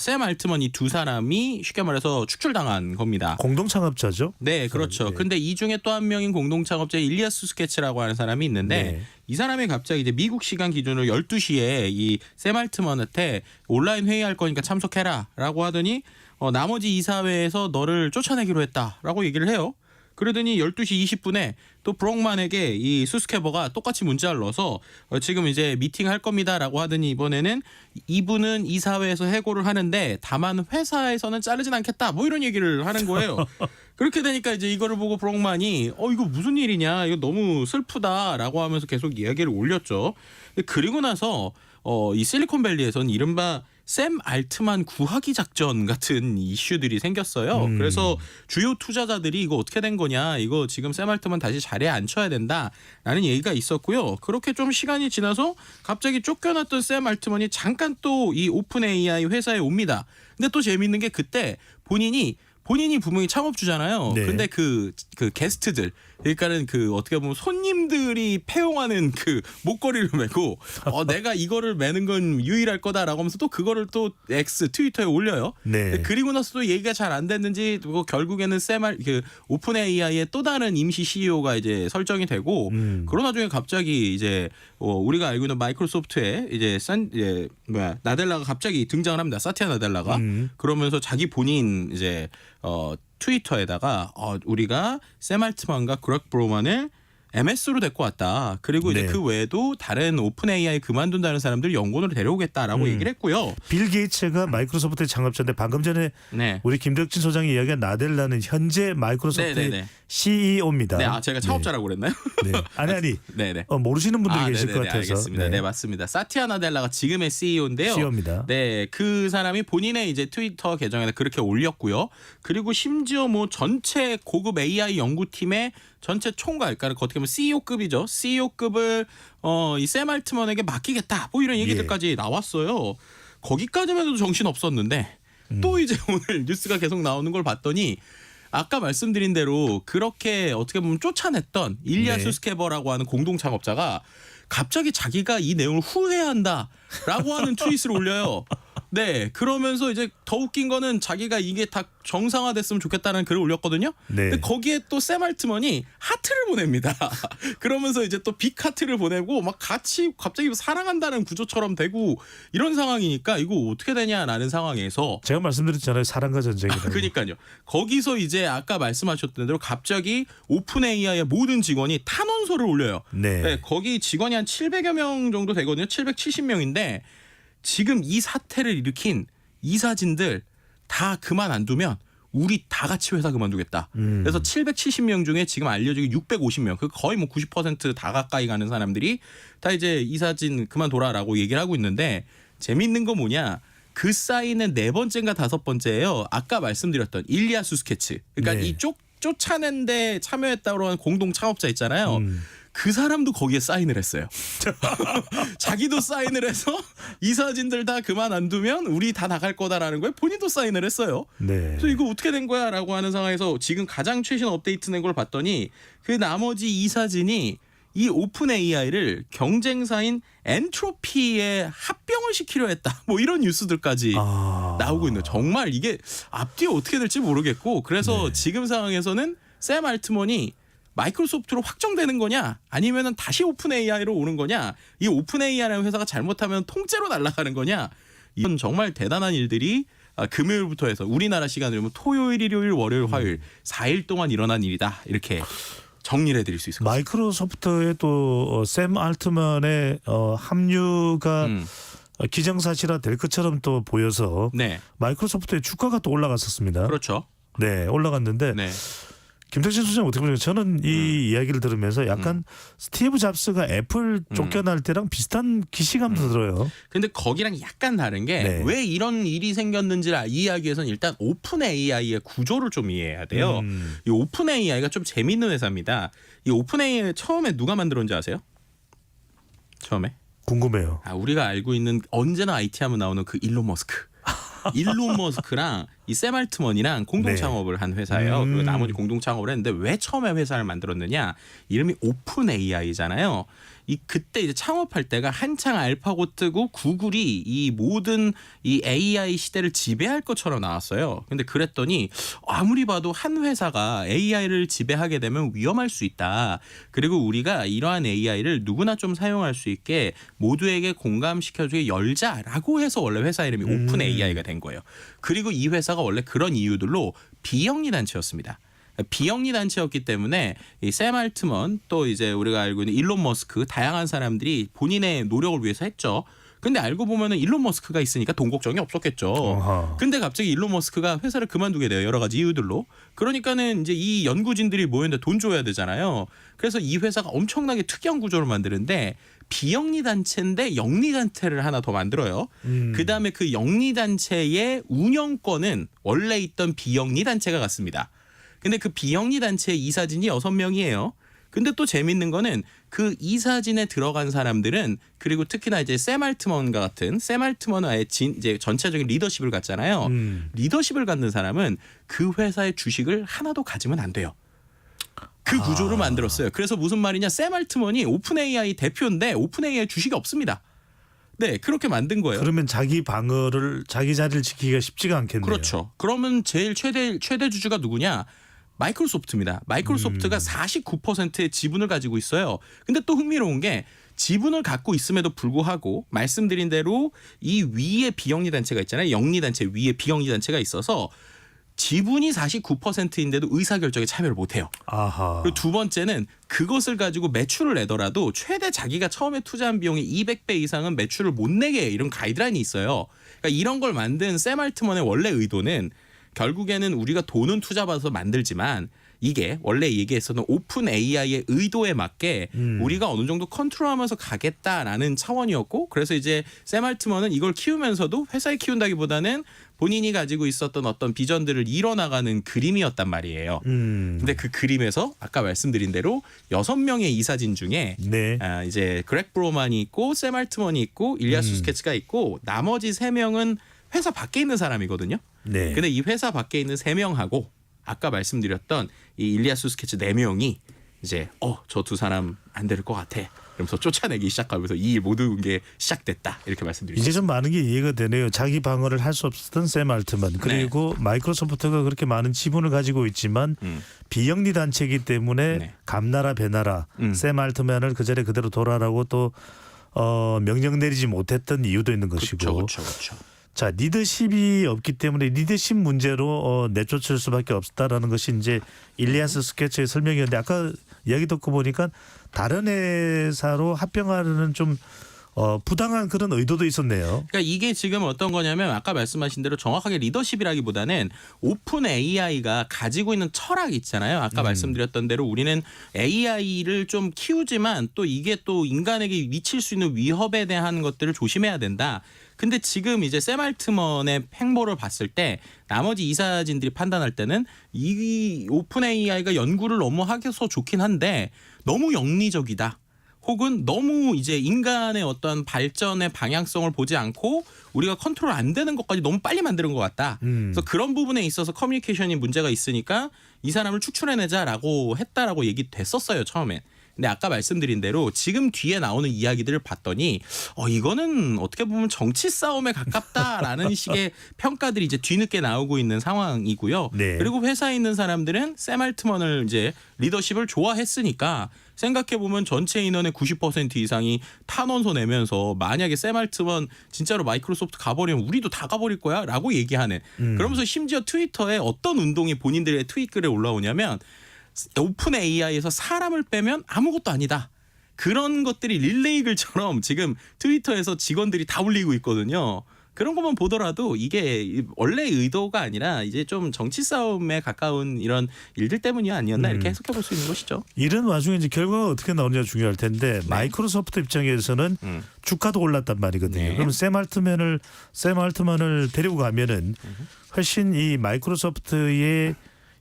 Speaker 5: 샘 알트먼 이 두 사람이 쉽게 말해서 축출당한 겁니다.
Speaker 2: 공동 창업자죠?
Speaker 5: 네, 그렇죠. 근데 이 중에 또 한 명인 공동 창업자 일리아 수스케츠라고 하는 사람이 있는데 이 사람이 갑자기 이제 미국 시간 기준으로 12시에 이 샘 알트먼한테 온라인 회의할 거니까 참석해라라고 하더니 나머지 이사회에서 너를 쫓아내기로 했다라고 얘기를 해요. 그러더니 12시 20분에 또 브록만에게 이 수스케버가 똑같이 문자를 넣어서 지금 이제 미팅할 겁니다라고 하더니 이번에는 이분은 이사회에서 해고를 하는데 다만 회사에서는 자르진 않겠다 뭐 이런 얘기를 하는 거예요. 그렇게 되니까 이제 이거를 보고 브록만이 이거 무슨 일이냐, 이거 너무 슬프다라고 하면서 계속 이야기를 올렸죠. 그리고 나서 이 실리콘밸리에서는 이른바 샘 알트만 구하기 작전 같은 이슈들이 생겼어요. 그래서 주요 투자자들이 이거 어떻게 된 거냐, 이거 지금 샘 알트만 다시 자리에 앉혀야 된다라는 얘기가 있었고요. 그렇게 좀 시간이 지나서 갑자기 쫓겨났던 샘 알트만이 잠깐 또 이 오픈 AI 회사에 옵니다. 근데 또 재밌는 게 그때 본인이 분명히 창업주잖아요. 근데 그 게스트들, 그러니까는 그 어떻게 보면 손님들이 패용하는 그 목걸이를 메고 내가 이거를 매는 건 유일할 거다라고 하면서 또 그거를 또 트위터에 올려요. 그리고 나서 또 얘기가 잘 안 됐는지 결국에는 오픈 AI의 또 다른 임시 CEO가 이제 설정이 되고, 그런 와중에 갑자기 이제 우리가 알고 있는 마이크로소프트에 이제 나델라가 갑자기 등장을 합니다. 사티아 나델라가. 그러면서 자기 본인 이제 트위터에다가 우리가 샘 알트만과 그렉 브로만을 MS로 데리고 왔다. 그리고 이제
Speaker 2: 네.
Speaker 5: 그 외에도 다른 오픈 AI 그만둔다는 사람들 연구원으로 데려오겠다라고 얘기를 했고요.
Speaker 2: 빌 게이츠가 마이크로소프트의 창업자인데 방금 전에
Speaker 5: 네.
Speaker 2: 우리 김덕진 소장이 이야기한 나델라는 현재 마이크로소프트의
Speaker 5: 네네네.
Speaker 2: CEO입니다.
Speaker 5: 네, 제가 창업자라고 그랬나요?
Speaker 2: 네. 아니
Speaker 5: 네네.
Speaker 2: 모르시는 분들이 계실 것 같아서.
Speaker 5: 알겠습니다. 네, 맞습니다. 사티아 나델라가 지금의 CEO인데요.
Speaker 2: CEO입니다.
Speaker 5: 네, 그 사람이 본인의 이제 트위터 계정에 그렇게 올렸고요. 그리고 심지어 뭐 전체 고급 AI 연구팀의 전체 총괄, 그러니까 어떻게 보면 CEO급이죠. CEO급을 이 샘 알트먼에게 맡기겠다. 뭐 이런 얘기들까지 나왔어요. 거기까지만 해도 정신 없었는데 또 이제 오늘 뉴스가 계속 나오는 걸 봤더니 아까 말씀드린 대로 그렇게 어떻게 보면 쫓아냈던 일리아
Speaker 2: 네.
Speaker 5: 수스케버라고 하는 공동 창업자가 갑자기 자기가 이 내용을 후회한다라고 하는 트윗을 올려요. 네, 그러면서 이제 더 웃긴 거는 자기가 이게 다 정상화됐으면 좋겠다는 글을 올렸거든요.
Speaker 2: 네.
Speaker 5: 근데 거기에 또 샘 알트먼이 하트를 보냅니다. 그러면서 이제 또 빅 하트를 보내고 막 같이 갑자기 사랑한다는 구조처럼 되고 이런 상황이니까 이거 어떻게 되냐라는 상황에서
Speaker 2: 제가 말씀드렸잖아요. 사랑과 전쟁이라고.
Speaker 5: 그러니까요. 거기서 이제 아까 말씀하셨던 대로 갑자기 오픈 AI의 모든 직원이 탄원서를 올려요.
Speaker 2: 네.
Speaker 5: 네, 거기 직원이 한 700여 명 정도 되거든요. 770명인데 지금 이 사태를 일으킨 이사진들 다 그만 안 두면 우리 다 같이 회사 그만두겠다. 그래서 770명 중에 지금 알려지기 650명, 그 거의 뭐 90%다 가까이 가는 사람들이 다 이제 이사진 그만둬라라고 얘기를 하고 있는데 재밌는 거 뭐냐? 그 사인은 4번째인가 5번째예요. 아까 말씀드렸던 일리아 수스케츠. 그러니까
Speaker 2: 네.
Speaker 5: 이 쫓아낸 데 참여했다고 하는 공동 창업자 있잖아요. 그 사람도 거기에 사인을 했어요. 자기도 사인을 해서 이 사진들 다 그만 안 두면 우리 다 나갈 거다라는 거에 본인도 사인을 했어요.
Speaker 2: 네.
Speaker 5: 그래서 이거 어떻게 된 거야? 라고 하는 상황에서 지금 가장 최신 업데이트 낸 걸 봤더니 그 나머지 이 사진이 이 오픈 AI를 경쟁사인 엔트로피에 합병을 시키려 했다. 뭐 이런 뉴스들까지 나오고 있는. 정말 이게 앞뒤에 어떻게 될지 모르겠고 그래서 지금 상황에서는 샘 알트먼이 마이크로소프트로 확정되는 거냐 아니면은 다시 오픈 AI로 오는 거냐 이 오픈 AI라는 회사가 잘못하면 통째로 날아가는 거냐 이건 정말 대단한 일들이 금요일부터 해서 우리나라 시간으로 토요일, 일요일, 월요일, 화요일 4일 동안 일어난 일이다 이렇게 정리를 해드릴 수 있을 것 같습니다.
Speaker 2: 마이크로소프트의 또 샘 알트먼의 합류가 기정사실화 될 것처럼 또 보여서
Speaker 5: 네.
Speaker 2: 마이크로소프트의 주가가 또 올라갔었습니다.
Speaker 5: 그렇죠.
Speaker 2: 네, 올라갔는데
Speaker 5: 네.
Speaker 2: 김덕진 소장 어떻게 보세요? 저는 이 이야기를 들으면서 약간 스티브 잡스가 애플 쫓겨날 때랑 비슷한 기시감도 들어요.
Speaker 5: 근데 거기랑 약간 다른 게 왜 이런 일이 생겼는지를 이해하기 위해서는 일단 오픈 AI의 구조를 좀 이해해야 돼요. 이 오픈 AI가 좀 재밌는 회사입니다. 이 오픈 AI 처음에 누가 만들었는지 아세요? 처음에?
Speaker 2: 궁금해요.
Speaker 5: 우리가 알고 있는 언제나 IT 하면 나오는 그 일론 머스크. 일론 머스크랑 이 샘 알트먼이랑 공동 창업을 한 회사예요. 그리고 나머지 공동 창업을 했는데 왜 처음에 회사를 만들었느냐? 이름이 오픈 AI잖아요. 그때 이제 창업할 때가 한창 알파고 뜨고 구글이 이 모든 이 AI 시대를 지배할 것처럼 나왔어요. 근데 그랬더니 아무리 봐도 한 회사가 AI를 지배하게 되면 위험할 수 있다. 그리고 우리가 이러한 AI를 누구나 좀 사용할 수 있게 모두에게 공감시켜주게 열자라고 해서 원래 회사 이름이 오픈 AI가 된 거예요. 그리고 이 회사가 원래 그런 이유들로 비영리 단체였습니다. 비영리 단체였기 때문에 이 샘 알트먼 또 이제 우리가 알고 있는 일론 머스크 다양한 사람들이 본인의 노력을 위해서 했죠. 근데 알고 보면은 일론 머스크가 있으니까 돈 걱정이 없었겠죠. 근데 갑자기 일론 머스크가 회사를 그만두게 돼요. 여러 가지 이유들로. 그러니까는 이제 이 연구진들이 모였는데 돈 줘야 되잖아요. 그래서 이 회사가 엄청나게 특이한 구조를 만드는데 비영리 단체인데 영리 단체를 하나 더 만들어요. 그다음에 그 영리 단체의 운영권은 원래 있던 비영리 단체가 갖습니다. 근데 그 비영리 단체의 이사진이 6명이에요. 근데 또 재밌는 거는 그 이사진에 들어간 사람들은 그리고 특히나 이제 샘 알트먼과 같은 샘 알트먼은 아예 이제 전체적인 리더십을 갖잖아요. 리더십을 갖는 사람은 그 회사의 주식을 하나도 가지면 안 돼요. 그 구조를 만들었어요. 그래서 무슨 말이냐? 샘 알트먼이 오픈 AI 대표인데 오픈 AI 주식이 없습니다. 네, 그렇게 만든 거예요.
Speaker 2: 그러면 자기 방어를 자기 자리를 지키기가 쉽지가 않겠네요.
Speaker 5: 그렇죠. 그러면 제일 최대 주주가 누구냐? 마이크로소프트입니다. 마이크로소프트가 49%의 지분을 가지고 있어요. 근데 또 흥미로운 게 지분을 갖고 있음에도 불구하고 말씀드린 대로 이 위에 비영리 단체가 있잖아요. 영리 단체 위에 비영리 단체가 있어서 지분이 49%인데도 의사결정에 참여를 못해요.
Speaker 2: 아하.
Speaker 5: 그리고 두 번째는 그것을 가지고 매출을 내더라도 최대 자기가 처음에 투자한 비용의 200배 이상은 매출을 못 내게 해. 이런 가이드라인이 있어요. 그러니까 이런 걸 만든 샘 알트먼의 원래 의도는 결국에는 우리가 돈은 투자받아서 만들지만 이게 원래 얘기했었던 오픈 AI의 의도에 맞게 우리가 어느 정도 컨트롤하면서 가겠다라는 차원이었고, 그래서 이제 샘 알트먼은 이걸 키우면서도 회사에 키운다기보다는 본인이 가지고 있었던 어떤 비전들을 이뤄나가는 그림이었단 말이에요. 근데 그 그림에서 아까 말씀드린 대로 6명의 이사진 중에
Speaker 2: 네.
Speaker 5: 이제 그렉 브로만이 있고 샘 알트먼이 있고 일리아 수스케츠가 있고 나머지 3명은 회사 밖에 있는 사람이거든요.
Speaker 2: 네.
Speaker 5: 근데 이 회사 밖에 있는 3명하고 아까 말씀드렸던 이 일리아 수스케츠 4명이 이제 저 두 사람 안 될 것 같아. 그러면서 쫓아내기 시작하면서 이 일 모든 게 시작됐다. 이렇게 말씀드리죠.
Speaker 2: 이제 좀 많은 게 이해가 되네요. 자기 방어를 할 수 없었던 샘 알트먼, 그리고 마이크로소프트가 그렇게 많은 지분을 가지고 있지만 비영리 단체이기 때문에 감나라 배나라 샘 알트먼을 그 자리에 그대로 돌아라고 또 명령 내리지 못했던 이유도 있는 것이고.
Speaker 5: 그렇죠.
Speaker 2: 자, 리더십이 없기 때문에 리더십 문제로 내쫓을 수밖에 없다라는 것이 이제 일리아스 스케치의 설명이었는데, 아까 이야기 듣고 보니까 다른 회사로 합병하려는 좀 부당한 그런 의도도 있었네요.
Speaker 5: 그러니까 이게 지금 어떤 거냐면 아까 말씀하신 대로 정확하게 리더십이라기보다는 오픈 AI가 가지고 있는 철학이 있잖아요. 아까 말씀드렸던 대로 우리는 AI를 좀 키우지만 또 이게 또 인간에게 미칠 수 있는 위협에 대한 것들을 조심해야 된다. 근데 지금 이제 샘 알트먼의 행보를 봤을 때 나머지 이사진들이 판단할 때는 이 오픈 AI가 연구를 너무 하게서 좋긴 한데 너무 영리적이다. 혹은 너무 이제 인간의 어떤 발전의 방향성을 보지 않고 우리가 컨트롤 안 되는 것까지 너무 빨리 만드는 것 같다. 그래서 그런 부분에 있어서 커뮤니케이션이 문제가 있으니까 이 사람을 축출해내자라고 했다라고 얘기됐었어요, 처음엔. 근데 아까 말씀드린 대로 지금 뒤에 나오는 이야기들을 봤더니 이거는 어떻게 보면 정치 싸움에 가깝다라는 식의 평가들이 이제 뒤늦게 나오고 있는 상황이고요.
Speaker 2: 네.
Speaker 5: 그리고 회사에 있는 사람들은 샘 알트먼을 이제 리더십을 좋아했으니까 생각해보면 전체 인원의 90% 이상이 탄원서 내면서 만약에 샘 알트먼 진짜로 마이크로소프트 가버리면 우리도 다 가버릴 거야 라고 얘기하는, 그러면서 심지어 트위터에 어떤 운동이 본인들의 트윗 글에 올라오냐면 오픈 AI에서 사람을 빼면 아무것도 아니다. 그런 것들이 릴레이 글처럼 지금 트위터에서 직원들이 다 올리고 있거든요. 그런 것만 보더라도 이게 원래 의도가 아니라 이제 좀 정치 싸움에 가까운 이런 일들 때문이 아니었나 이렇게 해석해 볼 수 있는 것이죠.
Speaker 2: 이런 와중에 이제 결과가 어떻게 나오느냐 중요할 텐데 마이크로소프트 입장에서는 주가도 올랐단 말이거든요. 그럼 샘 알트먼을 데리고 가면은 훨씬 이 마이크로소프트의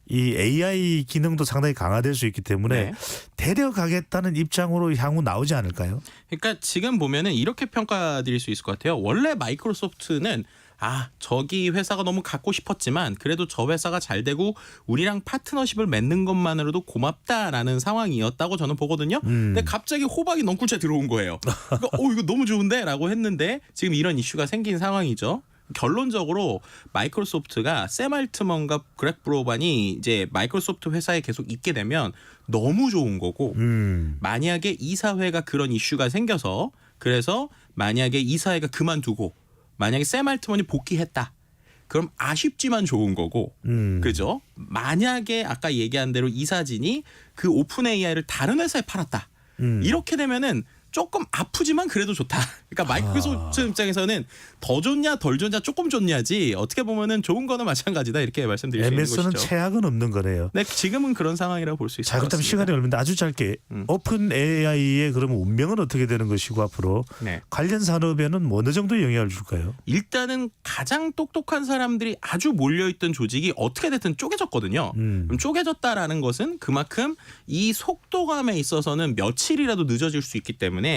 Speaker 2: 이 AI 기능도 상당히 강화될 수 있기 때문에 데려가겠다는 입장으로 향후 나오지 않을까요?
Speaker 5: 그러니까 지금 보면은 이렇게 평가드릴 수 있을 것 같아요. 원래 마이크로소프트는 저기 회사가 너무 갖고 싶었지만 그래도 저 회사가 잘 되고 우리랑 파트너십을 맺는 것만으로도 고맙다라는 상황이었다고 저는 보거든요. 근데 갑자기 호박이 넝쿨째 들어온 거예요. 그러니까 이거 너무 좋은데 라고 했는데 지금 이런 이슈가 생긴 상황이죠. 결론적으로 마이크로소프트가 샘 알트먼과 그렉 브로반이 이제 마이크로소프트 회사에 계속 있게 되면 너무 좋은 거고, 만약에 이사회가 그런 이슈가 생겨서 그래서 만약에 이사회가 그만두고 만약에 샘 알트먼이 복귀했다. 그럼 아쉽지만 좋은 거고, 그죠? 만약에 아까 얘기한 대로 이사진이 그 오픈 AI를 다른 회사에 팔았다. 이렇게 되면은 조금 아프지만 그래도 좋다. 그러니까 마이크로소프트 입장에서는 더 좋냐 덜 좋냐 조금 좋냐지 어떻게 보면은 좋은 거는 마찬가지다 이렇게 말씀드릴 수 있는 것이죠.
Speaker 2: MS는 최악은 없는 거네요.
Speaker 5: 네, 지금은 그런 상황이라고 볼 수 있을 것
Speaker 2: 자, 그렇다면
Speaker 5: 같습니다.
Speaker 2: 시간이 얼마인데 아주 짧게 오픈 AI의 그러면 운명은 어떻게 되는 것이고 앞으로 관련 산업에는 뭐 어느 정도 영향을 줄까요?
Speaker 5: 일단은 가장 똑똑한 사람들이 아주 몰려있던 조직이 어떻게 됐든 쪼개졌거든요. 그럼 쪼개졌다라는 것은 그만큼 이 속도감에 있어서는 며칠이라도 늦어질 수 있기 때문에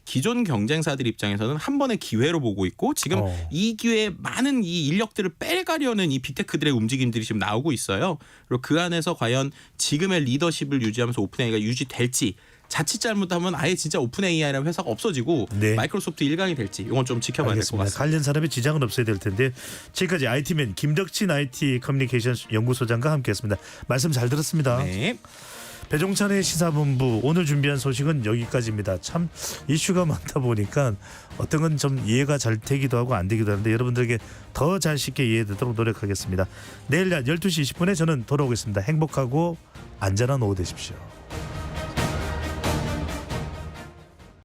Speaker 5: 기존 경쟁사들 입장에서는 한 번의 기회로 보고 있고, 지금 이 기회에 많은 이 인력들을 빼가려는 이 빅테크들의 움직임들이 지금 나오고 있어요. 그리고 그 안에서 과연 지금의 리더십을 유지하면서 오픈 AI가 유지될지, 자칫 잘못하면 아예 진짜 오픈 AI라는 회사가 없어지고 마이크로소프트 일강이 될지 이건 좀 지켜봐야 될 것 같습니다.
Speaker 2: 관련 산업에 지장은 없어야 될 텐데, 지금까지 IT맨 김덕진 IT 커뮤니케이션 연구소장과 함께했습니다. 말씀 잘 들었습니다.
Speaker 5: 네.
Speaker 2: 배종찬의 시사본부 오늘 준비한 소식은 여기까지입니다. 참 이슈가 많다 보니까 어떤 건 좀 이해가 잘 되기도 하고 안 되기도 하는데 여러분들에게 더 잘 쉽게 이해되도록 노력하겠습니다. 내일 낮 12시 20분에 저는 돌아오겠습니다. 행복하고 안전한 오후 되십시오.